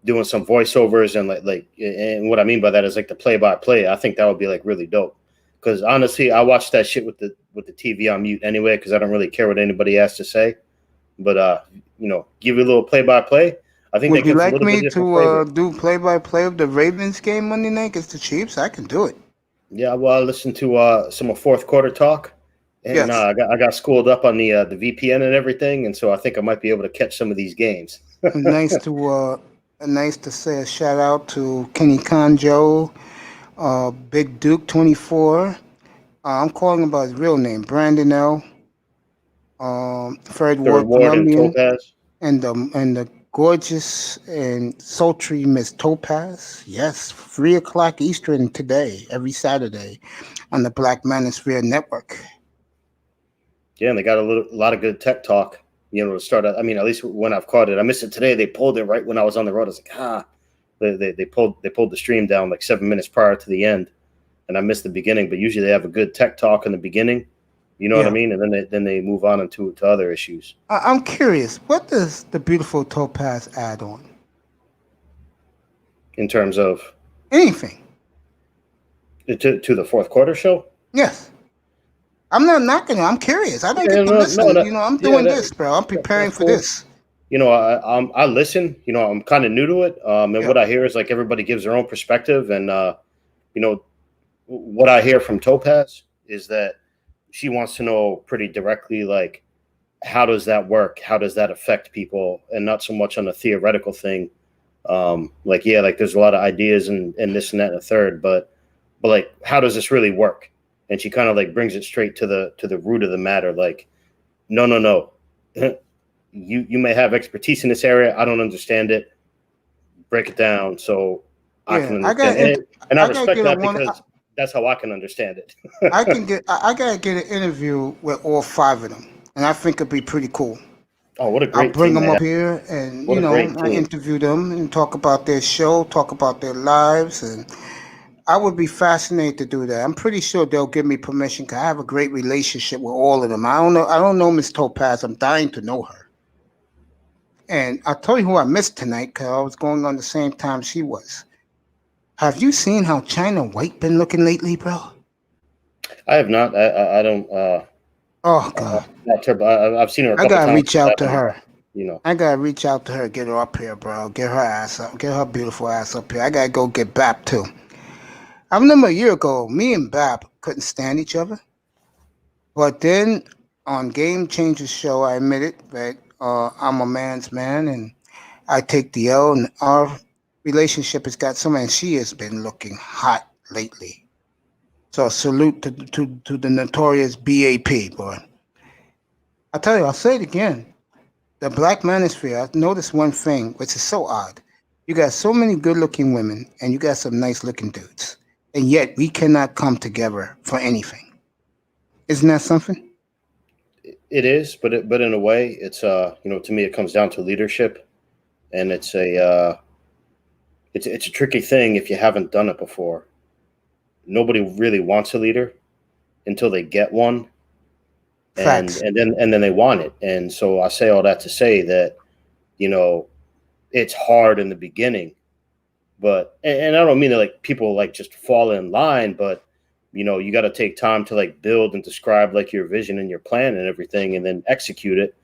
doing some voiceovers and and what I mean by that is like the play by play. I think that would be like really dope. Because honestly, I watch that shit with the TV on mute anyway because I don't really care what anybody has to say. But give you a little play by play. I think Would that you gives a like little bit me different flavor. to do play-by-play of the Ravens game Monday night against the Chiefs? I can do it. Yeah, well, I listened to some of fourth quarter talk, and Yes. I got schooled up on the VPN and everything, and so I think I might be able to catch some of these games. Nice to say a shout out to Kenny Conjo, Big Duke 24. I'm calling him by his real name, Brandon L. Fred Third Ward Ward and Colombian, Topaz. and the gorgeous and sultry Miss Topaz. Yes, 3 o'clock Eastern today, every Saturday, on the Black Manosphere Network. Yeah, and they got a lot of good tech talk. To start. I mean, at least when I've caught it, I missed it today. They pulled it right when I was on the road. I was like, they pulled the stream down like 7 minutes prior to the end, and I missed the beginning. But usually they have a good tech talk in the beginning. You know what I mean? And then they move on to other issues. I'm curious, what does the beautiful Topaz add on? In terms of Anything? to the fourth quarter show. Yes. I'm not knocking it. I'm curious. I don't Yeah, get to no, listen. no, You know, I'm yeah, doing this, bro. I'm preparing that's for cool. this. You know, I listen. You know, I'm kind of new to it, and Yeah. what I hear is like everybody gives their own perspective, and you know, what I hear from Topaz is that she wants to know pretty directly, like, how does that work? How does that affect people? And not so much on a theoretical thing. Like, yeah, like there's a lot of ideas and this and that and a third, but like, how does this really work? And she kind of like brings it straight to the root of the matter. Like, no. You may have expertise in this area. I don't understand it. Break it down so I Yeah, can understand it. And I I gotta respect get a that one. because that's how I can understand it. I gotta get an interview with all 5 of them, and I think it'd be pretty cool. Oh, what a I'll great bring team them they up have. here, and What you a know, great I team. interview them and talk about their show, talk about their lives, and I would be fascinated to do that. I'm pretty sure they'll give me permission because I have a great relationship with all of them. I don't know. I don't know Miss Topaz. I'm dying to know her. And I'll tell you who I missed tonight because I was going on the same time she was. Have you seen how China White been looking lately, bro? I have not. I don't. Oh God, Not terrible. I've seen her a I couple gotta times. reach out to her. You know. I gotta reach out to her, get her up here, bro. Get her ass up, get her beautiful ass up here. I gotta go get Bap too. I remember a year ago, me and Bap couldn't stand each other, but then on Game Changers show, I admitted that I'm a man's man and I take the L, and our relationship has got some, and she has been looking hot lately. So salute to the notorious BAP, boy. I tell you, I'll say it again. The black manosphere, I've noticed one thing, which is so odd. You got so many good looking women and you got some nice looking dudes. And yet we cannot come together for anything. Isn't that something? It is, but in a way, it's you know, to me, it comes down to leadership, and it's a tricky thing if you haven't done it before. Nobody really wants a leader until they get one, and Facts. and then they want it. And so I say all that to say that, you know, it's hard in the beginning, but and I don't mean that like people like just fall in line, but you know, you got to take time to like build and describe like your vision and your plan and everything, and then execute it.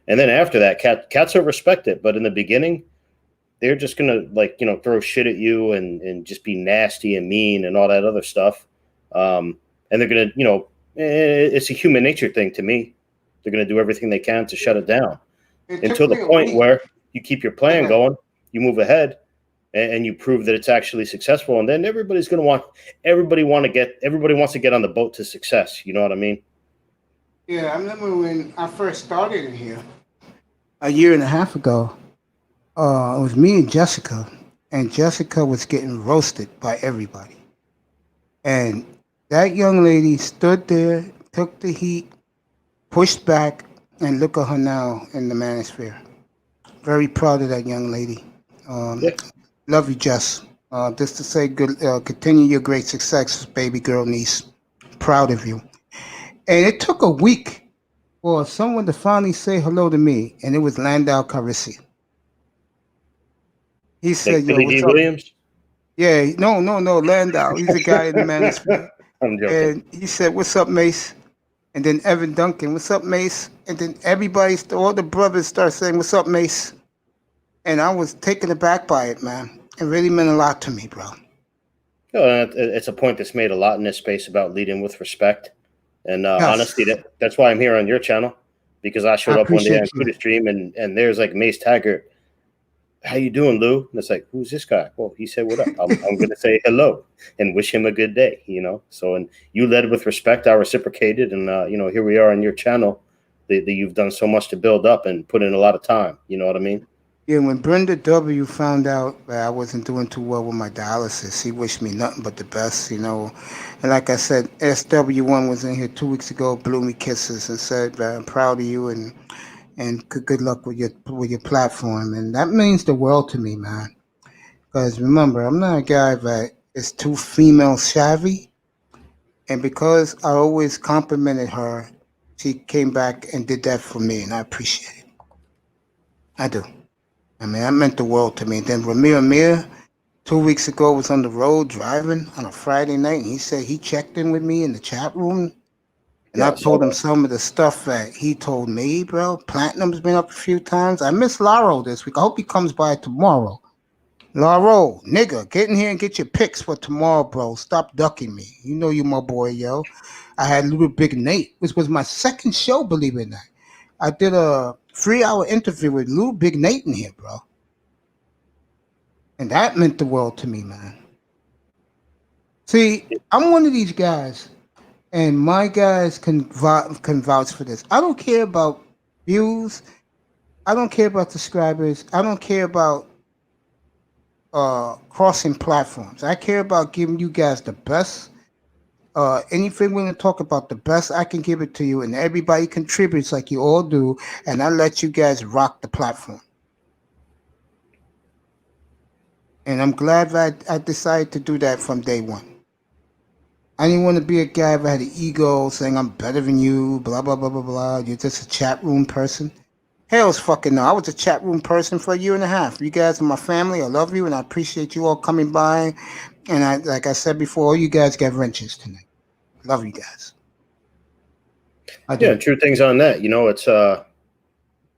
And then after that, cats will respect it. But in the beginning, they're just gonna like, you know, throw shit at you and just be nasty and mean and all that other stuff. And they're gonna, you know, it's a human nature thing to me. They're gonna do everything they can to shut it down It until took the me a point week. where you keep your plan Yeah. going, you move ahead, and you prove that it's actually successful. And then everybody wants to get on the boat to success. You know what I mean? Yeah, I remember when I first started in here a year and a half ago. It was me and Jessica was getting roasted by everybody. And that young lady stood there, took the heat, pushed back, and look at her now in the manosphere. Very proud of that young lady. Yeah. Love you, Jess. Just to say, good, continue your great success, baby girl niece. Proud of you. And it took a week for someone to finally say hello to me, and it was Landau Carisi. He said, Like "Yo, Billy D. what's up?" Williams. Yeah, no, Landau. He's a guy in the manosphere. I'm joking. And he said, "What's up, Mace?" And then Evan Duncan, "What's up, Mace?" And then all the brothers start saying, "What's up, Mace?" And I was taken aback by it, man. It really meant a lot to me, bro. You know, it's a point that's made a lot in this space about leading with respect. And Yes, honestly, that's why I'm here on your channel, because I I showed up one day on appreciate you. Twitter stream and there's like Mace Taggart. How you doing, Lou? And it's like, who's this guy? Well, he said, what up? I'm going to say hello and wish him a good day, you know? So, and you led with respect. I reciprocated. And, you know, here we are on your channel that you've done so much to build up and put in a lot of time. You know what I mean? Yeah, when Brenda W. found out that I wasn't doing too well with my dialysis, he wished me nothing but the best, you know. And like I said, SW1 was in here 2 weeks ago, blew me kisses and said, I'm proud of you and good luck with your platform. And that means the world to me, man. Because remember, I'm not a guy that is too female savvy. And because I always complimented her, she came back and did that for me, and I appreciate it. I do. I mean, that meant the world to me. Then Ramir Amir, 2 weeks ago, was on the road driving on a Friday night, and he said he checked in with me in the chat room. And Yeah, I I saw told him that. some of the stuff that he told me, bro. Platinum's been up a few times. I miss Laro this week. I hope he comes by tomorrow. Laro, nigga, get in here and get your picks for tomorrow, bro. Stop ducking me. You know you my boy, yo. I had Little Big Nate, which was my second show, believe it or not. I did a 3-hour interview with Little Big Nate in here, bro. And that meant the world to me, man. See, I'm one of these guys, and my guys can vouch for this. I don't care about views. I don't care about subscribers. I don't care about crossing platforms. I care about giving you guys the best. Anything we're gonna talk about, the best I can give it to you, and everybody contributes like you all do, and I let you guys rock the platform. And I'm glad that I decided to do that from day one. I didn't want to be a guy that had an ego saying I'm better than you, blah, blah, blah, blah, blah. You're just a chat room person. Hell's fucking no. I was a chat room person for a year and a half. You guys are my family. I love you, and I appreciate you all coming by. And I, like I said before, all you guys get wrenches tonight. Love you guys. I do. Yeah, true things on that. You know,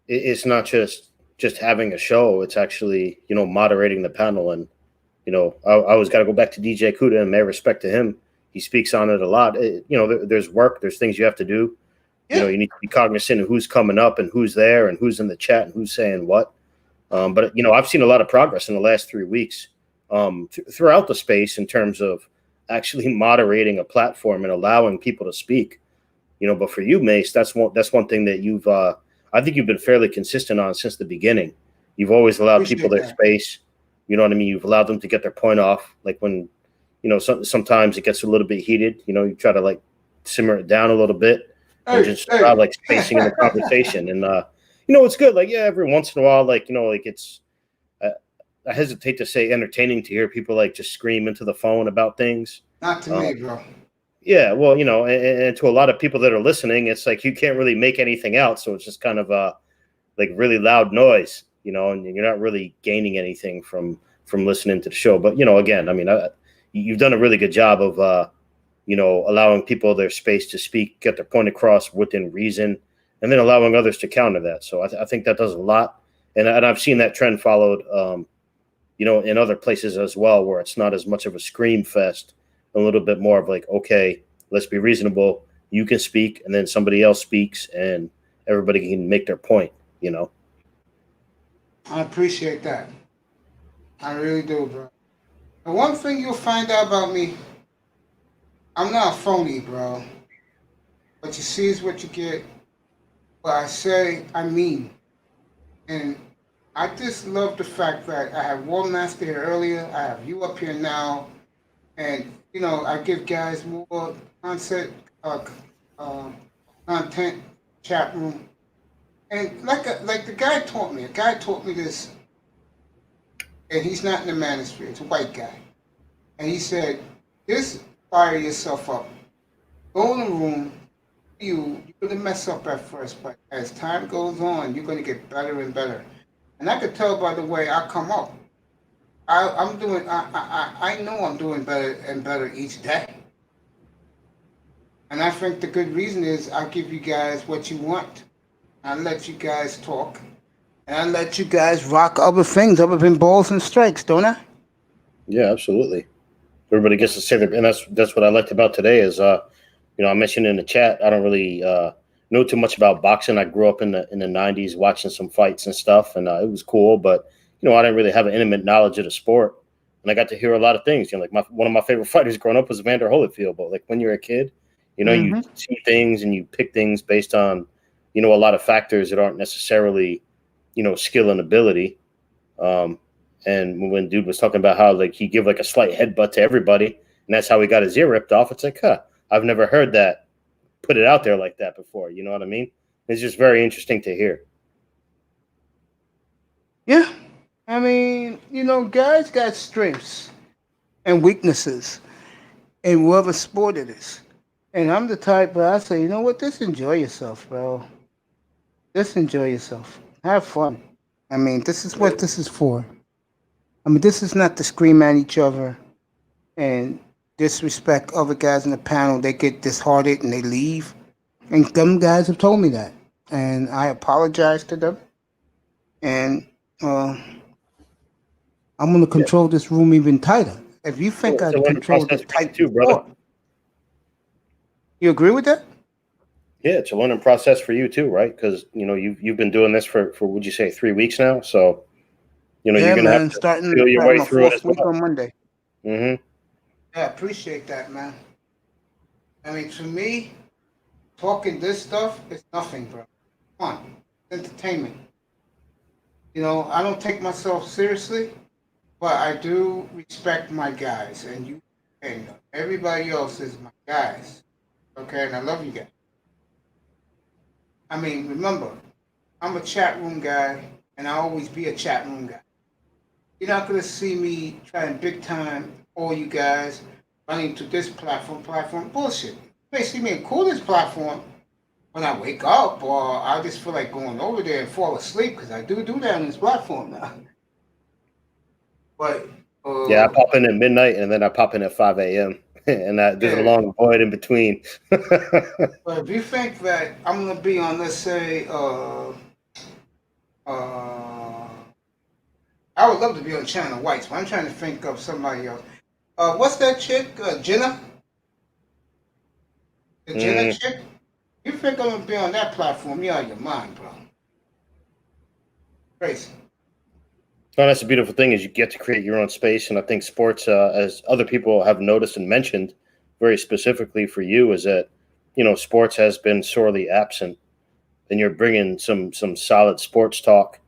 it's not just having a show. It's actually, you know, moderating the panel. And, you know, I always got to go back to DJ Kuda, and may respect to him. He speaks on it a lot. You know, there's work, there's things you have to do. Yeah. You know, you need to be cognizant of who's coming up and who's there and who's in the chat and who's saying what. But, you know, I've seen a lot of progress in the last 3 weeks throughout the space in terms of actually moderating a platform and allowing people to speak. You know, but for you, Mace, that's one thing that you've I think you've been fairly consistent on since the beginning. You've always allowed people their space. You know what I mean? You've allowed them to get their point off. Like when, you know, sometimes it gets a little bit heated. You know, you try to like simmer it down a little bit and just allow like spacing in the conversation. And you know, it's good. Like, yeah, every once in a while, like, you know, like it's I hesitate to say entertaining to hear people like just scream into the phone about things. Not to me, bro. Yeah, well, you know, and to a lot of people that are listening, it's like you can't really make anything out. So it's just kind of like really loud noise, you know, and you're not really gaining anything from listening to the show. But, you know, again, I mean, you've done a really good job of, you know, allowing people their space to speak, get their point across within reason, and then allowing others to counter that. So I think that does a lot. And I've seen that trend followed, you know, in other places as well, where it's not as much of a scream fest, a little bit more of like, okay, let's be reasonable. You can speak, and then somebody else speaks, and everybody can make their point, you know? I appreciate that. I really do, bro. The one thing you'll find out about me, I'm not phony, bro. What you see is what you get. What I say, I mean. And I just love the fact that I have War Master here earlier. I have you up here now. And, you know, I give guys more content, chat room. And like the guy taught me. A guy taught me this. And he's not in the manosphere. It's a white guy. And he said, just fire yourself up. Go in the room. You're going to mess up at first, but as time goes on, you're going to get better and better. And I could tell by the way I come up. I know I'm doing better and better each day. And I think the good reason is I give you guys what you want. I let you guys talk. And I let you guys rock other things other than balls and strikes, don't I? Yeah, absolutely. Everybody gets to say their, and that's what I liked about today is, you know, I mentioned in the chat, I don't really know too much about boxing. I grew up in the 90s watching some fights and stuff, and it was cool, but you know, I didn't really have an intimate knowledge of the sport, and I got to hear a lot of things. You know, like one of my favorite fighters growing up was Evander Holyfield. But like when you're a kid, you know, you see things and you pick things based on, you know, a lot of factors that aren't necessarily, you know, skill and ability. And when dude was talking about how like he give like a slight headbutt to everybody, and that's how he got his ear ripped off, it's like, huh, I've never heard that put it out there like that before. You know what I mean? It's just very interesting to hear. Yeah. I mean, you know, guys got strengths and weaknesses in whatever sport it is. And I'm the type where I say, you know what, just enjoy yourself, bro. Just enjoy yourself. Have fun. I mean, this is what this is for. I mean, this is not to scream at each other and disrespect other guys in the panel. They get disheartened and they leave. And some guys have told me that. And I apologize to them. And I'm going to control this room even tighter. If you think It's a I'd learning controlled process it for you tight too, brother. before, you agree with that? Yeah, it's a learning process for you too, right? Because you've been doing this for would you say 3 weeks now? So Yeah, you're gonna have man. to Starting feel your way my through it as fourth week well. on Monday. Mm-hmm. Yeah, I appreciate that, man. I mean, to me, talking this stuff is nothing, bro. Come on, entertainment. I don't take myself seriously, but I do respect my guys, and everybody else is my guys. Okay, and I love you guys. I mean, remember, I'm a chat room guy, and I always be a chat room guy. You're not gonna see me trying big time all you guys running to this platform. Bullshit. You may see me call this platform when I wake up, or I just feel like going over there and fall asleep because I do that on this platform now. But Yeah, I pop in at midnight and then I pop in at 5 a.m. and there's a long void in between. but if you think that I'm gonna be on, let's say, I would love to be on Channel Whites, but I'm trying to think of somebody else. What's that chick? Jenna? The Jenna chick? You think I'm gonna be on that platform? You're out of your mind, bro. Crazy. No, that's the beautiful thing is you get to create your own space, and I think sports, as other people have noticed and mentioned, very specifically for you, is that sports has been sorely absent, and you're bringing some solid sports talk.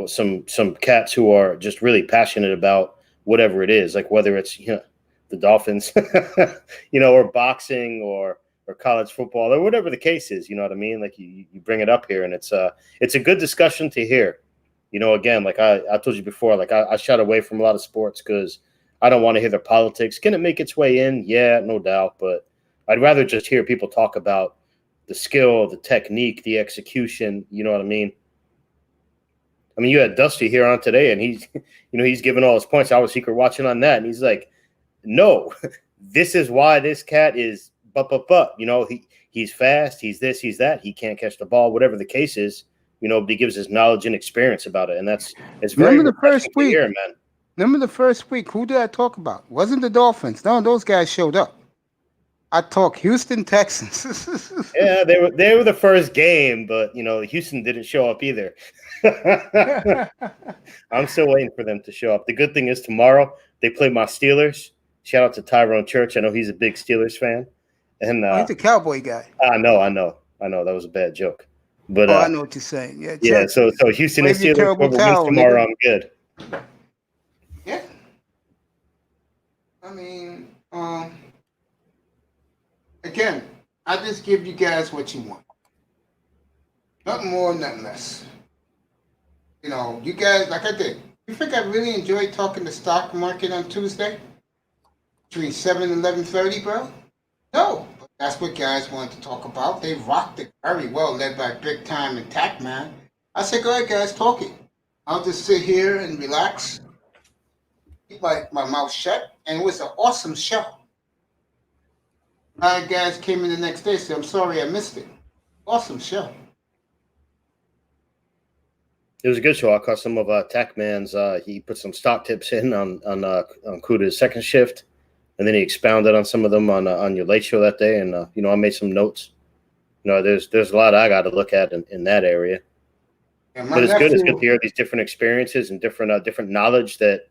Some cats who are just really passionate about whatever it is, like whether it's the Dolphins, or boxing or college football or whatever the case is. You know what I mean? Like you bring it up here, and it's a good discussion to hear. Again, like I told you before, like I shut away from a lot of sports because I don't want to hear the politics. Can it make its way in? Yeah, no doubt. But I'd rather just hear people talk about the skill, the technique, the execution. You know what I mean? I mean, you had Dusty here on today, and he's giving all his points. I was secret watching on that, and he's like, no, this is why this cat is but. He's fast, he's this, he's that, he can't catch the ball, whatever the case is. But he gives his knowledge and experience about it, and it's very Remember the first refreshing to week? hear, man. Remember the first week? Who did I talk about? Wasn't the Dolphins? No, those guys showed up. I talked Houston Texans. Yeah, they were the first game, but Houston didn't show up either. I'm still waiting for them to show up. The good thing is tomorrow they play my Steelers. Shout out to Tyrone Church. I know he's a big Steelers fan, and He's a Cowboy guy. I know. That was a bad joke, but I know what you're saying. Yeah, yeah. So Houston and wave your Steelers, terrible whoever wins towel, tomorrow, nigga. I'm good. Yeah. I mean, again, I just give you guys what you want. Nothing more, nothing less. You guys, like I did. You think I really enjoyed talking the stock market on Tuesday? Between 7 and 11:30, bro? No. But that's what guys wanted to talk about. They rocked it very well, led by Big Time and Tac Man. I said, go ahead, guys, talk it. I'll just sit here and relax, keep my mouth shut, and it was an awesome show. Guys came in the next day and said, I'm sorry I missed it. Awesome show. It was a good show. I caught some of Tackman's. He put some stock tips in on Kuda's second shift, and then he expounded on some of them on your late show that day. And I made some notes. There's a lot I got to look at in that area. Yeah, but it's good. It's good to hear these different experiences and different knowledge that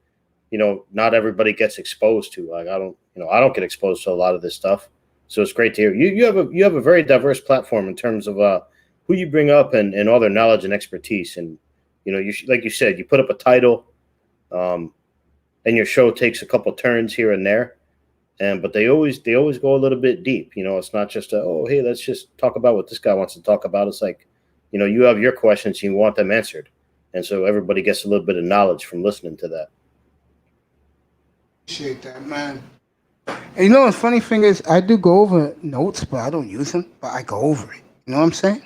not everybody gets exposed to. Like I don't get exposed to a lot of this stuff. So it's great to hear. You have a very diverse platform in terms of who you bring up and all their knowledge and expertise. And like you said, you put up a title, and your show takes a couple turns here and there, but they always go a little bit deep. It's not just hey, let's just talk about what this guy wants to talk about. It's like you have your questions and you want them answered, and so everybody gets a little bit of knowledge from listening to that. Appreciate that, man. And the funny thing is, I do go over notes, but I don't use them. But I go over it. You know what I'm saying?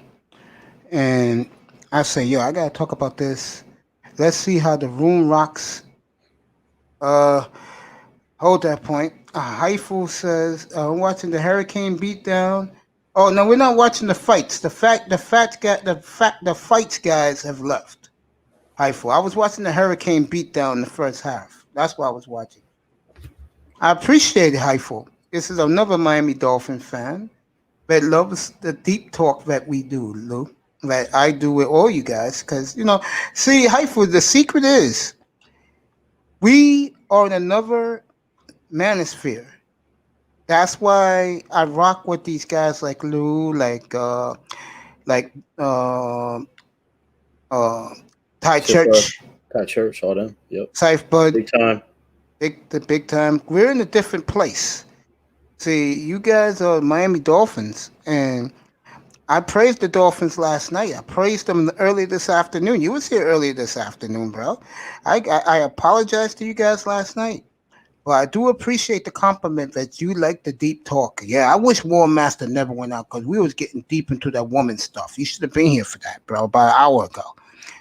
And I say, yo, I gotta talk about this. Let's see how the room rocks. Hold that point. Haifu says, I'm watching the Hurricane beatdown Oh no, we're not watching the fights. The fights guys have left. Heifel. I was watching the Hurricane beatdown in the first half. That's what I was watching. I appreciate it, Heifel. This is another Miami Dolphin fan that loves the deep talk that we do, Lou. That I do with all you guys, because see, Heifel. The secret is we are in another manosphere. That's why I rock with these guys like Lou, like Ty Church, Ty Church, all them. Yep. Saif Bud, Big time. big time. We're in a different place. See, you guys are Miami Dolphins, and I praised the Dolphins last night. I praised them early this afternoon. You was here earlier this afternoon, bro. I apologized to you guys last night. Well, I do appreciate the compliment that you like the deep talk. Yeah, I wish War Master never went out because we was getting deep into that woman stuff. You should have been here for that, bro, about an hour ago.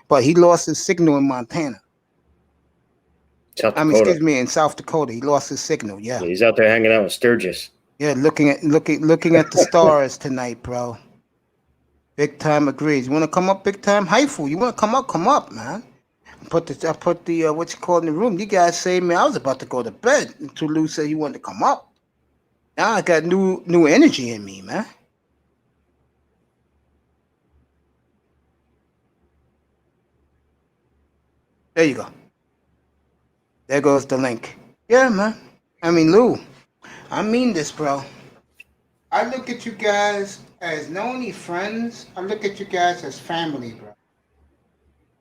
But he lost his signal in Montana. Excuse me, in South Dakota. He lost his signal, yeah. He's out there hanging out with Sturgis. Yeah, looking at the stars tonight, bro. Big time agrees. You want to come up, big time? Heifel, you want to come up? Come up, man. I put the what you call in the room. You guys say, man, I was about to go to bed until Lou said he wanted to come up. Now I got new energy in me, man. There you go. There goes the link. Yeah, man. I mean, Lou, I mean this, bro. I look at you guys as not only friends, I look at you guys as family, bro.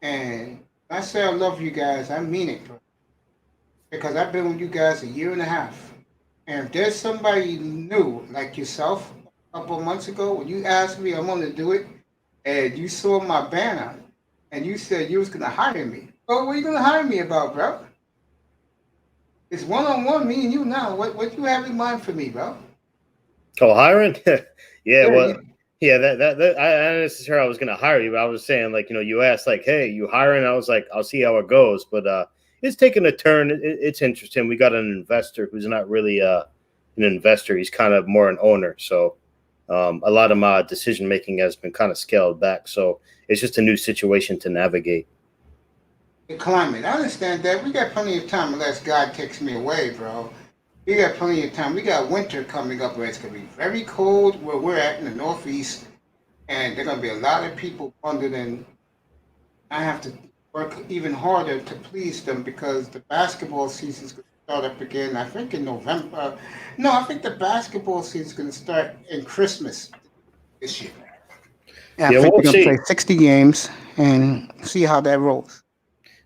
And I say I love you guys, I mean it, bro. Because I've been with you guys a year and a half. And if there's somebody new, like yourself, a couple of months ago, when you asked me I'm going to do it, and you saw my banner, and you said you was going to hire me. Oh, what are you going to hire me about, bro? It's one-on-one, me and you now. What you have in mind for me, bro? Oh, hiring? Yeah, well, yeah, that I not necessarily I was going to hire you, but I was saying, like, you asked, like, hey, you hiring? I was like, I'll see how it goes. But it's taking a turn. It's interesting. We got an investor who's not really an investor. He's kind of more an owner. So a lot of my decision making has been kind of scaled back. So it's just a new situation to navigate. The climate. I understand that. We got plenty of time unless God takes me away, bro. We got plenty of time. We got winter coming up where it's going to be very cold where we're at in the Northeast. And there are going to be a lot of people wondering, and I have to work even harder to please them because the basketball season is going to start up again, I think in November. No, I think the basketball season is going to start in Christmas this year. And I think we're going to play 60 games and see how that rolls.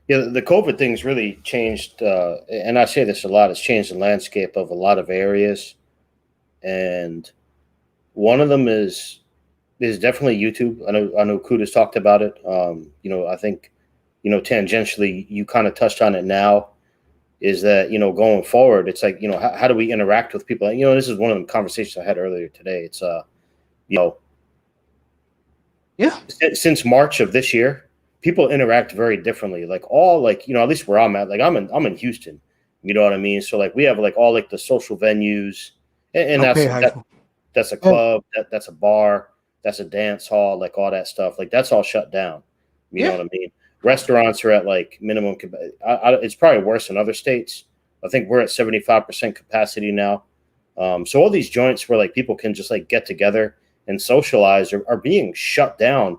Yeah, the COVID thing's really changed, and I say this a lot, it's changed the landscape of a lot of areas. And one of them is definitely YouTube. I know Kuda's talked about it. I think, tangentially, you kind of touched on it now, is that, going forward, it's like, how do we interact with people? And, this is one of the conversations I had earlier today. It's, since March of this year, people interact very differently. Like at least where I'm at, like I'm in Houston, you know what I mean? So like we have like all like the social venues and that's a club, that's a bar, that's a dance hall, like all that stuff. Like that's all shut down. You know what I mean? Restaurants are at like minimum. It's probably worse in other states. I think we're at 75% capacity now. So all these joints where like people can just like get together and socialize are being shut down,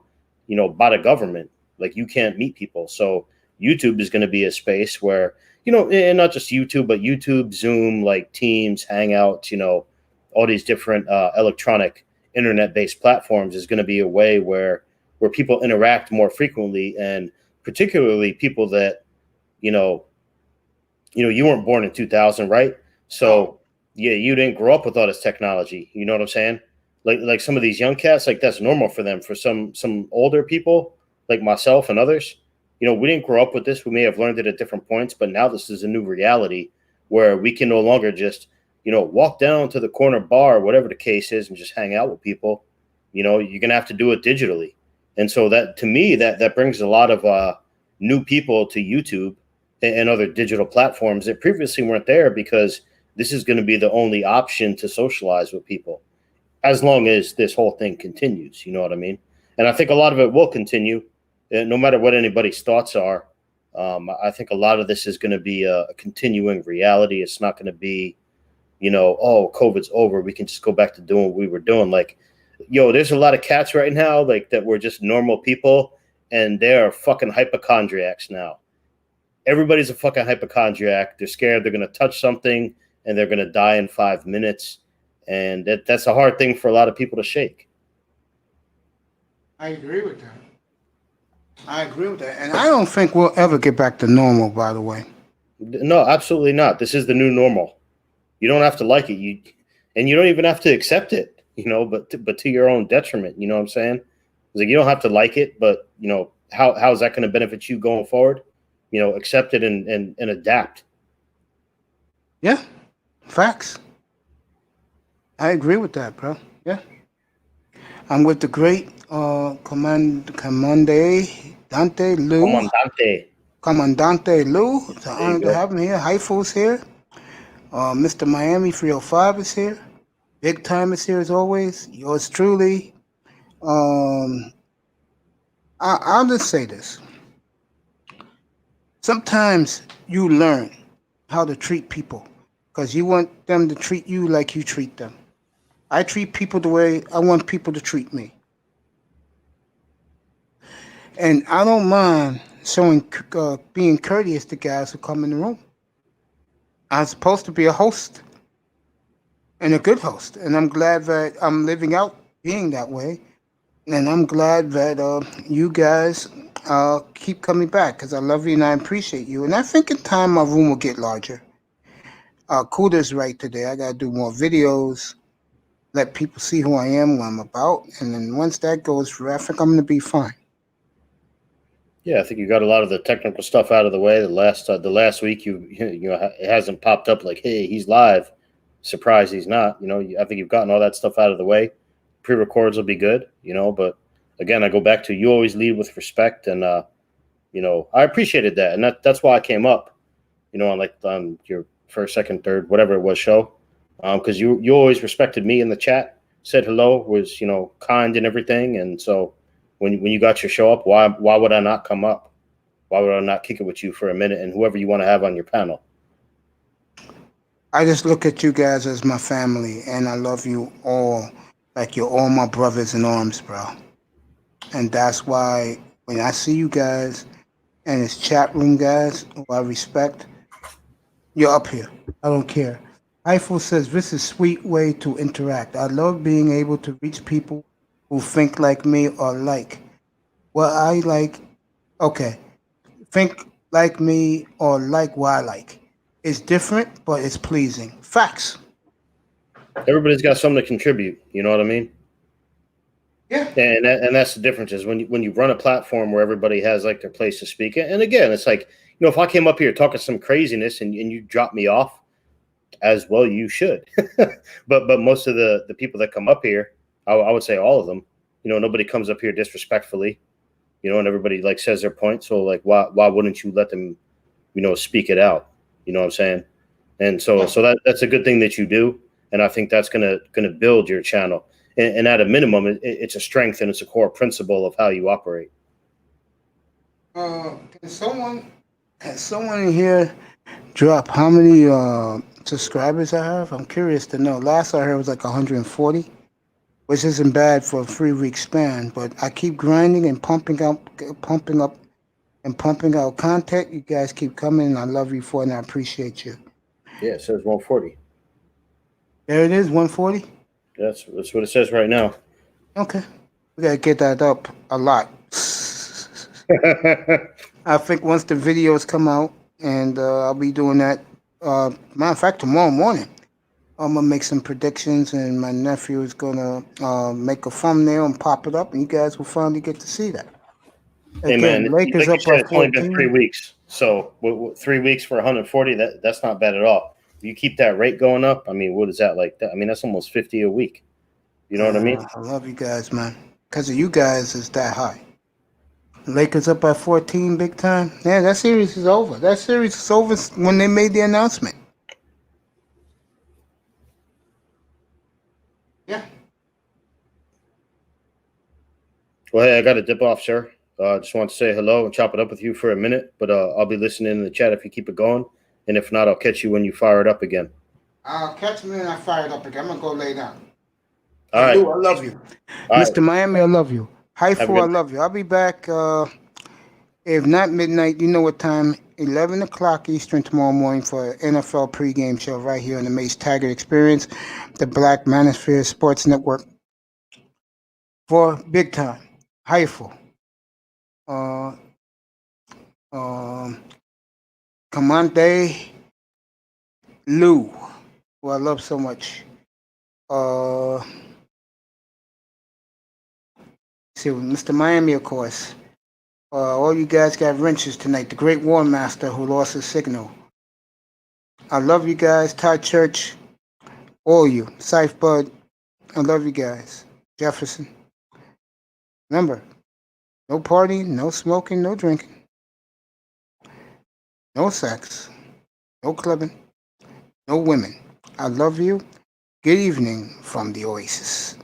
by the government. Like you can't meet people. So YouTube is going to be a space where, and not just YouTube, but YouTube, Zoom, like Teams, Hangouts, all these different electronic internet-based platforms is going to be a way where people interact more frequently, and particularly people that, you weren't born in 2000, right? So yeah, you didn't grow up with all this technology. You know what I'm saying? Like some of these young cats, like that's normal for them. For some older people, like myself and others, we didn't grow up with this. We may have learned it at different points, but now this is a new reality where we can no longer just, walk down to the corner bar, whatever the case is, and just hang out with people. You're going to have to do it digitally. And so that, to me, that brings a lot of new people to YouTube and other digital platforms that previously weren't there, because this is going to be the only option to socialize with people. as long as this whole thing continues. You know what I mean? And I think a lot of it will continue, no matter what anybody's thoughts are. I think a lot of this is going to be a continuing reality. It's not going to be, oh, COVID's over, we can just go back to doing what we were doing. Like, yo, there's a lot of cats right now, like that were just normal people, and they're fucking hypochondriacs now. Everybody's a fucking hypochondriac. They're scared they're going to touch something and they're going to die in 5 minutes. And that's a hard thing for a lot of people to shake. I agree with that. And I don't think we'll ever get back to normal, by the way. No, absolutely not. This is the new normal. You don't have to like it. And you don't even have to accept it, but to your own detriment. You know what I'm saying? It's like, you don't have to like it, but how is that going to benefit you going forward? Accept it and adapt. Yeah. Facts. I agree with that, bro. Yeah. I'm with the great Commandante Lou. It's an honor to have him here. Hypho's here. Mr. Miami 305 is here. Big Time is here as always. Yours truly. I'll just say this. Sometimes you learn how to treat people because you want them to treat you like you treat them. I treat people the way I want people to treat me. And I don't mind being courteous to guys who come in the room. I'm supposed to be a host and a good host. And I'm glad that I'm living out being that way. And I'm glad that you guys keep coming back because I love you and I appreciate you. And I think in time my room will get larger. Kuda's right today. I got to do more videos, let people see who I am, what I'm about. And then once that goes through, I think I'm going to be fine. Yeah, I think you got a lot of the technical stuff out of the way. The last week, it hasn't popped up like, hey, he's live. Surprise, he's not. I think you've gotten all that stuff out of the way. Pre-records will be good, But again, I go back to you always lead with respect, and I appreciated that, and that's why I came up, on your first, second, third, whatever it was show, because you always respected me in the chat, said hello, was kind and everything, and so. When you got your show up, why would I not come up? Why would I not kick it with you for a minute and whoever you want to have on your panel? I just look at you guys as my family, and I love you all like you're all my brothers in arms, bro. And that's why when I see you guys and it's chat room guys who I respect, you're up here. I don't care. Eiffel says, this is a sweet way to interact. I love being able to reach people who think like me or like what I like. Okay. Think like me or like what I like. It's different, but it's pleasing. Facts. Everybody's got something to contribute. You know what I mean? Yeah. And that's the difference is when you run a platform where everybody has like their place to speak. And again, it's like, if I came up here talking some craziness and you drop me off, as well you should. but most of the people that come up here, I would say all of them, nobody comes up here disrespectfully, and everybody like says their point. So like, why wouldn't you let them, speak it out? You know what I'm saying? And so that's a good thing that you do. And I think that's going to build your channel. And at a minimum, it's a strength and it's a core principle of how you operate. Can someone in here drop how many subscribers I have? I'm curious to know. Last I heard was like 140, which isn't bad for a 3-week span. But I keep grinding and pumping out content. You guys keep coming, and I love you for it, and I appreciate you. Yeah, it says 140. There it is, 140. That's what it says right now. Okay, we gotta get that up a lot. I think once the videos come out, and I'll be doing that. Matter of fact, tomorrow morning, I'm gonna make some predictions, and my nephew is gonna make a thumbnail and pop it up, and you guys will finally get to see that. Hey man, Lakers like up said, by it's only been 14. 3 weeks, so 3 weeks for 140, that's not bad at all. If you keep that rate going up, I mean, what is that like? I mean, that's almost 50 a week. You know what I mean? I love you guys, man. Because of you guys, it's that high. Lakers up by 14, big time. Yeah, that series is over. That series is over when they made the announcement. Yeah. Well, hey, I got to dip off, sir. Just want to say hello and chop it up with you for a minute, but I'll be listening in the chat if you keep it going. And if not, I'll catch you when you fire it up again. I'll catch me when I fire it up again. I'm gonna go lay down. All right. Lou, I love you. All Mr. Miami, I love you. Have a Hypho, good I love you. I'll be back, if not midnight, you know what time, 11 o'clock Eastern tomorrow morning for NFL pregame show right here on the Mace Taggart Experience, the Black Manosphere Sports Network. For big time, Hypho. Comandante Lou, who I love so much. See, Mr. Miami, of course. All you guys got wrenches tonight. The great War Master who lost his signal. I love you guys. Todd Church, all you. Scythe Bud, I love you guys. Jefferson. Remember, no partying, no smoking, no drinking. No sex, no clubbing, no women. I love you. Good evening from the Oasis.